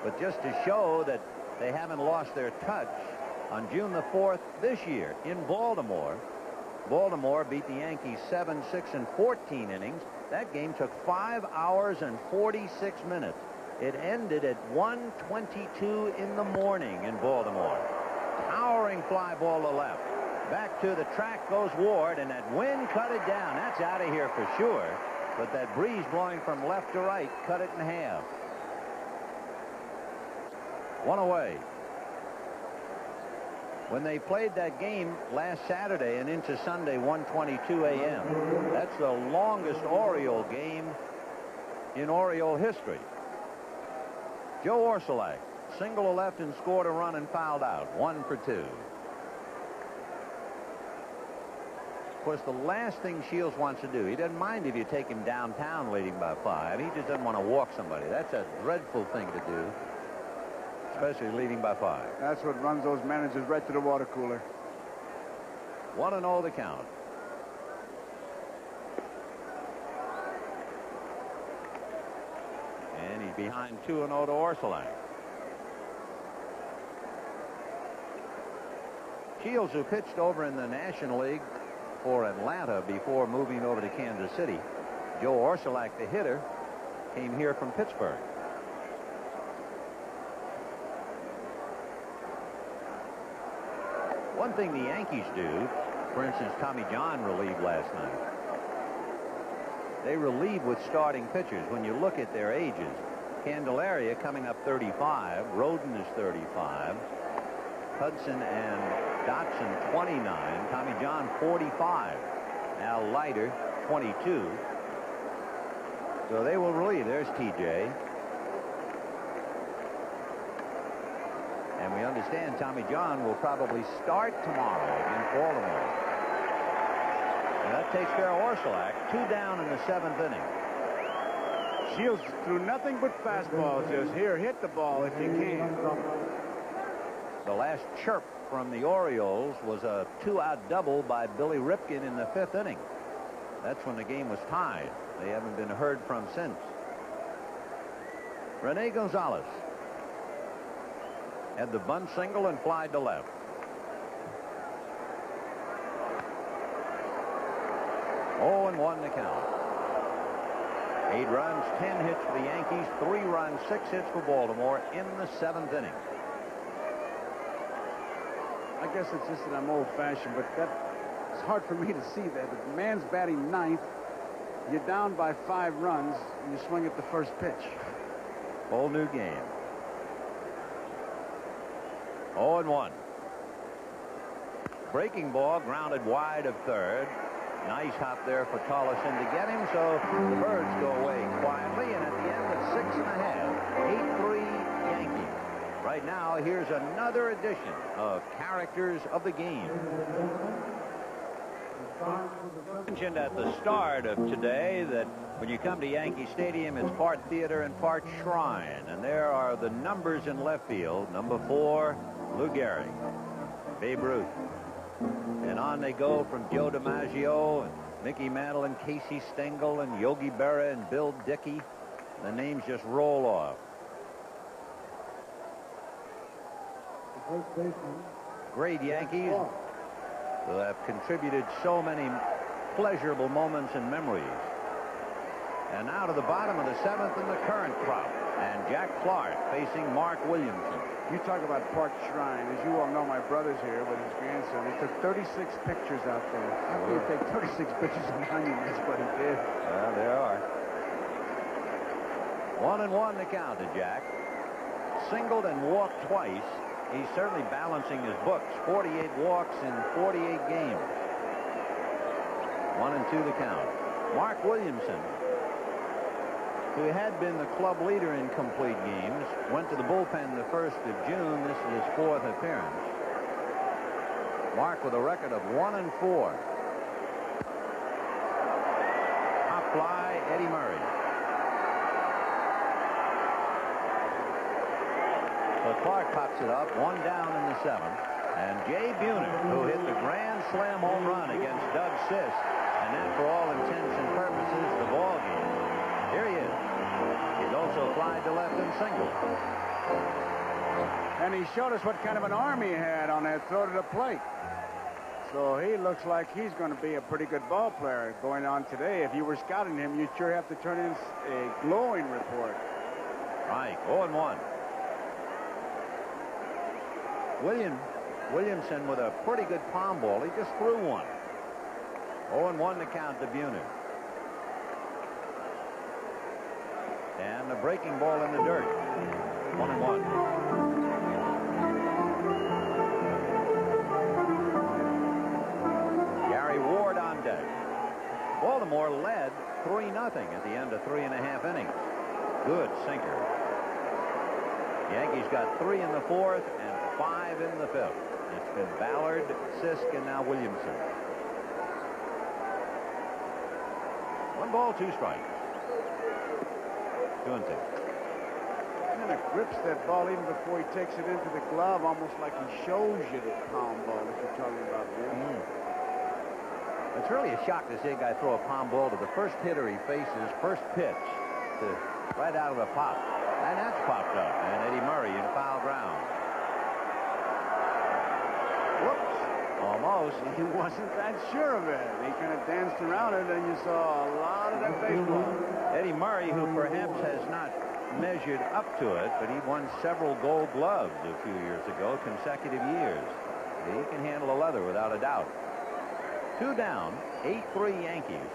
But just to show that they haven't lost their touch, on June the 4th this year in Baltimore, Baltimore beat the Yankees 7-6 in 14 innings. That game took 5 hours and 46 minutes. It ended at 1:22 in the morning in Baltimore. Towering fly ball to left. Back to the track goes Ward, and that wind cut it down. That's out of here for sure. But that breeze blowing from left to right cut it in half. 1 away. When they played that game last Saturday and into Sunday, 1:22 a.m. That's the longest Oriole game in Oriole history. Joe Orsolak, single to left and scored a run and fouled out. 1 for 2. Of course, the last thing Shields wants to do, he doesn't mind if you take him downtown leading by 5. He just doesn't want to walk somebody. That's a dreadful thing to do, especially leading by 5. That's what runs those managers right to the water cooler. 1-0 the count. And he's behind 2-0 to Orsolak. Shields, who pitched over in the National League for Atlanta before moving over to Kansas City. Joe Orsolak, the hitter, came here from Pittsburgh. One thing the Yankees do, for instance, Tommy John relieved last night. They relieve with starting pitchers. When you look at their ages, Candelaria coming up 35, Roden is 35, Hudson and Dotson 29, Tommy John 45, Al Leiter 22. So they will relieve. There's TJ. And we understand Tommy John will probably start tomorrow against Baltimore. And that takes care of Orsolak. 2 down in the 7th inning. Shields threw nothing but fastballs. Just here, hit the ball if you can. The last chirp from the Orioles was a 2-out double by Billy Ripken in the 5th inning. That's when the game was tied. They haven't been heard from since. Rene Gonzalez had the bunt single and flied to left. Oh, and 1 to count. 8 runs, 10 hits for the Yankees, 3 runs, 6 hits for Baltimore in the 7th inning. I guess it's just that I'm old-fashioned, but it's hard for me to see that. If the man's batting 9th, you're down by 5 runs, and you swing at the first pitch. Whole new game. 0-1. Breaking ball grounded wide of third. Nice hop there for Tollison to get him, so the Birds go away quietly, and at the end of 6 1/2, 8-3 Yankees. Right now, here's another edition of Characters of the Game. Mentioned at the start of today that when you come to Yankee Stadium, it's part theater and part shrine, and there are the numbers in left field. Number 4, Lou Gehrig, Babe Ruth. And on they go from Joe DiMaggio and Mickey Mantle and Casey Stengel and Yogi Berra and Bill Dickey. The names just roll off. Great Yankees who have contributed so many pleasurable moments and memories. And now to the bottom of the 7th in the current crop. And Jack Clark facing Mark Williamson. You talk about Park Shrine. As you all know, my brother's here with his grandson. He took 36 pictures out there. How can you take 36 pictures of monuments? But he did. Well, there are. 1-1 to count to Jack. Singled and walked twice. He's certainly balancing his books. 48 walks in 48 games. 1-2 to count. Mark Williamson, who had been the club leader in complete games, went to the bullpen the 1st of June. This is his 4th appearance. Mark with a record of 1-4. Hop fly, Eddie Murray. So Clark pops it up, 1 down in the 7th. And Jay Buhner, who hit the grand slam home run against Doug Sisk, and that, for all intents and purposes, the ball game. Here he is. He's also flied to left and single. And he showed us what kind of an arm he had on that throw to the plate. So he looks like he's going to be a pretty good ball player going on today. If you were scouting him, you'd sure have to turn in a glowing report. Right, 0-1. Williamson with a pretty good palm ball. He just threw one. 0-1 to count to Buhner. And a breaking ball in the dirt. 1-1. Gary Ward on deck. Baltimore led 3-0 at the end of 3.5 innings. Good sinker. Yankees got 3 in the 4th and 5 in the 5th. It's been Ballard, Sisk, and now Williamson. 1 ball, 2 strikes. 2-2. Kind of grips that ball even before he takes it into the glove, almost like he shows you the palm ball that you're talking about, Bill. It's really a shock to see a guy throw a palm ball to the first hitter he faces, first pitch, right out of the pop. And that's popped up. And Eddie Murray in foul ground. Whoops. Almost. He wasn't that sure of it. He kind of danced around it, and you saw a lot of that baseball. Eddie Murray, who perhaps has not measured up to it, but he won several Gold Gloves a few years ago, consecutive years. He can handle a leather without a doubt. 2 down, 8-3 Yankees.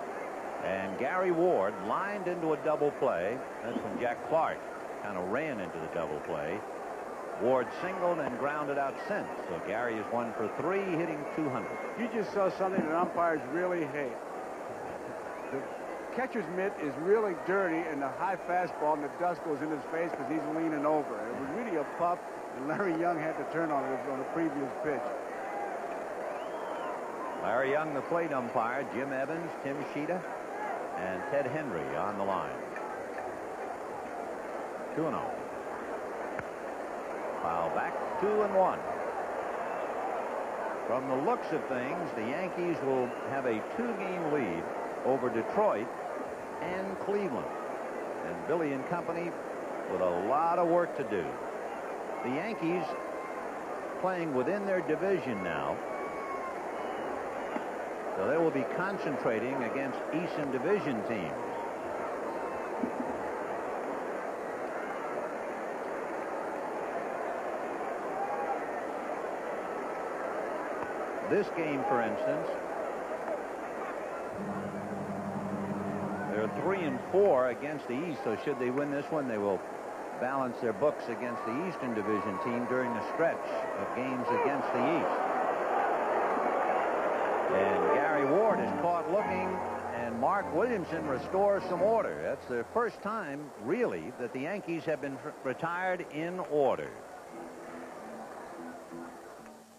And Gary Ward lined into a double play. That's when Jack Clark kind of ran into the double play. Ward singled and grounded out since. So Gary is 1 for 3, hitting .200. You just saw something that umpires really hate. The catcher's mitt is really dirty, and the high fastball and the dust goes in his face because he's leaning over. It was really a puff, and Larry Young had to turn on it on a previous pitch. Larry Young, the plate umpire, Jim Evans, Tim Sheeta, and Ted Henry on the line. 2-0. Foul back, 2-1. From the looks of things, the Yankees will have a 2-game lead over Detroit and Cleveland. And Billy and company with a lot of work to do. The Yankees playing within their division now. So they will be concentrating against Eastern Division teams. This game, for instance, they're 3-4 against the East, so should they win this one, they will balance their books against the Eastern Division team during the stretch of games against the East. And Gary Ward is caught looking, and Mark Williamson restores some order. That's the first time, really, that the Yankees have been retired in order.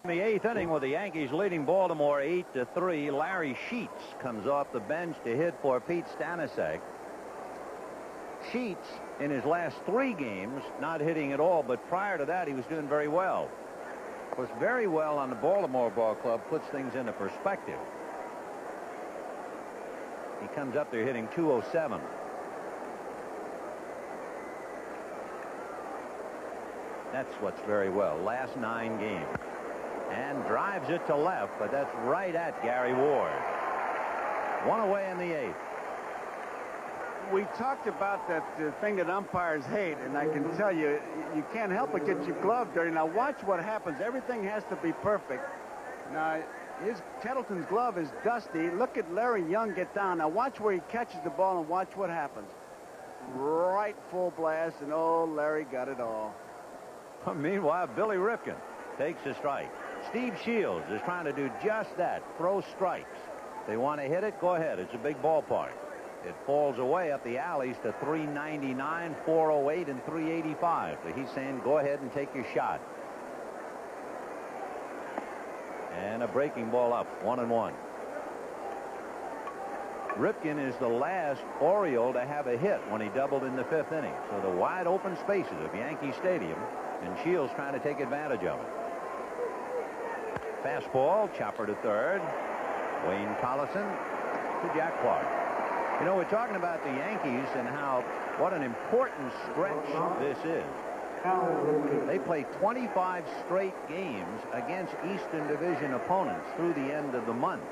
In the 8th inning, with the Yankees leading Baltimore 8-3, Larry Sheets comes off the bench to hit for Pete Stanisiak. Sheets, in his last 3 games, not hitting at all, but prior to that, he was doing very well. Of course, very well on the Baltimore ball club puts things into perspective. He comes up there hitting .207. That's what's very well. Last 9 games. And drives it to left, but that's right at Gary Ward. 1 away in the 8th. We talked about that thing that umpires hate, and I can tell you, you can't help but get your glove dirty. Now watch what happens. Everything has to be perfect. Now, Kettleton's glove is dusty. Look at Larry Young get down. Now watch where he catches the ball and watch what happens. Right full blast, and oh, Larry got it all. Meanwhile, Billy Ripken takes a strike. Steve Shields is trying to do just that, throw strikes. They want to hit it, go ahead. It's a big ballpark. It falls away up the alleys to 399, 408, and 385. So he's saying, go ahead and take your shot. And a breaking ball up, 1-1. Ripken is the last Oriole to have a hit when he doubled in the 5th inning. So the wide open spaces of Yankee Stadium And Shields trying to take advantage of it. Fastball, chopper to third. Wayne Collison to Jack Clark. You know, we're talking about the Yankees and what an important stretch this is. They play 25 straight games against Eastern Division opponents through the end of the month.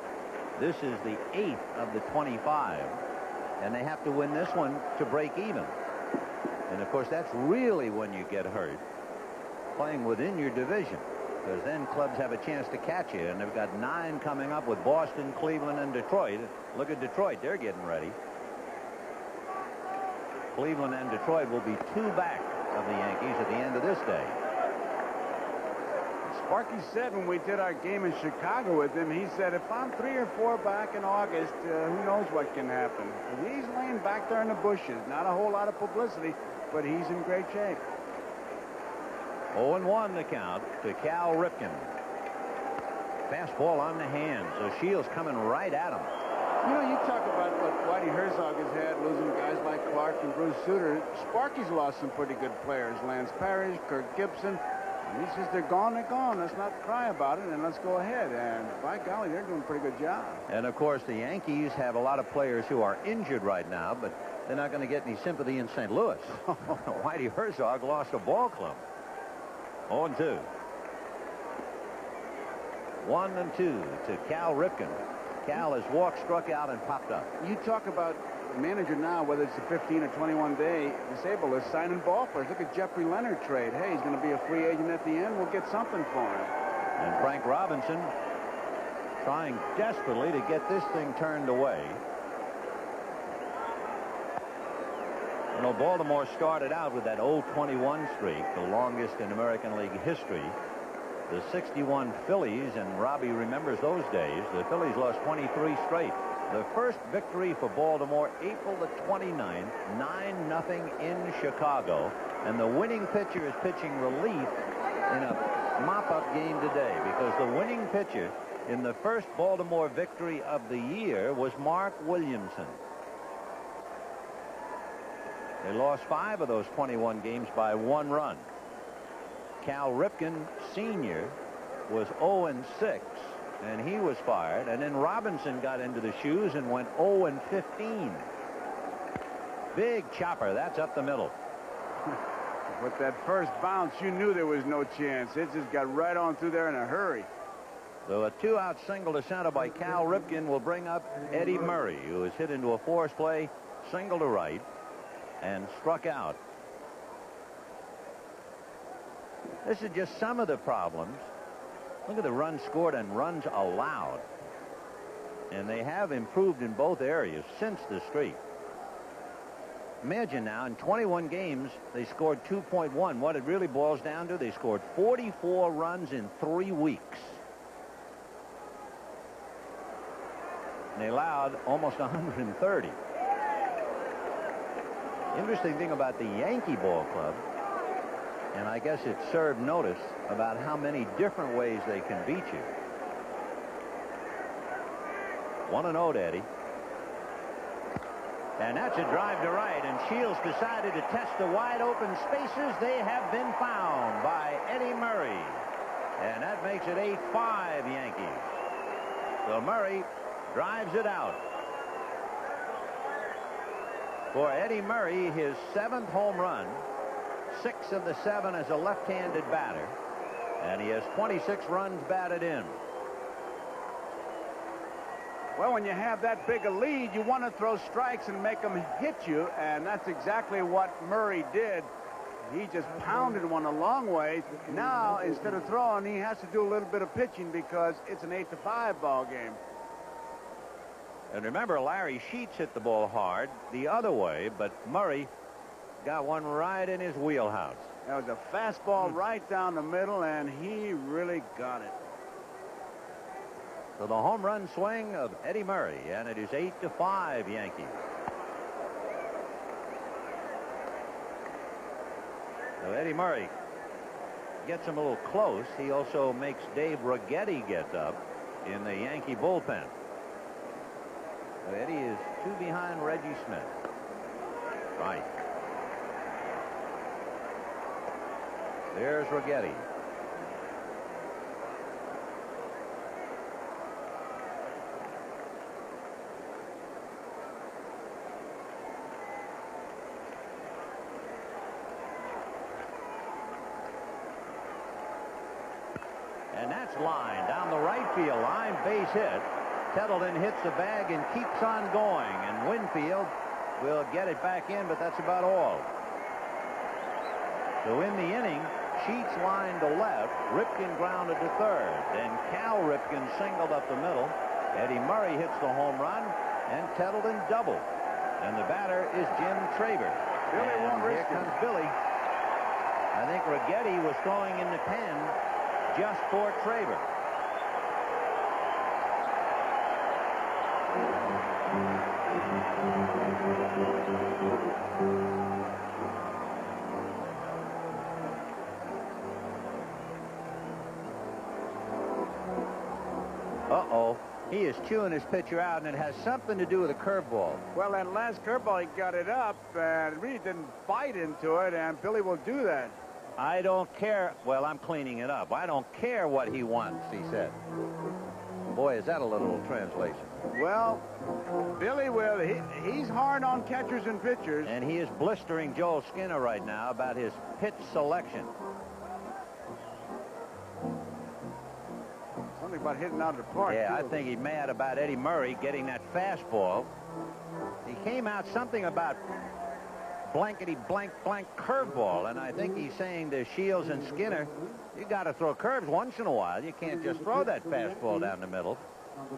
This is the 8th of the 25, and they have to win this one to break even. And of course, that's really when you get hurt, playing within your division, because then clubs have a chance to catch you, and they've got 9 coming up with Boston, Cleveland, and Detroit. Look at Detroit. They're getting ready. Cleveland and Detroit will be 2 back of the Yankees at the end of this day. Sparky said when we did our game in Chicago with him, he said, if I'm 3 or 4 back in August, who knows what can happen. He's laying back there in the bushes. Not a whole lot of publicity, but he's in great shape. 0-1 the count to Cal Ripken. Fastball on the hands. So Shields coming right at him. You know, you talk about what Whitey Herzog has had, losing guys like Clark and Bruce Sutter. Sparky's lost some pretty good players. Lance Parrish, Kirk Gibson. And he says they're gone, they're gone. Let's not cry about it, and let's go ahead. And by golly, they're doing a pretty good job. And, of course, the Yankees have a lot of players who are injured right now, but they're not going to get any sympathy in St. Louis. Whitey Herzog lost a ball club. 0-2. 1-2 to Cal Ripken. Cal has walked, struck out, and popped up. You talk about the manager now, whether it's a 15 or 21-day disabled list, signing ball players. Look at Jeffrey Leonard trade. Hey, he's going to be a free agent at the end. We'll get something for him. And Frank Robinson trying desperately to get this thing turned away. You know, Baltimore started out with that 0-21 streak, the longest in American League history. The 61 Phillies, and Robbie remembers those days, the Phillies lost 23 straight. The first victory for Baltimore, April the 29th, 9-0 in Chicago. And the winning pitcher is pitching relief in a mop-up game today, because the winning pitcher in the first Baltimore victory of the year was Mark Williamson. They lost 5 of those 21 games by 1 run. Cal Ripken Sr. was 0-6, and he was fired. And then Robinson got into the shoes and went 0-15. Big chopper. That's up the middle. With that first bounce, you knew there was no chance. It just got right on through there in a hurry. So a 2-out single to center by Cal Ripken will bring up Eddie Murray, who was hit into a force play, single to right, and struck out. This is just some of the problems. Look at the runs scored and runs allowed. And they have improved in both areas since the streak. Imagine now, in 21 games, they scored 2.1. What it really boils down to, they scored 44 runs in 3 weeks. And they allowed almost 130. Interesting thing about the Yankee ball club, and I guess it served notice about how many different ways they can beat you. 1-0 to Eddie. And that's a drive to right, and Shields decided to test the wide open spaces. They have been found by Eddie Murray. And that makes it 8-5 Yankees. So Murray drives it out. For Eddie Murray, his 7th home run, 6 of the 7 as a left-handed batter, and he has 26 runs batted in. Well, when you have that big a lead, you want to throw strikes and make them hit you, and that's exactly what Murray did. He just pounded one a long way. Now, instead of throwing, he has to do a little bit of pitching because it's an 8-5 ball game. And remember, Larry Sheets hit the ball hard the other way, but Murray got one right in his wheelhouse. That was a fastball right down the middle, and he really got it. So the home run swing of Eddie Murray, and it is 8-5 Yankees. So Eddie Murray gets him a little close. He also makes Dave Righetti get up in the Yankee bullpen. So Eddie is 2 behind Reggie Smith. Right. There's Righetti. And that's line down the right field line, base hit. Tettleton hits the bag and keeps on going, and Winfield will get it back in, but that's about all. So in the inning, Sheets lined to left, Ripken grounded to third, then Cal Ripken singled up the middle. Eddie Murray hits the home run, and Tettleton doubled. And the batter is Jim Traber. And here comes Billy. I think Righetti was throwing in the pen just for Traber. Uh-oh. He is chewing his pitcher out, and it has something to do with a curveball. Well, that last curveball, he got it up, and really didn't bite into it, and Billy will do that. I don't care. Well, I'm cleaning it up. I don't care what he wants, he said. Boy, is that a literal translation. Well, Billy will. He's hard on catchers and pitchers. And he is blistering Joel Skinner right now about his pitch selection. Something about hitting out of the park. Yeah, I think he's mad about Eddie Murray getting that fastball. He came out something about blankety blank curveball, and I think he's saying to Shields and Skinner, you got to throw curves once in a while. You can't just throw that fastball down the middle.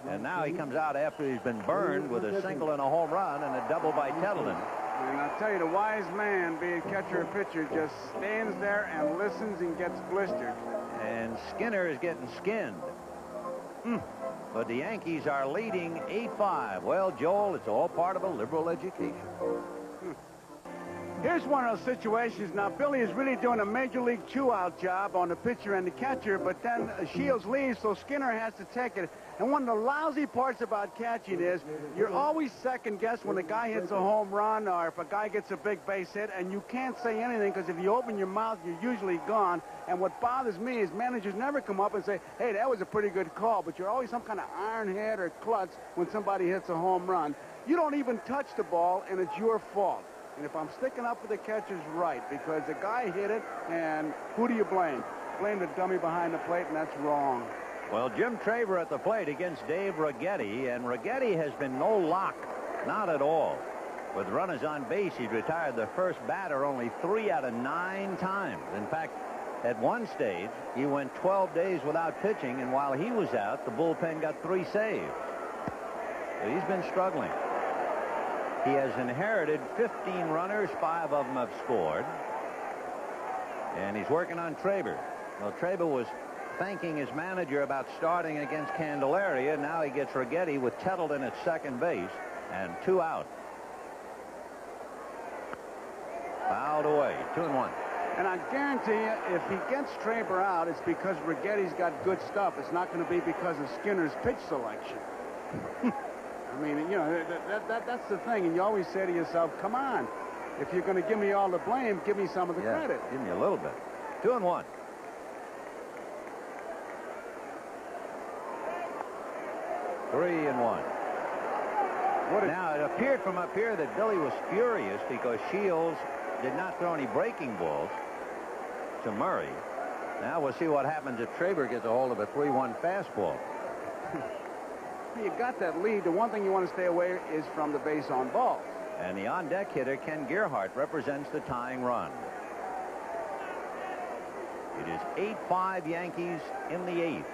And now he comes out after he's been burned with a single and a home run and a double by Tettleton. And I'll tell you, the wise man, being catcher or pitcher, just stands there and listens and gets blistered. And Skinner is getting skinned. But the Yankees are leading 8-5. Well, Joel, it's all part of a liberal education. Here's one of those situations. Now, Billy is really doing a major league chew-out job on the pitcher and the catcher, but then Shields leaves, so Skinner has to take it. And one of the lousy parts about catching is you're always second-guessed when a guy hits a home run or if a guy gets a big base hit, and you can't say anything because if you open your mouth, you're usually gone. And what bothers me is managers never come up and say, hey, that was a pretty good call, but you're always some kind of ironhead or klutz when somebody hits a home run. You don't even touch the ball, and it's your fault. And if I'm sticking up for the catcher's right, because the guy hit it, and who do you blame? Blame the dummy behind the plate, and that's wrong. Well, Jim Traver at the plate against Dave Righetti, and Righetti has been no lock, not at all. With runners on base, he's retired the first batter only 3 out of 9 times. In fact, at one stage, he went 12 days without pitching, and while he was out, the bullpen got 3 saves. So he's been struggling. He has inherited 15 runners, 5 of them have scored. And he's working on Traber. Well, Traber was thanking his manager about starting against Candelaria. Now he gets Righetti with Tettleton at second base and 2 out. Fouled away, 2-1. And I guarantee you, if he gets Traber out, it's because Righetti's got good stuff. It's not going to be because of Skinner's pitch selection. I mean, you know, that's the thing. And you always say to yourself, come on. If you're going to give me all the blame, give me some of the credit. Give me a little bit. 2-1. Three and 1. Now, it appeared from up here that Billy was furious because Shields did not throw any breaking balls to Murray. Now we'll see what happens if Traber gets a hold of a 3-1 fastball. You got that lead. The one thing you want to stay away is from the base on balls. And the on-deck hitter, Ken Gerhardt, represents the tying run. It is 8-5 Yankees in the 8th.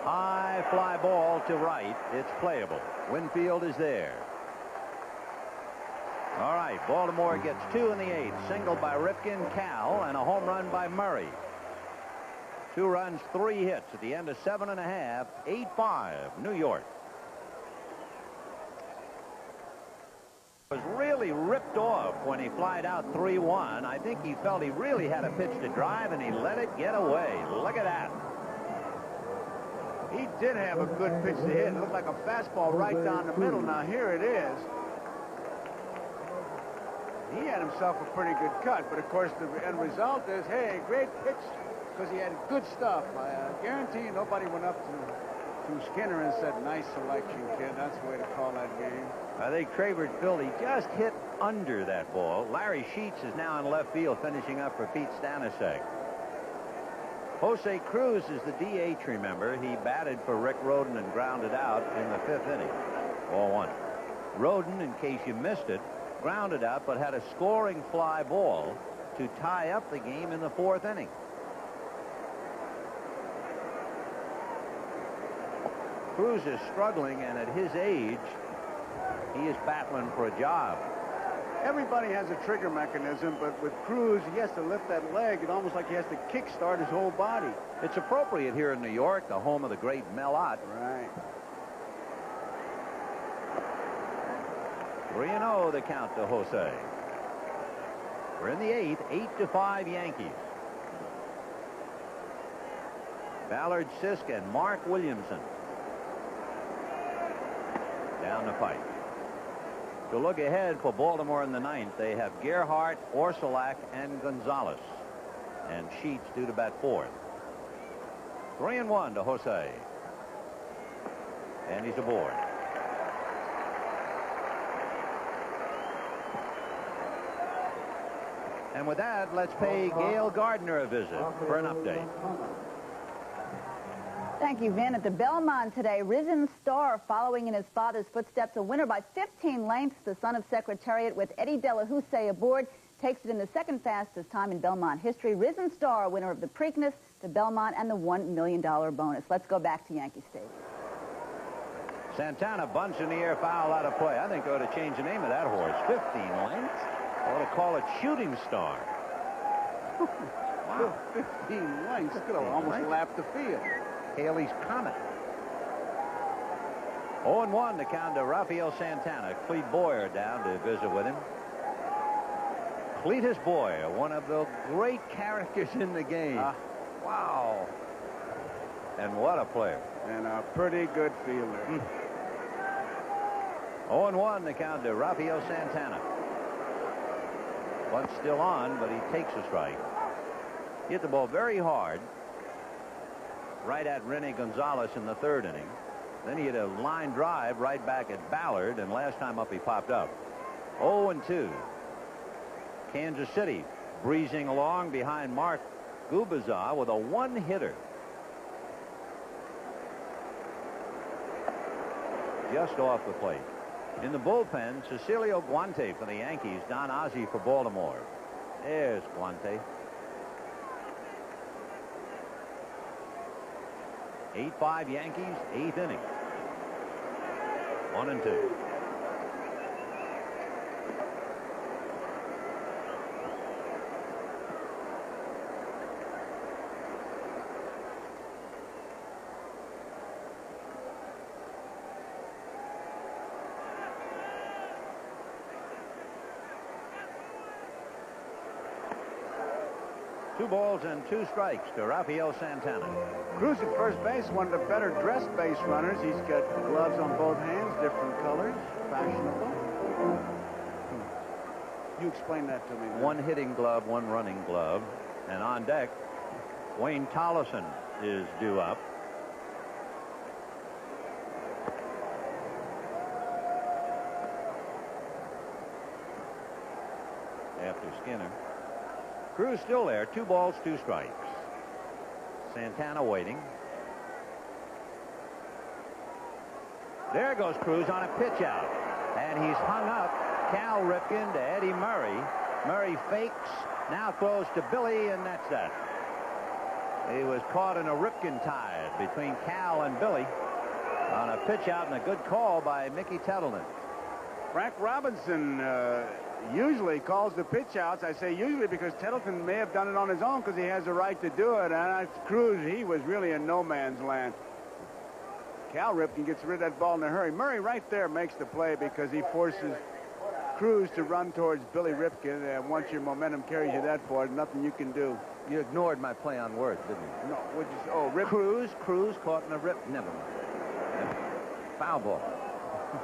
High fly ball to right. It's playable. Winfield is there. All right, Baltimore gets 2 in the 8th. Single by Ripken, Cal, and a home run by Murray. 2 runs, 3 hits at the end of 7.5. 8-5 New York. Was really ripped off when he flied out 3-1. I think he felt he really had a pitch to drive, and he let it get away. Look at that. He did have a good pitch to hit. It looked like a fastball right down the middle. Now here it is. He had himself a pretty good cut, but of course the end result is, hey, great pitch, because he had good stuff. I guarantee you nobody went up to Skinner and said, nice selection, kid. That's the way to call that game. I think Travers Bill, he just hit under that ball. Larry Sheets is now in left field finishing up for Pete Stanisiak. Jose Cruz is the DH, remember. He batted for Rick Rhoden and grounded out in the 5th inning. Ball 1. Rhoden, in case you missed it, grounded out but had a scoring fly ball to tie up the game in the 4th inning. Cruz is struggling, and at his age, he is battling for a job. Everybody has a trigger mechanism, but with Cruz, he has to lift that leg. It's almost like he has to kickstart his whole body. It's appropriate here in New York, the home of the great Mel Ott. Right. 3-0 the count to Jose. We're in the 8th, 8-5 Yankees. Ballard, Sisk, and Mark Williamson down the pipe. To look ahead for Baltimore in the 9th, they have Gerhardt, Orsulak, and Gonzalez. And Sheets due to bat 4th. 3-1 to Jose. And he's aboard. And with that, let's pay Gail Gardner a visit for an update. Thank you, Vin. At the Belmont today, Risen Star following in his father's footsteps, a winner by 15 lengths. The son of Secretariat with Eddie Delahousse aboard takes it in the 2nd fastest time in Belmont history. Risen Star, winner of the Preakness, the Belmont, and the $1 million bonus. Let's go back to Yankee Stadium. Santana bunts in the air, foul out of play. I think they ought to change the name of that horse. 15 lengths. Ought to call it Shooting Star. Wow. 15 lengths. Could have almost lapped the field. Haley's Comet. 0-1 to count to Rafael Santana. Clete Boyer down to visit with him. Cletus Boyer, one of the great characters in the game. Wow. And what a player. And a pretty good fielder. 0-1 to count to Rafael Santana. Bunt's still on, but he takes a strike. Hit the ball very hard. Right at Rene Gonzalez in the 3rd inning. Then he hit a line drive right back at Ballard, and last time up he popped up. 0-2. Kansas City breezing along behind Mark Gubazar with a 1-hitter. Just off the plate. In the bullpen, Cecilio Guante for the Yankees, Don Ozzie for Baltimore. There's Guante. 8-5 Yankees, 8th inning. 1-2. Two balls and 2 strikes to Rafael Santana. Cruz at first base, one of the better dressed base runners. He's got gloves on both hands, different colors, fashionable. You explain that to me. Man. 1 hitting glove, 1 running glove. And on deck, Wayne Tollison is due up. After Skinner. Cruz still there. 2 balls, 2 strikes. Santana waiting. There goes Cruz on a pitch out. And he's hung up. Cal Ripken to Eddie Murray. Murray fakes. Now throws to Billy, and that's that. He was caught in a Ripken tie between Cal and Billy on a pitch out, and a good call by Mickey Tettleton. Frank Robinson usually calls the pitch outs. I say usually because Tettleton may have done it on his own because he has the right to do it. And Cruz, he was really in no man's land. Cal Ripken gets rid of that ball in a hurry. Murray right there makes the play because he forces Cruz to run towards Billy Ripken. And once your momentum carries you that far, there's nothing you can do. You ignored my play on words, didn't you? No, what'd you say? Oh, Cruz caught in a rip. Never mind. Foul ball.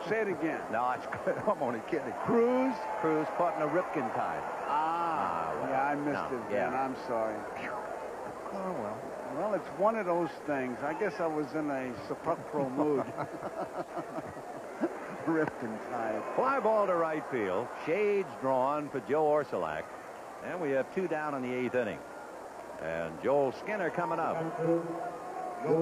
Say it again. No, it's good. I'm only kidding. Cruz? Cruz caught in a Ripken tie. Well, Yeah, I missed no, it, Vin. yeah. I'm sorry. Oh, well. Well, it's one of those things. I guess I was in a sepulchral mood. Ripken tied. Fly ball to right field. Shades drawn for Joe Orsolak. And we have 2 down in the 8th inning. And Joel Skinner coming up.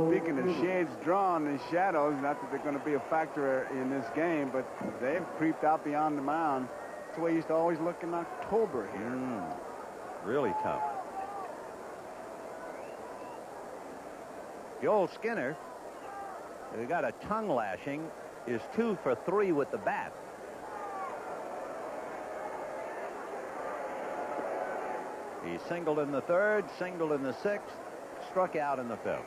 Speaking of shades drawn and shadows, not that they're going to be a factor in this game, but they've creeped out beyond the mound. That's the way you used to always look in October here. Really tough. Joel Skinner, who got a tongue lashing, is 2 for 3 with the bat. He singled in the 3rd, singled in the 6th, struck out in the 5th.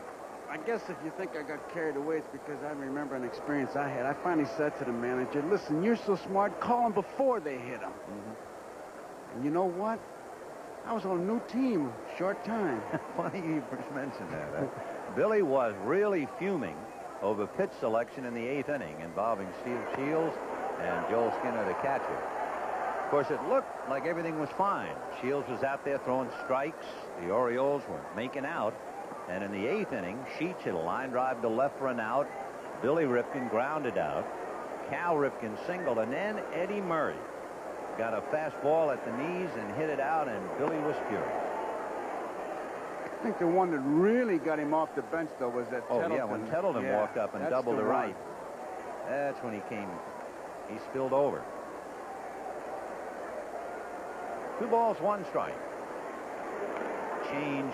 I guess if you think I got carried away, it's because I remember an experience I had. I finally said to the manager, listen, you're so smart, call them before they hit them. And you know what? I was on a new team, short time. Funny you mentioned that. Billy was really fuming over pitch selection in the 8th inning involving Steve Shields and Joel Skinner, the catcher. Of course, it looked like everything was fine. Shields was out there throwing strikes. The Orioles were making out. And in the 8th inning, Sheets hit a line drive to left for an out. Billy Ripken grounded out. Cal Ripken singled, and then Eddie Murray got a fastball at the knees and hit it out, and Billy was furious. I think the one that really got him off the bench, though, was that Tettleton. Oh, yeah, when Tettleton walked up and doubled to right. That's when he spilled over. 2 balls, 1 strike. Change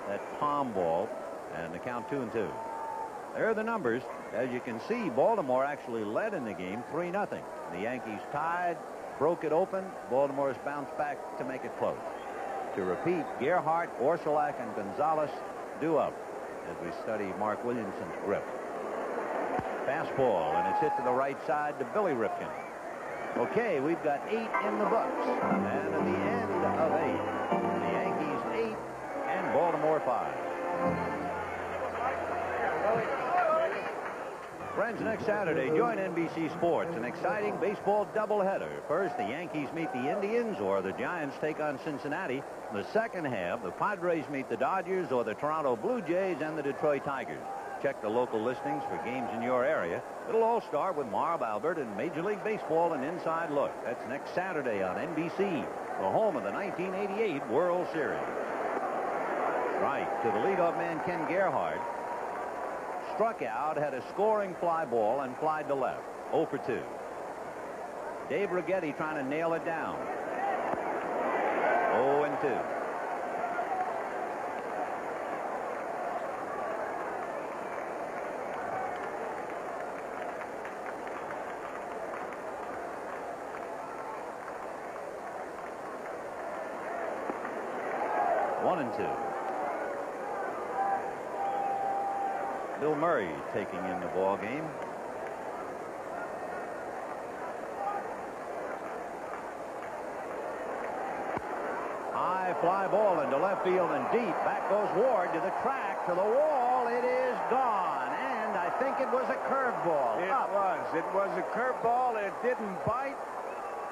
that palm ball, and the count 2-2. There are the numbers. As you can see, Baltimore actually led in the game 3-0. The Yankees tied, broke it open. Baltimore's bounced back to make it close. To repeat, Gerhardt, Orsolak, and Gonzalez due up as we study Mark Williamson's grip. Fastball, and it's hit to the right side to Billy Ripken. Okay, we've got 8 in the books. And at the end of 8, the Yankees 8 and Baltimore 5. Friends, next Saturday, join NBC Sports, an exciting baseball doubleheader. First, the Yankees meet the Indians, or the Giants take on Cincinnati. The second half, the Padres meet the Dodgers, or the Toronto Blue Jays and the Detroit Tigers. Check the local listings for games in your area. It'll all start with Marv Albert and Major League Baseball, an inside look. That's next Saturday on NBC, the home of the 1988 World Series. Right to the leadoff man, Ken Gerhardt. Struck out, had a scoring fly ball, and flied to left. 0 for 2. Dave Righetti trying to nail it down. 0 and 2. One and 2. Bill Murray taking in the ball game. High fly ball into left field and deep. Back goes Ward to the track, to the wall. It is gone, and I think it was a curveball. It was a curveball. It didn't bite,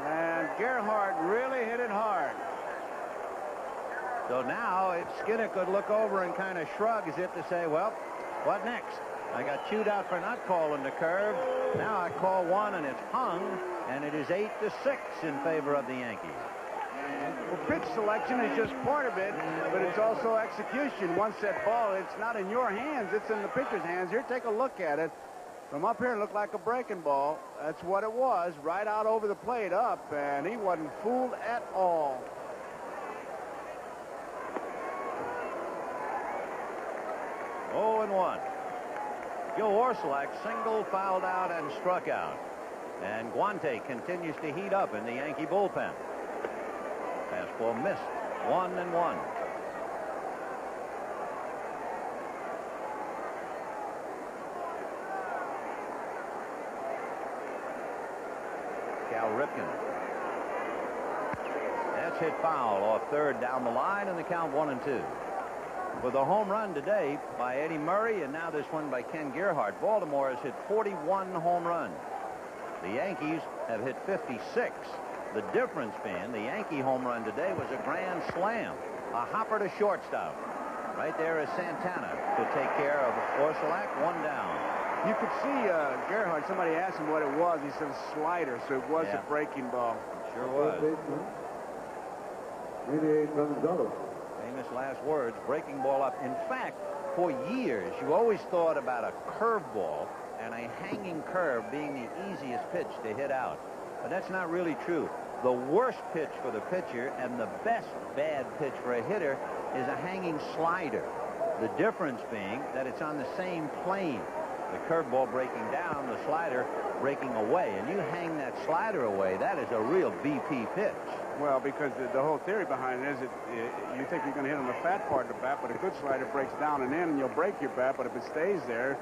and Gerhardt really hit it hard. So now if Skinner could look over and kind of shrug as if to say, well, what next? I got chewed out for not calling the curve. Now I call one, and it's hung, and it is 8-6 in favor of the Yankees. Well, pitch selection is just part of it, but it's also execution. Once that ball, it's not in your hands, it's in the pitcher's hands. Here, take a look at it. From up here, it looked like a breaking ball. That's what it was, right out over the plate up, and he wasn't fooled at all. Oh and 1. Joe Orsolak single, fouled out, and struck out. And Guante continues to heat up in the Yankee bullpen. Fastball missed. 1 and 1. Cal Ripken. That's hit foul off third down the line, and the count 1 and 2. With a home run today by Eddie Murray, and now this one by Ken Gerhardt, Baltimore has hit 41 home runs. The Yankees have hit 56. The difference being the Yankee home run today was a grand slam, a hopper to shortstop. Right there is Santana to take care of Orsolak, one down. You could see Gerhardt, somebody asked him what it was. He said a slider, so it was a breaking ball. Sure was. 88 Gonzalez. Famous last words, breaking ball up. In fact, for years, you always thought about a curveball and a hanging curve being the easiest pitch to hit out. But that's not really true. The worst pitch for the pitcher and the best bad pitch for a hitter is a hanging slider. The difference being that it's on the same plane. The curveball breaking down, the slider breaking away. And you hang that slider away, that is a real BP pitch. Well, because the whole theory behind it is you think you're going to hit on the fat part of the bat, but a good slider breaks down and in, and you'll break your bat. But if it stays there,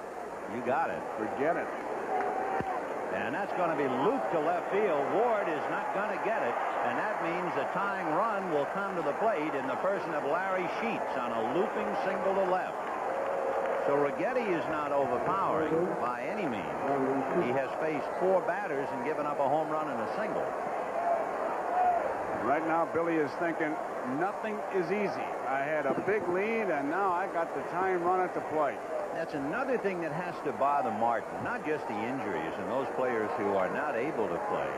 you got it. Forget it. And that's going to be looped to left field. Ward is not going to get it, and that means the tying run will come to the plate in the person of Larry Sheets on a looping single to left. So Righetti is not overpowering by any means. He has faced 4 batters and given up a home run and a single. Right now, Billy is thinking, nothing is easy. I had a big lead, and now I got the tying run at the plate. That's another thing that has to bother Martin, not just the injuries and those players who are not able to play,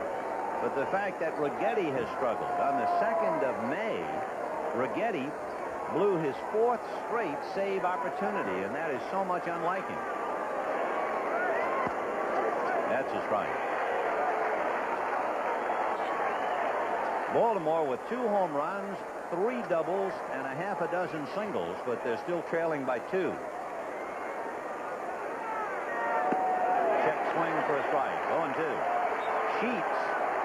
but the fact that Righetti has struggled. On the 2nd of May, Righetti blew his 4th straight save opportunity, and that is so much unlike him. That's a strike. Baltimore with 2 home runs, 3 doubles, and a half a dozen singles, but they're still trailing by 2. Check swing for a strike. 0-2. Sheets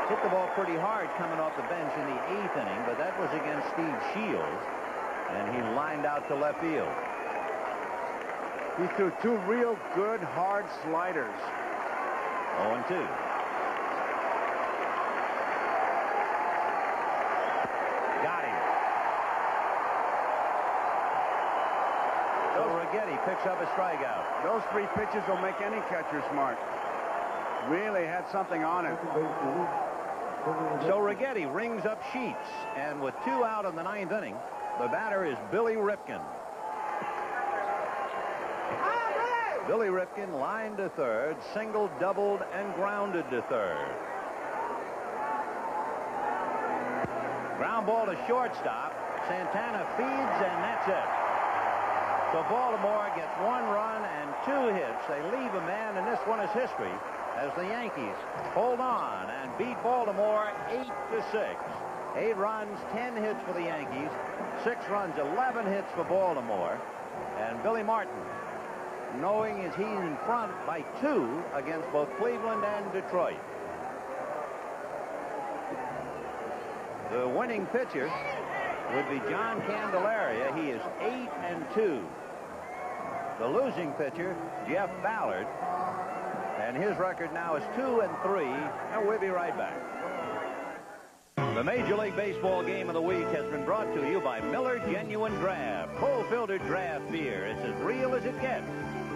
hit the ball pretty hard coming off the bench in the 8th inning, but that was against Steve Shields, and he lined out to left field. He threw 2 real good, hard sliders. 0-2. Got him. So Righetti picks up a strikeout. Those 3 pitches will make any catcher smart. Really had something on it. So Righetti rings up Sheets, and with 2 out in the 9th inning, the batter is Billy Ripken. Billy Ripken lined to third, singled, doubled, and grounded to third. Ground ball to shortstop. Santana feeds, and that's it. So Baltimore gets 1 run and 2 hits. They leave a man, and this one is history as the Yankees hold on and beat Baltimore 8-6. 8 runs, 10 hits for the Yankees, 6 runs, 11 hits for Baltimore. And Billy Martin, knowing as he's in front by 2 against both Cleveland and Detroit. The winning pitcher would be John Candelaria. He is 8-2. The losing pitcher, Jeff Ballard, and his record now is 2-3. And we'll be right back. The Major League Baseball game of the week has been brought to you by Miller Genuine Draft, cold-filtered draft beer. It's as real as it gets.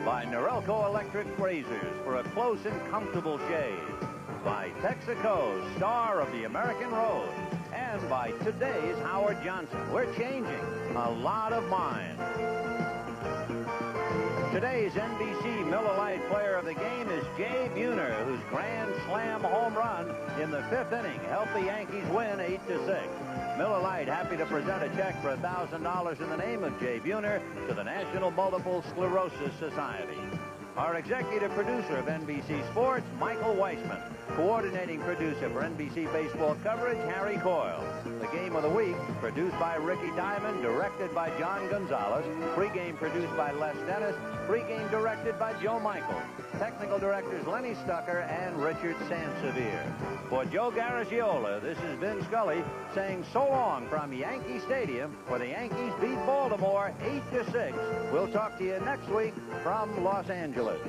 By Norelco Electric Razors for a close and comfortable shave. By Texaco, star of the American Road. And by today's Howard Johnson. We're changing a lot of minds. Today's NBC Miller Lite player of the game is Jay Buhner, whose grand slam home run in the 5th inning helped the Yankees win 8-6. Miller Lite happy to present a check for $1,000 in the name of Jay Buhner to the National Multiple Sclerosis Society. Our executive producer of NBC Sports, Michael Weissman. Coordinating producer for NBC Baseball coverage, Harry Coyle. The game of the week, produced by Ricky Diamond, directed by John Gonzalez. Pre-game produced by Les Dennis. Pre-game directed by Joe Michael. Technical directors Lenny Stucker and Richard Sansevier. For Joe Garagiola, this is Vin Scully saying so long from Yankee Stadium, where the Yankees beat Baltimore 8-6. We'll talk to you next week from Los Angeles.